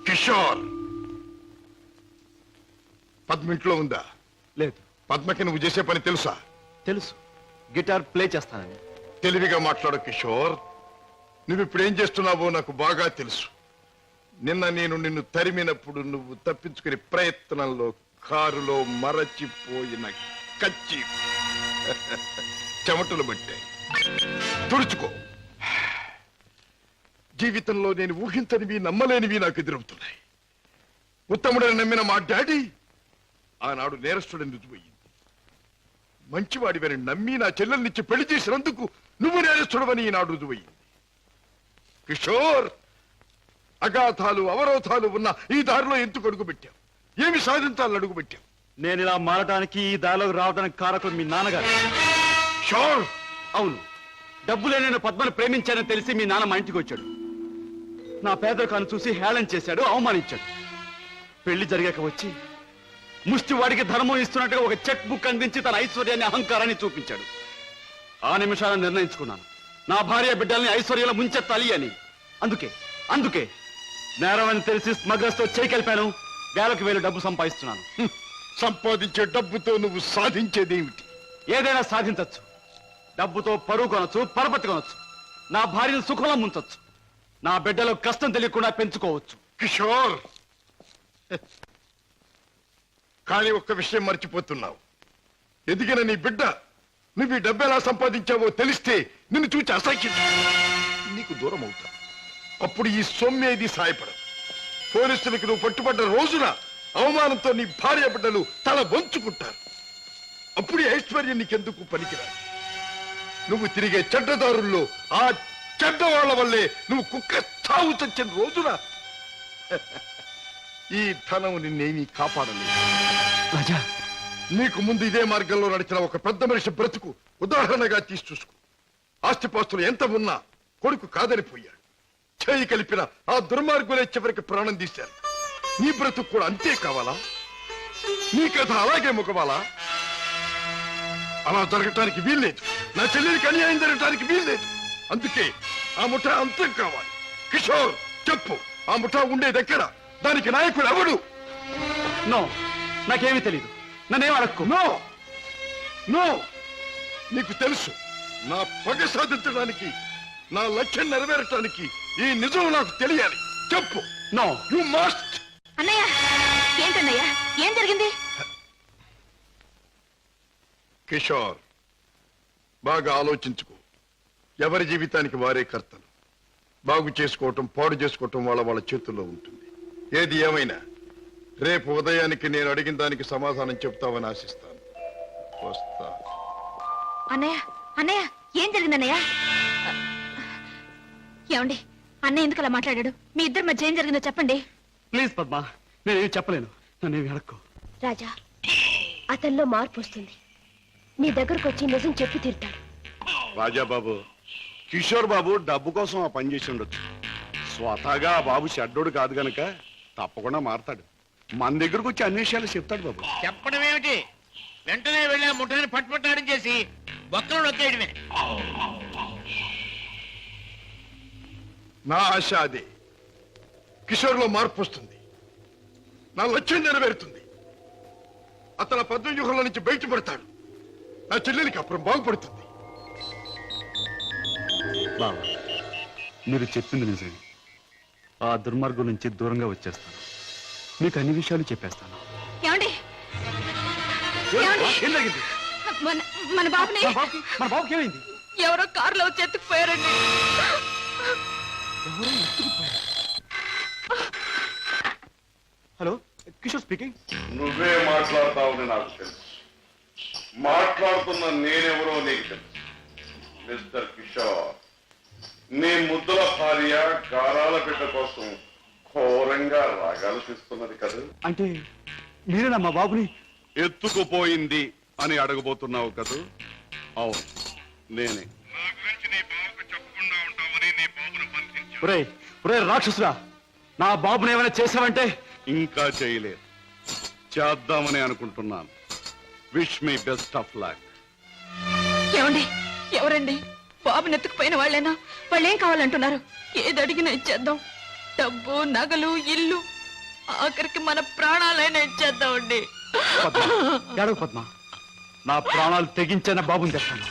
Kishore, Padma ఇంట్లో ఉందా? లేదు. పద్మకి నువ్వు చేసే పని తెలుసా? తెలుసు, గిటార్ ప్లే చేస్తానని. తెలివిగా మాట్లాడు కిషోర్. నువ్వు ఇప్పుడు ఏం చేస్తున్నావో నాకు బాగా తెలుసు. నిన్న నేను నిన్ను తరిమినప్పుడు నువ్వు తప్పించుకునే ప్రయత్నంలో కారులో మరచిపోయిన కచ్చి చెమటలు పట్టాయి. తుడుచుకో. జీవితంలో నేను ఊహించనివి నమ్మలేనివి నాకు ఎదురవుతున్నాయి. ఉత్తముడని నమ్మిన మా డాడీ ఆనాడు నేరస్తుడని రుజువయ్యింది. మంచివాడివని నమ్మి నా చెల్లెల్నిచ్చి పెళ్లి చేసినందుకు నువ్వు నేరస్తుడవని ఈనాడు రుజువయ్యింది. కిషోర్, అగాధాలు అవరోధాలు ఉన్న ఈ దారిలో ఎందుకు అడుగు పెట్టావు? ఏమి సాధించాలని అడుగు పెట్టావు? నేను ఇలా మారడానికి, ఈ దారిలోకి రావడానికి కారకులు మీ నాన్నగారు. షోర్. అవును, డబ్బులే నేను పద్మను ప్రేమించానని తెలిసి మీ నాన్న మా ఇంటికి వచ్చాడు. నా పేదరికాన్ని చూసి హేళన చేశాడు, అవమానించాడు. పెళ్లి జరిగాక వచ్చి ముష్టి వాడికి ధర్మం ఇస్తున్నట్టుగా ఒక చెక్ బుక్ అందించి తన ఐశ్వర్యాన్ని, అహంకారాన్ని చూపించాడు. ఆ నిమిషాలను నిర్ణయించుకున్నాను, నా భార్య బిడ్డల్ని ఐశ్వర్యంలో ముంచెత్తాలి అని. అందుకే నేరం అని తెలిసి స్మగ్లర్స్ తో చేయి కలిపాను. వేలకు వేలు డబ్బు సంపాదిస్తున్నాను. సంపాదించే డబ్బుతో నువ్వు సాధించేదేమిటి? ఏదైనా సాధించచ్చు. డబ్బుతో పరువు కొనొచ్చు, పరపతి కొనొచ్చు, నా భార్యను సుఖంలో ముంచొచ్చు, నా బిడ్డలో కష్టం తెలియకుండా పెంచుకోవచ్చు. కిషోర్, కానీ ఒక్క విషయం మర్చిపోతున్నావు. ఎదిగిన నీ బిడ్డ నువ్వు ఈ డబ్బు ఎలా సంపాదించావో తెలిస్తే నిన్ను చూచి అసహ్యం నీకు దూరం అవుతా. అప్పుడు ఈ సొమ్మేది సాయపడదు. పోలీసులకు నువ్వు పట్టుబడ్డ రోజున అవమానంతో నీ భార్య బిడ్డలు తల వంచుకుంటారు. అప్పుడు ఈ ఐశ్వర్యం నీకెందుకు పనికిరాదు. నువ్వు తిరిగే చెడ్డదారుల్లో ఆ చెడ్డవాళ్ల వల్లే నువ్వు కుక్క చావు చచ్చిన రోజున ఈ ధనం నిన్నేమీ కాపాడలేదు. రాజా, నీకు ముందు ఇదే మార్గంలో నడిచిన ఒక పెద్ద మనిషి బ్రతుకు ఉదాహరణగా తీసి చూసుకో. ఆస్తిపాస్తులు ఎంత ఉన్నా కొడుకు కాదనిపోయాడు. చేయి కలిపిన ఆ దుర్మార్గులే చివరికి ప్రాణం తీశారు. నీ బ్రతుకు కూడా అంతే కావాలా? నీ కథ అలాగే ముగవాలా? అలా జరగటానికి వీల్లేదు. నా చెల్లెలికి అన్యాయం జరగటానికి వీల్లేదు. అందుకే ఆ ముఠా అంతం కావాలి. కిషోర్ చెప్పు, ఆ ముఠా ఉండేదెక్కడ? దానికి నాయకుడు ఎవడు? నో, నాకేమీ తెలీదు. నన్నేం అడక్కు. నో నో, నీకు తెలుసు. నా పగ సాధించడానికి, నా లక్ష్యం నెరవేరటానికి ఈ నిజం నాకు తెలియాలి. చెప్పు. No, you must. అన్నయ్య, ఏంటన్నయ్య, ఏం జరిగింది? కిషోర్, బాగా ఆలోచించుకో. ఎవరి జీవితానికి వారే కర్తలు. బాగు చేసుకోవటం, పాడు చేసుకోవటం వాళ్ళ చేతుల్లో ఉంటుంది. ఏది ఏమైనా రేపు ఉదయానికి నేను అడిగిన దానికి సమాధానం చెప్తావని ఆశిస్తాను. వస్తా. అన్నయ్య, అన్నయ్య, ఏం జరిగింది అన్నయ్య? ఏమండి, అన్నయ్య ఎందుకు అలా మాట్లాడాడు? మీ ఇద్దరి మధ్య ఏం జరిగిందో చెప్పండి. ప్లీజ్ పద్మా, నేనేమి చెప్పలేను. నన్నేమి అడక్కు. రాజా, అతనిలో మార్పు వస్తుంది. నీ దగ్గరకు వచ్చి నిజం చెప్పి తీరుతాడు. రాజాబాబు, కిషోర్ బాబు డబ్బు కోసం ఆ పని చేసి ఉండొచ్చు. స్వతహాగా ఆ బాబు చెడ్డోడు కాదు గనక తప్పకుండా మారతాడు. మన దగ్గరకు వచ్చి అన్ని విషయాలు చెప్తాడు బాబు. చెప్పడం ఏమిటి? వెంటనే వెళ్ళి ఆ ముఠాన్ని పట్టుపట్టాడం చేసి బొక్కలు నొక్కేయడమే. నా ఆశ అదే. కిషోర్లో మార్పు వస్తుంది. నా లక్ష్యం నెరవేరుతుంది. అతను పద్మవ్యూహంలో నుంచి బయటపడతాడు. నా చెల్లెలికి అప్పుడు బాగుపడుతుంది. బావా, మీరు చెప్పింది నిజమే. ఆ దుర్మార్గం నుంచి దూరంగా వచ్చేస్తాను. మీకు అన్ని విషయాలు చెప్పేస్తాను. ఏమండి, ఏం జరిగింది? మన బాబుని మన బాబుకి ఏమైంది? ఎవరో కారులో వచ్చి ఎత్తుకుపోయారండి. Hello, Kishore speaking. నువ్వే మాట్లాడతావని నాకు తెలుసు. మాట్లాడుతున్న నేనెవరో నీకు తెలుసు. మిస్టర్ కిషోర్, నీ ముద్దుల భార్య గారాల బిడ్డ కోసం ఘోరంగా రాగాలు తీస్తున్నది కదా. అంటే మీరేనా మా బాబుని ఎత్తుకుపోయింది అని అడగబోతున్నావు కదూ? అవును, నేనే. ఒరే ఒరే రాక్షసురా, నా బాబుని ఏమైనా చేసావంటే? ఇంకా చేయలేదు, చేద్దామని అనుకుంటున్నాను. Wish me best of luck. ఏమండి, ఎవరండి? బాబుని ఎత్తుకుపోయిన వాళ్ళేనా? వాళ్ళు ఏం కావాలంటున్నారు? ఏది అడిగినా ఇచ్చేద్దాం. డబ్బు, నగలు, ఇల్లు, ఆఖరికి మన ప్రాణాలైనా ఇచ్చేద్దామండి. ఏడవ పద్మ, నా ప్రాణాలు తెగించిన బాబుని తెస్తాను.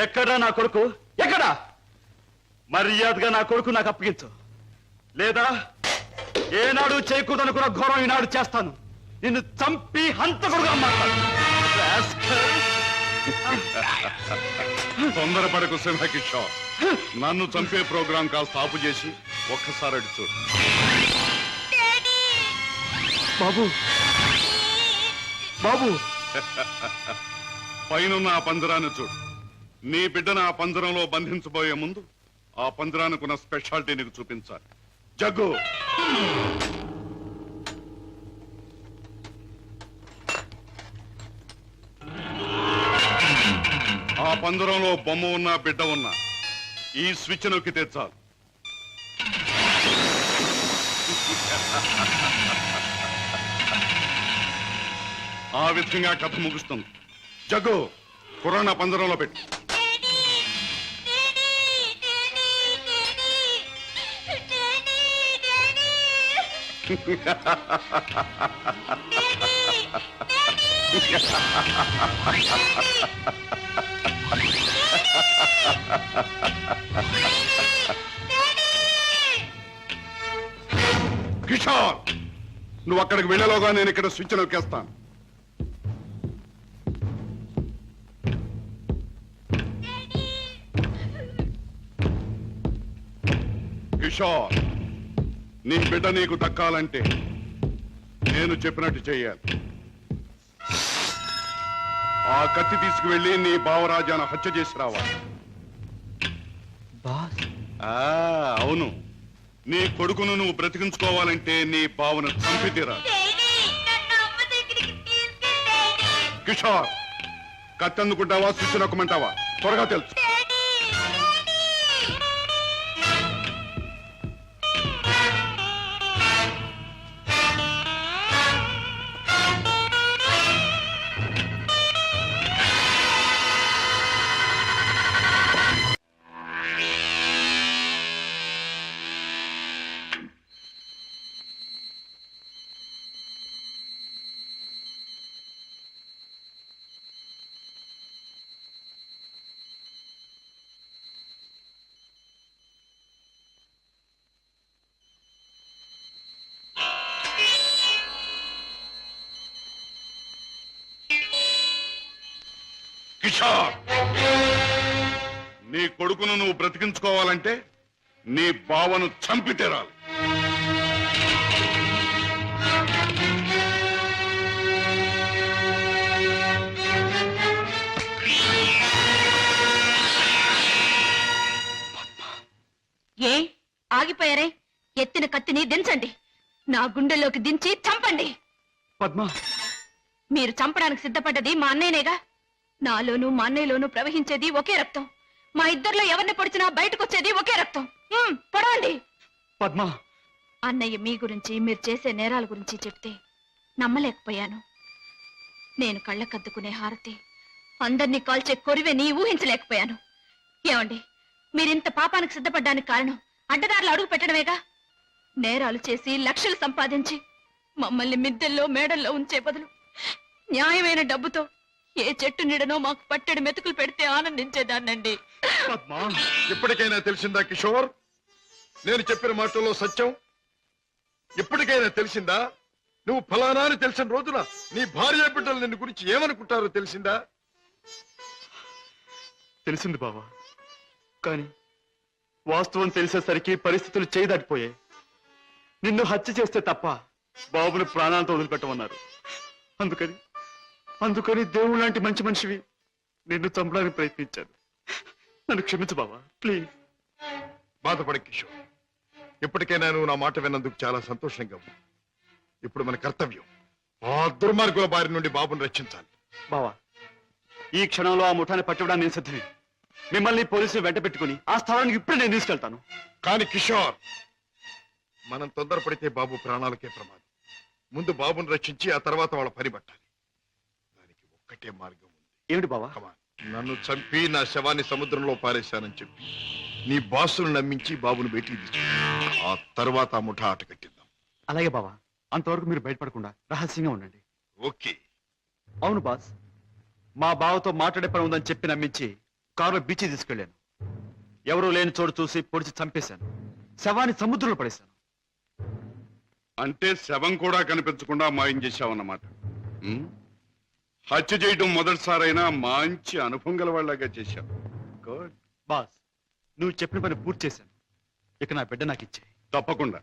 ఎక్కడా నా కొడుకు? ఎక్కడా? మర్యాదగా నా కొడుకు నాకు అప్పగించు, లేదా ఏనాడు చేయకూడదనుకున్న ఘోరం ఈనాడు చేస్తాను. నిన్ను చంపి హంతకుడుగా మాట్లాడు. తొందరపడకు సింహకిషోర్. నన్ను చంపే ప్రోగ్రాం కాస్త ఆపు చేసి ఒక్కసారి అడి చూడు. బాబు, బాబు, పైనున్న ఆ పంజరాన్ని చూడు. నీ బిడ్డను ఆ పంజరంలో బంధించబోయే ముందు ఆ పంజరానికున్న స్పెషాలిటీ నీకు చూపించాలి. జగ్గు, ఆ పంజరంలో బొమ్మ ఉన్నా బిడ్డ ఉన్నా ఈ స్విచ్ నొక్కితే చాలు. ఆ విధంగా కథ ముగుస్తుంది. జగ్గు కరోనా పంజరంలో పెట్టు. కిషోర్, నువ్వు అక్కడికి వెళ్ళలోగా నేను ఇక్కడ స్విచ్ నొక్కేస్తాను. కిషోర్, నీ బిడ్డ నీకు దక్కాలంటే నేను చెప్పినట్టు చెయ్యాలి. ఆ కత్తి తీసుకువెళ్ళి నీ బావరాజాను హత్య చేసి రావాలి. అవును, నీ కొడుకును నువ్వు బ్రతికించుకోవాలంటే నీ బావను చంపి తీరాలి. కిషోర్, కత్తి అందుకుంటావా స్విచ్ నొక్కమంటావా? త్వరగా తెలుసు. కిషోర్, నీ కొడుకును నువ్వు బ్రతికించుకోవాలంటే నీ బావను చంపి తీరాలి. ఏ ఆగిపోయారే? ఎత్తిన కత్తిని దించండి. నా గుండెల్లోకి దించి చంపండి. పద్మ, మీరు చంపడానికి సిద్ధపడ్డది మా అన్నయ్యనేగా. నాలోనూ మా అన్నయ్యలోనూ ప్రవహించేది ఒకే రక్తం. మా ఇద్దరిలో ఎవరిని పొడిచినా బయటకు వచ్చేది ఒకే రక్తం. పొడవండి. పద్మ, అన్నయ్య మీ గురించి, మీరు చేసే నేరాల గురించి చెప్తే నమ్మలేకపోయాను. నేను కళ్ళకద్దుకునే హారతి, అందరినీ కాల్చే కొరివే ఊహించలేకపోయాను. ఏమండి, మీరింత పాపానికి సిద్ధపడ్డానికి కారణం అడ్డదారులు అడుగు పెట్టడమేగా. నేరాలు చేసి లక్షలు సంపాదించి మమ్మల్ని మిద్దెల్లో మేడల్లో ఉంచే బదులు న్యాయమైన డబ్బుతో ఏ చెట్టు నీడనో మాకు పట్టెడు మెతుకులు పెడితే ఆనందించేదాన్నండి. ఇప్పటికైనా తెలిసిందా కిషోర్? నేను చెప్పిన మాటల్లో సత్యం ఇప్పటికైనా తెలిసిందా? నువ్వు ఫలానా అని తెలిసిన రోజున నీ భార్య బిడ్డలు నిన్ను గురించి ఏమనుకుంటారో తెలిసిందా? తెలిసింది బావా, కానీ వాస్తవం తెలిసేసరికి పరిస్థితులు చేయదాటిపోయాయి. నిన్ను హత్య చేస్తే తప్ప బాబుని ప్రాణాలతో వదిలిపెట్టమన్నారు. అందుకని దేవుడు లాంటి మంచి మనిషివి నిన్ను చంపడానికి ప్రయత్నించాను. నన్ను క్షమించు బావా, ప్లీజ్. బాధపడ కిషోర్, ఇప్పటికైనా నువ్వు నా మాట విన్నందుకు చాలా సంతోషంగా ఉంది. ఇప్పుడు మన కర్తవ్యం ఆ దుర్మార్గుల బారి నుండి బాబుని రక్షించాలి. బావా, ఈ క్షణంలో ఆ ముఠాన్ని పట్టుకోవడానికి నేను సిద్ధమే. మిమ్మల్ని పోలీసులు వెంట పెట్టుకుని ఆ స్థానానికి ఇప్పుడే నేను తీసుకెళ్తాను. కానీ కిషోర్, మనం తొందరపడితే బాబు ప్రాణాలకే ప్రమాదం. ముందు బాబుని రక్షించి ఆ తర్వాత వాళ్ళ పని పట్టాలి. దానికి ఒక్కటే మార్గం ఉంది. ఏమిటి బావా? నన్ను చంపి నా శవాన్ని సముద్రంలో పారేశానని చెప్పి నీ బాసును నమ్మించి బాబును బయటికి తీసుకు, ఆ తర్వాత ఆ ముఠా ఆట కట్టిద్దాం. అలాగే బావా, అంతవరకు మీరు బయటపడకుండా రహస్యంగా ఉండండి. ఓకే. అవును బాస్, మా బావతో మాట్లాడే పని ఉందని చెప్పి నమ్మించి కారులో బీచ్ తీసుకెళ్లాను. ఎవరూ లేని చోటు చూసి పొడిచి చంపేశాను. శవాన్ని సముద్రంలో పడేశాను. అంటే శవం కూడా కనిపించకుండా మాయం చేశావన్నమాట. హత్య చేయడం మొదటిసారైనా మంచి అనుభవం గల వాళ్ళగా చేశావు. గుడ్. బాస్, నువ్వు చెప్పిన పని పూర్తి చేశాను. ఇక నా బిడ్డ నాకు ఇచ్చే. తప్పకుండా.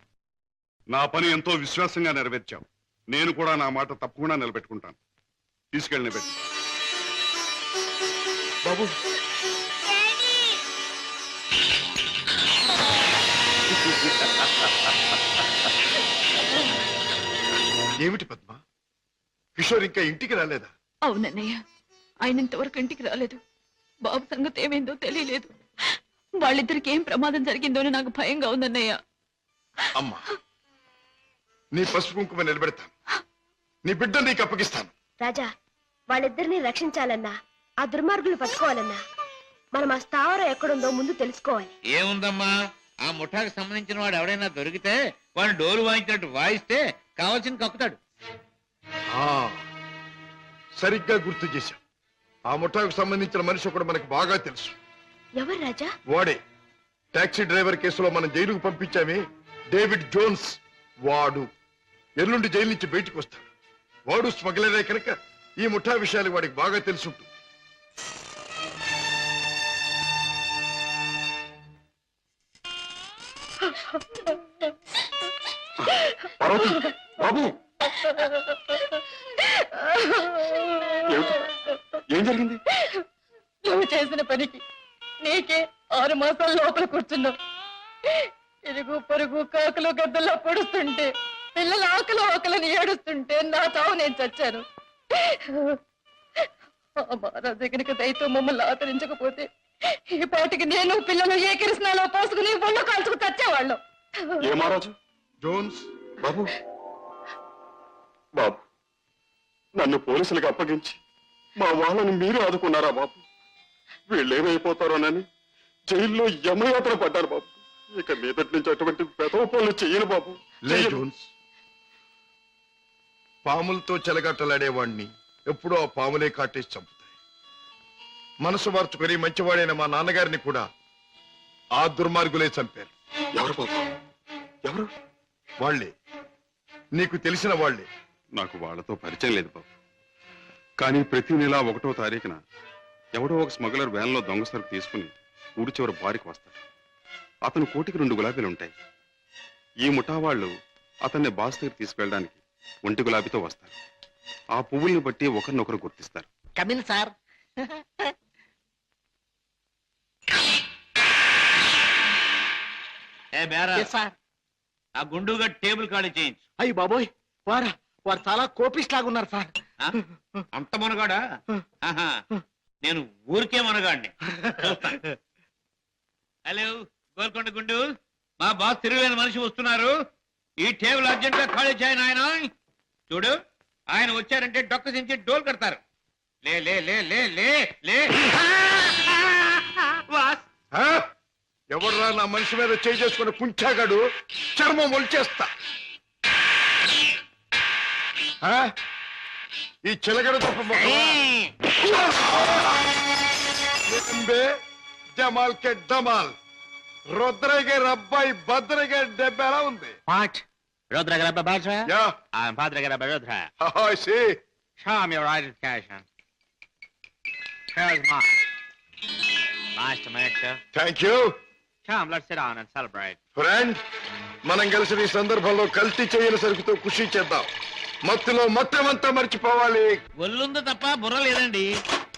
నా పని ఎంతో విశ్వాసంగా నెరవేర్చావు. నేను కూడా నా మాట తప్పకుండా నిలబెట్టుకుంటాను. తీసుకెళ్ళి పెట్టు. బాబు, ఏమిటి పద్మ, కిషోర్ ఇంకా ఇంటికి రాలేదా? అవునన్నయ్య, ఆయన ఇంతవరకు ఇంటికి రాలేదు. బాబు సంగతి ఏమైందో తెలియలేదు. వాళ్ళిద్దరికి ఏం ప్రమాదం జరిగిందో అని నాకు భయంగా ఉందన్నయ్య. అమ్మా, నీ పసుపు కుంకుమ నిలబెడతాను. నీ బిడ్డ నీకు అప్పగిస్తాను. రాజా, వాళ్ళిద్దరిని రక్షించాలన్నా, ఆ దుర్మార్గులు పట్టుకోవాలన్నా మనం ఆ స్థావరం ఎక్కడుందో ముందు తెలుసుకోవాలి. ఏముందమ్మా, ఆ ముఠాకు సంబంధించిన వాడు ఎవడైనా దొరికితే వాడు డోలు వాయించినట్టు వాయిస్తే కావాల్సింది కక్కుతాడు. సరిగ్గా గుర్తు చేశాం. ఆ ముఠాకు సంబంధించిన మనిషి ఒకడు మనకు బాగా తెలుసు. ఎవరు రాజా? వాడే టాక్సీ డ్రైవర్ కేసులో మనం జైలుకు పంపించామే, డేవిడ్ జోన్స్. వాడు ఎల్లుండి జైలు నుంచి బయటకు వస్తాడు. వాడు స్మగ్లరే కనుక ఈ ముఠా విషయాలు వాడికి బాగా తెలుసుంటుంది. బాబు, ఏం జరిగింది? నువ్వు చేసిన పనికి నీకే 6 మాసాల లోపల కూర్చున్నావు. ఇరుగు పొరుగు కాకులు గద్దల్లో పొడుస్తుంటే, పిల్లల ఆకలని ఏడుస్తుంటే నా తావు నేను చచ్చాను. ఆ మహారాజు కనుక దయతో మమ్మల్ని ఆదరించకపోతే ఈ పాటికి నేను పిల్లలు ఏ కిరసనాలో పోసుకుని ఒళ్ళు కాల్చుకు చచ్చేవాళ్ళం. ఏ మహారాజు? జోన్స్. బాబు, బాబు, నన్ను పోలీసులకు అప్పగించి మా వాళ్ళని మీరు ఆదుకున్నారా బాబు? వీళ్ళేమైపోతారోనని జైల్లో యమయాత్ర పడ్డారు బాబు. ఇక మీదటి నుంచి అటువంటి పెదవ పనులు చెయ్యను బాబు. లే జోన్స్, పాములతో చెలగట్టలాడేవాణ్ణి ఎప్పుడూ ఆ పాములే కాటేసి చంపుతాయి. మనసు మార్చుకొని మంచివాడైన మా నాన్నగారిని కూడా ఆ దుర్మార్గులే చంపారు. ఎవరు బాబు? ఎవరు? వాళ్లే, నీకు తెలిసిన వాళ్లే. నాకు వాళ్ళతో పరిచయం లేదు బాబు. కానీ ప్రతి నెల 1వ తారీఖున ఎవడో ఒక స్మగ్లర్ వ్యాన్లో దొంగ సరుకు తీసుకుని ఊడి చివరి బారికి వస్తాడు. అతను కోటికి 2 గులాబీలు ఉంటాయి. ఈ ముఠా వాళ్ళు అతన్ని బాస్ దగ్గర తీసుకెళ్ళడానికి 1 గులాబీతో వస్తారు. ఆ పువ్వుల్ని బట్టి ఒకరినొకరు గుర్తిస్తారు. Come in sir. ఏ బేరా, ఆ గుండుగా టేబుల్ ఖాళీ చేయించు. అయ్యి బాబోయ్, వారు చాలా కోపిస్ట్ లాగా ఉన్నారు సార్. అంత మనగాడా? నేను ఊరికే మనగాడిని. హలో గోల్కొండ గుండు, మా బాస్ తిరుగులేని మనిషి వస్తున్నారు. ఈ టేబుల్ అర్జెంట్ గా ఖాళీ చేయను. ఆయన చూడు, ఆయన వచ్చారంటే డొక్క దించి డోల్ కడతారు. లే లే లే లే లే లే. ఎవర్రా నా మనిషి మీద చేయి చేసుకుని కుంచాగాడు? చర్మం ఒలిచేస్తా. ఈ చిలగడ జమాల్ కే డమాల్. రుద్రయ్య గారి అబ్బాయి భద్రయ్య గారి దెబ్బ ఎలా ఉంది? Rudra Grabba Bajra? Yeah. I'm Padre Grabba Rudra. Oh, I see. Show me your identification. Here's mine. Nice to meet you. Thank you. Come, let's sit down and celebrate. Friend, మనం కలిసి ఈ సందర్భంలో కల్తీ చేయని సరుకుతో ఖుషి చేద్దాం. మత్తులో మొత్తమంతా మర్చిపోవాలి. ఒళ్ళుంది తప్ప బుర్ర లేదండి.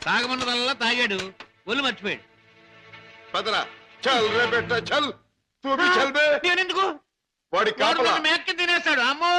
తాగమన్నదల్లా తాగాడు, ఒళ్ళు మర్చిపోయాడు. పదరా, చల్ రే బెట్ట, చల్. తూ భీ చల్ బే. నేనెందుకు? వాడి కాపలా మేక్కి తినేస్తాడు. అమ్మో.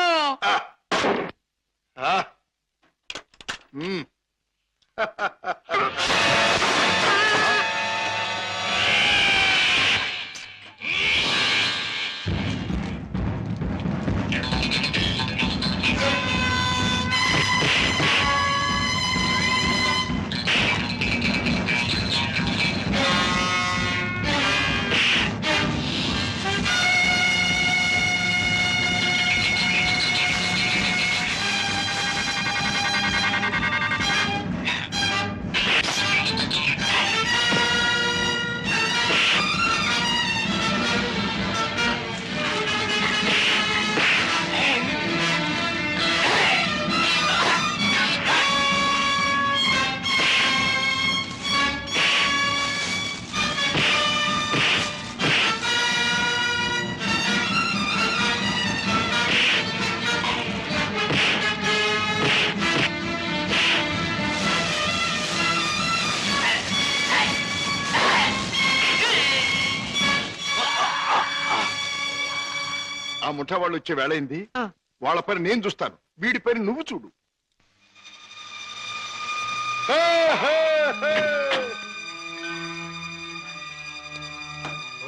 ఆ ముఠా వాళ్ళు వచ్చే వేళైంది. వాళ్ళ పని నేను చూస్తాను, వీడి పని నువ్వు చూడు.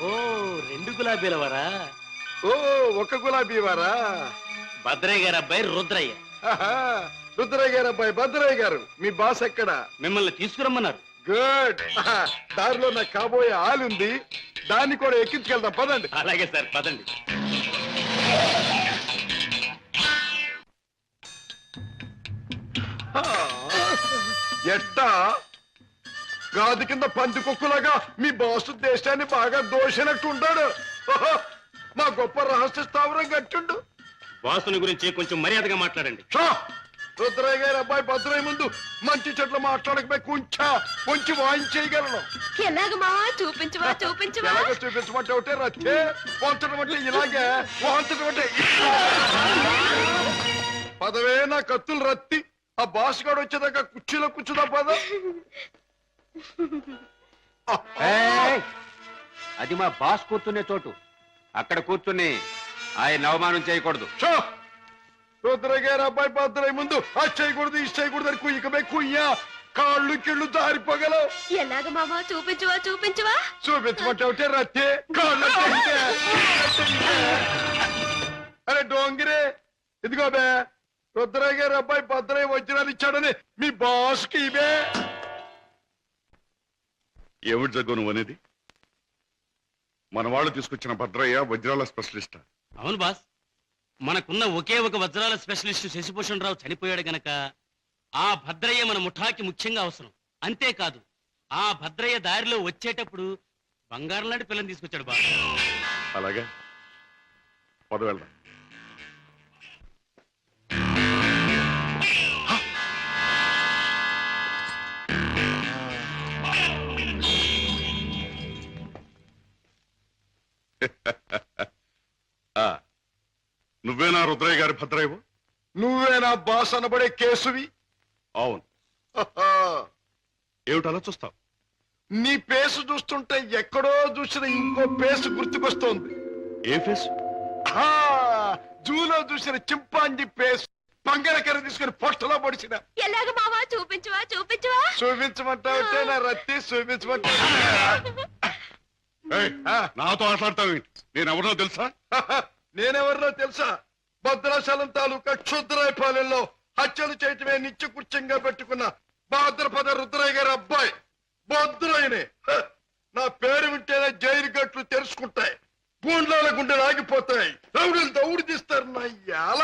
ఓ 2 గులాబీల వారా? ఓ 1 గులాబీ వారా? భద్రయ్య గారి అబ్బాయి రుద్రయ్య. రుద్రయ్య గారు అబ్బాయి భద్రయ్య గారు, మీ బాస్ ఎక్కడ? మిమ్మల్ని తీసుకురమ్మన్నారు. గుడ్. దారిలో నాకు కాబోయే ఆలుంది, దాన్ని కూడా ఎక్కించుకెళ్దాం, పదండి. అలాగే సార్, పదండి. ఎట్టా గాది కింద పంది కుక్కులాగా మీ బాసు దేశాన్ని బాగా దోషినట్టు ఉంటాడు. మా గొప్ప రహస్య స్థావరం కట్టిండు. బాసుని గురించి కొంచెం మర్యాదగా మాట్లాడండి. రుద్రయ్య గారి అబ్బాయి భద్రయ్య ముందు మంచి చెట్లు మాట్లాడకపోయి కొంచెం వాయించేయగలను. ఎలాగ మావా? చూపించవా చూపించవా? ఎలాగో చూపించమంటే ఒకటే రచ్చే, వంచడం అంటే ఇలాగే, వాంచడం అంటే పదవే నా కత్తులు రత్తి. ఆ బాస్ గారు వచ్చేదాకా కుర్చీలో కూర్చుదా పద. అది మా బాస్ కూర్చునే చోటు. అక్కడ కూర్చుని ఆయన అవమానం చేయకూడదు. రుద్రయ్య గారి అబ్బాయి భద్రయ్య ముందు అది చేయకూడదు, ఇది చేయకూడదు అని కుయ్యకమే కుయ్యా, కాళ్ళు కిళ్ళు జారిపోగలవు. ఎలాగ మావా? చూపించవా చూపించవా? చూపించమంటే ఒకటే రత్తే, కాళ్ళు అరే డోంగిరే, ఇదిగో బే రుద్రయ్య గారి అబ్బాయి భద్రయ్య వజ్రాలు ఇచ్చాడని మీ బాస్ కి ఇవే. ఏమిటి జగ్గు నువ్వు అనేది? మన వాళ్ళు తీసుకొచ్చిన భద్రయ్య వజ్రాల స్పెషలిస్ట్. అవును బాస్, మనకున్న ఒకే ఒక వజ్రాల స్పెషలిస్ట్ శశిభూషణ్ రావు చనిపోయాడు గనక ఆ భద్రయ్య మన ముఠాకి ముఖ్యంగా అవసరం. అంతేకాదు, ఆ భద్రయ్య దారిలో వచ్చేటప్పుడు బంగారం లాంటి పిల్లని తీసుకొచ్చాడు బాస్. అలాగే పద వెళ్దాం. నువ్వేనా రుద్రయ్య గారి భద్రయ్యవు? నువ్వేనా బాస్ అనబడే కేసువి? అవును. ఏమిటి అలా చూస్తావు? నీ పేసు చూస్తుంటే ఎక్కడో చూసిన ఇంకో పేసు గుర్తుకొస్తోంది. ఏ ఫేసు? జూలో చూసిన చింపాంజీ పేసు, పంగడకర తీసుకుని పొట్టలో పొడిచిన. ఎలాగ మావా? చూపించవా చూపించవా? చూపించమంటావుంటే నా రత్తి చూపించమంటా. నాతో మాట్లాడతావేంటి? నేనెవరినో తెలుసా? నేనెవరినో తెలుసా? భద్రాచలం తాలూకా క్షుద్రాయపాలెంలో హత్యలు చేయటమే నిత్య కృత్యంగా పెట్టుకున్న భాద్రపద రుద్రయ్య గారి అబ్బాయి భద్రయ్యనే. నా పేరు వింటేనే జైలు గట్లు తెరుచుకుంటాయి, గూండ్లాల గుండెలు ఆగిపోతాయి, రౌడీలు దౌడు తీస్తారు. నా యాల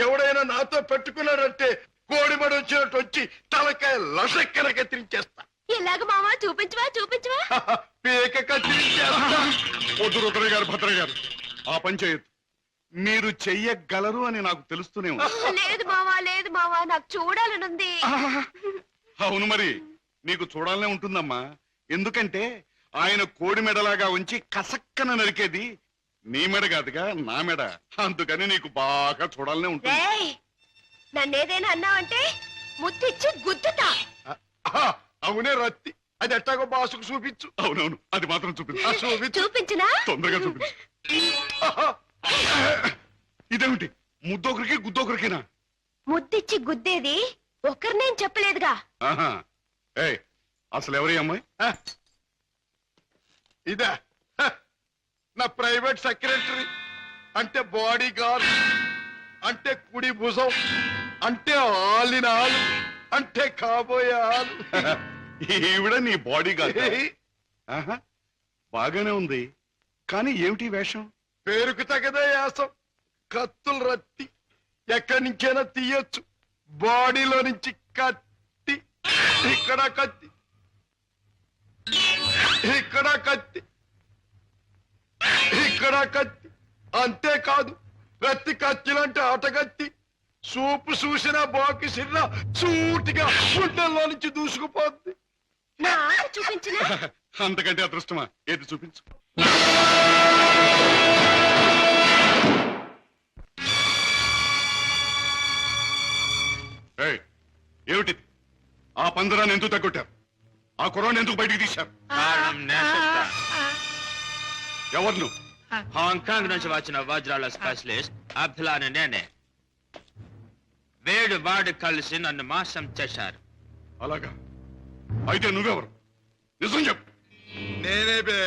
ఎవడైనా నాతో పెట్టుకున్నాడంటే కోడిమడి వచ్చినట్టు వచ్చి తలకాయ లసక్కన కత్తిరించేస్తా. ఎలాగ మావా? చూపించవా చూపించవా? పీక కత్తిరించేస్తా. వద్దు రుద్రయ్య గారు, భద్రయ్య గారు, ఆ పని చేయొద్దు. మీరు చెయ్యగలరు అని నాకు తెలుస్తూనే ఉంది. లేదు మావా, లేదు మావా, నాకు చూడాలనుంది. అవును, మరి నీకు చూడాలనే ఉంటుందమ్మా. ఎందుకంటే ఆయన కోడి మెడలాగా ఉంచి కసక్కన నరికేది నీ మెడ కాదుగా, నా మెడ. అందుకని నీకు బాగా చూడాలనే ఉంటుంది. నన్నేదైనా అన్నావంటే ముద్దిచ్చి గుద్దుతా. అవునే రత్తి, అది ఎట్టాగో బాసుకు చూపించు. అవునవును, అది మాత్రం చూపించు. చూపించినా? తొందరగా చూపించు. ఇదేమిటి? ముద్దొకరికి గుద్దొకరికినా? ముద్దిచ్చి గుద్దేది ఒకరినేం చెప్పలేదుగా. అసలు ఎవరి అమ్మాయి? ఇదా నా ప్రైవేట్ సెక్రటరీ, అంటే బాడీ గార్డ్, అంటే కుడి భుజం, అంటే ఆలిన ఆలు, అంటే కాబోయే ఆలు. ఈవిడ నీ బాడీ గార్డ్? బాగానే ఉంది, కానీ ఏమిటి వేషం? పేరుకు తగదే యాసం. కత్తులు రత్తి ఎక్కడి నుంచైనా తీయొచ్చు. బాడీలో నుంచి కత్తి, ఇక్కడ కత్తి, ఇక్కడ కత్తి, ఇక్కడ కత్తి. అంతేకాదు, ప్రతి కత్తిలంటే ఆటగత్తి. సూపు చూసినా బాకి సిన్న సూటిగా గుండెల్లో నుంచి దూసుకుపోద్ది. చూపించిన అంతకంటే అదృష్టమా? ఏది చూపించు. ఏమిటి? ఆ పందరాన్ని ఎందుకు తగ్గొట్టారు? ఆ కుర్రాన్ని ఎందుకు బయటికి తీశారు? ఎవరు నువ్వు? హాంకాంగ్ నుంచి వచ్చిన వజ్రాల స్పెషలిస్ట్ అబ్దుల్లాని నేనే. వేడు వాడు కలిసి నన్ను మోసం చేశారు. అలాగా? అయితే నువ్వెవరు? నిజం చెప్పు. నేనే బే,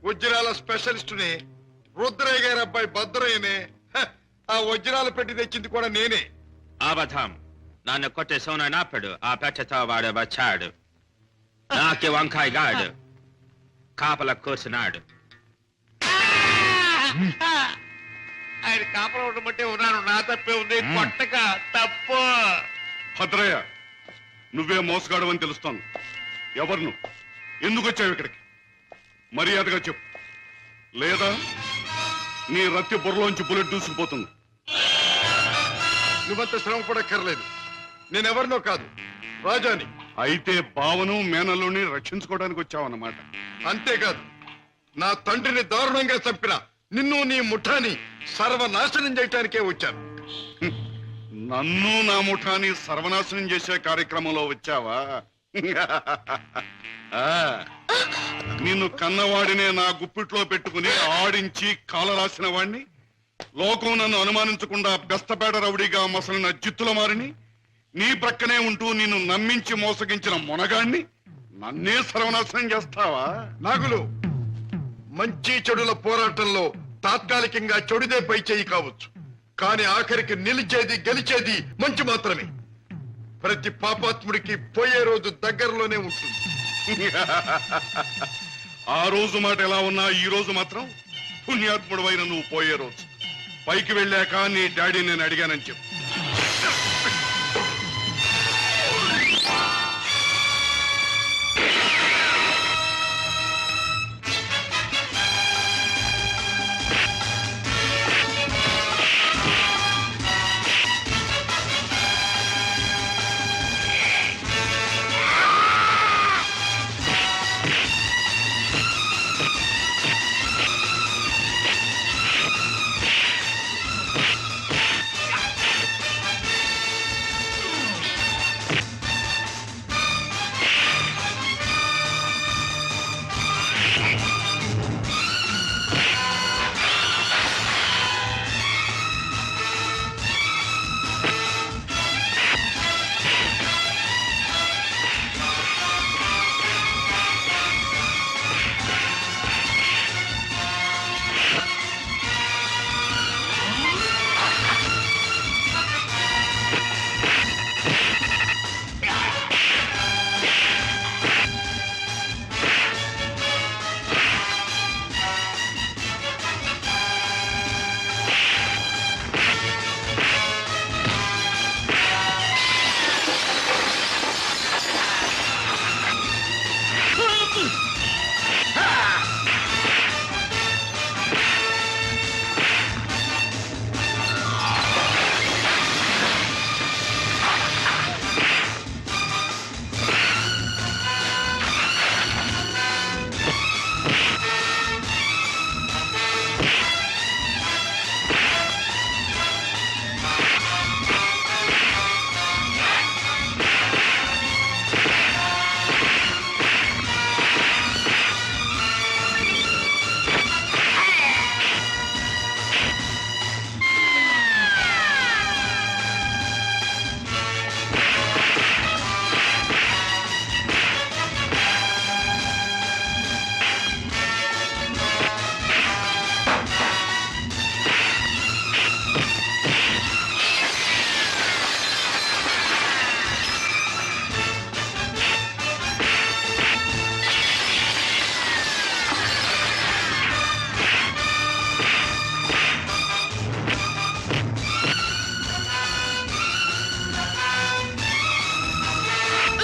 వజ్రాల స్పెషలిస్టుని, రుద్రయ్య గారి అబ్బాయి భద్రయ్యనే. ఆ వజ్రాలు పెట్టి తెచ్చింది కూడా నేనే. అబద్ధం. నన్ను కొట్టే సోనైనప్పుడు ఆ పెట్టతో వాడు వచ్చాడు. నాకి వంకాయ గాడు కాపల కూర్చున్నాడు. ఆయన కాపలా ఉండమంటే ఉన్నాను. నా తప్పే ఉంది. కొట్టక తప్పు. భద్రయ్య, నువ్వే మోసగాడవని తెలుస్తాను. ఎవరు నువ్వు? ఎందుకు వచ్చావు ఇక్కడికి? మర్యాదగా చెప్పు, లేదా నీ రత్తి బుర్రలోంచి బుల్లెట్ దూసుకుపోతుంది. నువ్వంత శ్రమ పడక్కర్లేదు. నేనెవరినో కాదు, రాజాని. అయితే బావను మేనల్లుని రక్షించుకోవడానికి వచ్చావన్నమాట. అంతేకాదు, నా తండ్రిని దారుణంగా చంపిన నిన్ను నీ ముఠాని సర్వనాశనం చేయటానికే వచ్చాను. నన్ను నా ముఠాని సర్వనాశనం చేసే కార్యక్రమంలో వచ్చావా? నిన్ను కన్నవాడినే నా గుప్పిట్లో పెట్టుకుని ఆడించి కాలరాసిన వాడిని, లోకం నన్ను అనుమానించకుండా బెస్తపేట రౌడీగా మసలిన జిత్తుల మారిని, నీ ప్రక్కనే ఉంటూ నిన్ను నమ్మించి మోసగించిన మొనగాణ్ణి నన్నే సర్వనాశనం చేస్తావా? నాగులు, మంచి చెడుల పోరాటంలో తాత్కాలికంగా చెడుదే పై చేయి కావచ్చు, కానీ ఆఖరికి నిలిచేది గెలిచేది మంచి మాత్రమే. ప్రతి పాపాత్ముడికి పోయే రోజు దగ్గరలోనే ఉంటుంది. ఆ రోజు మాట ఎలా ఉన్నా ఈ రోజు మాత్రం పుణ్యాత్ముడు అయిన నువ్వు పోయే రోజు. పైకి వెళ్ళాక నీ డాడీ నేను అడిగానని చెప్పు.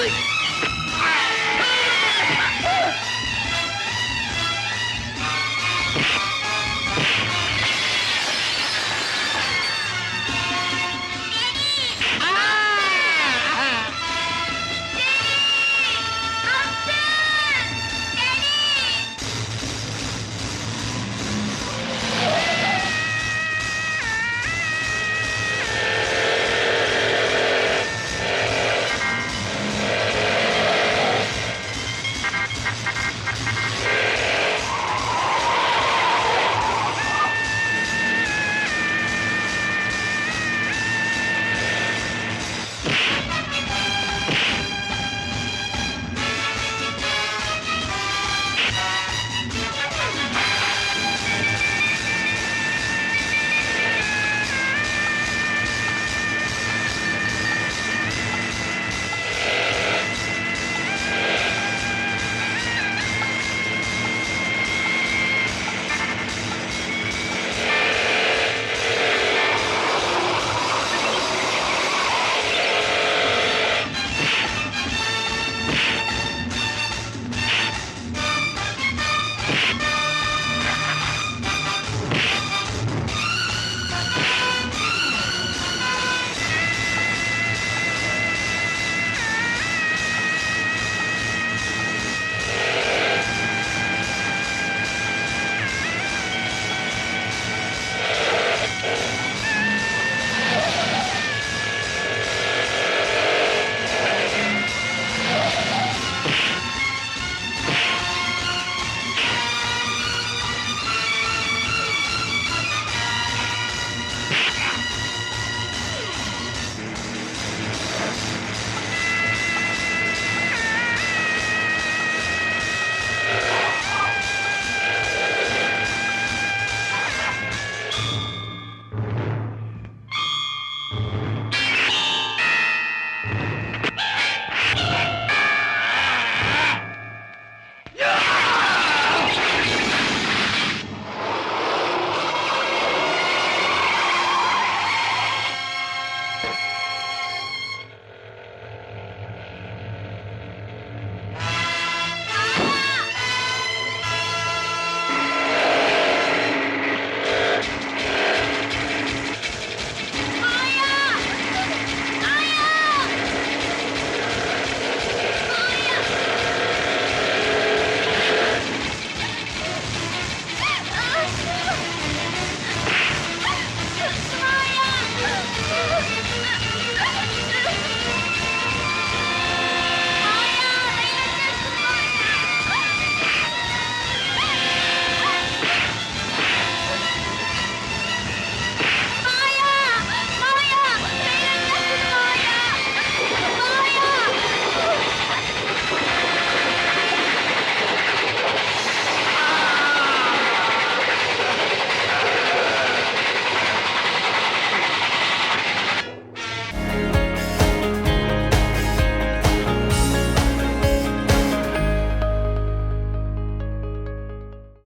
Hey!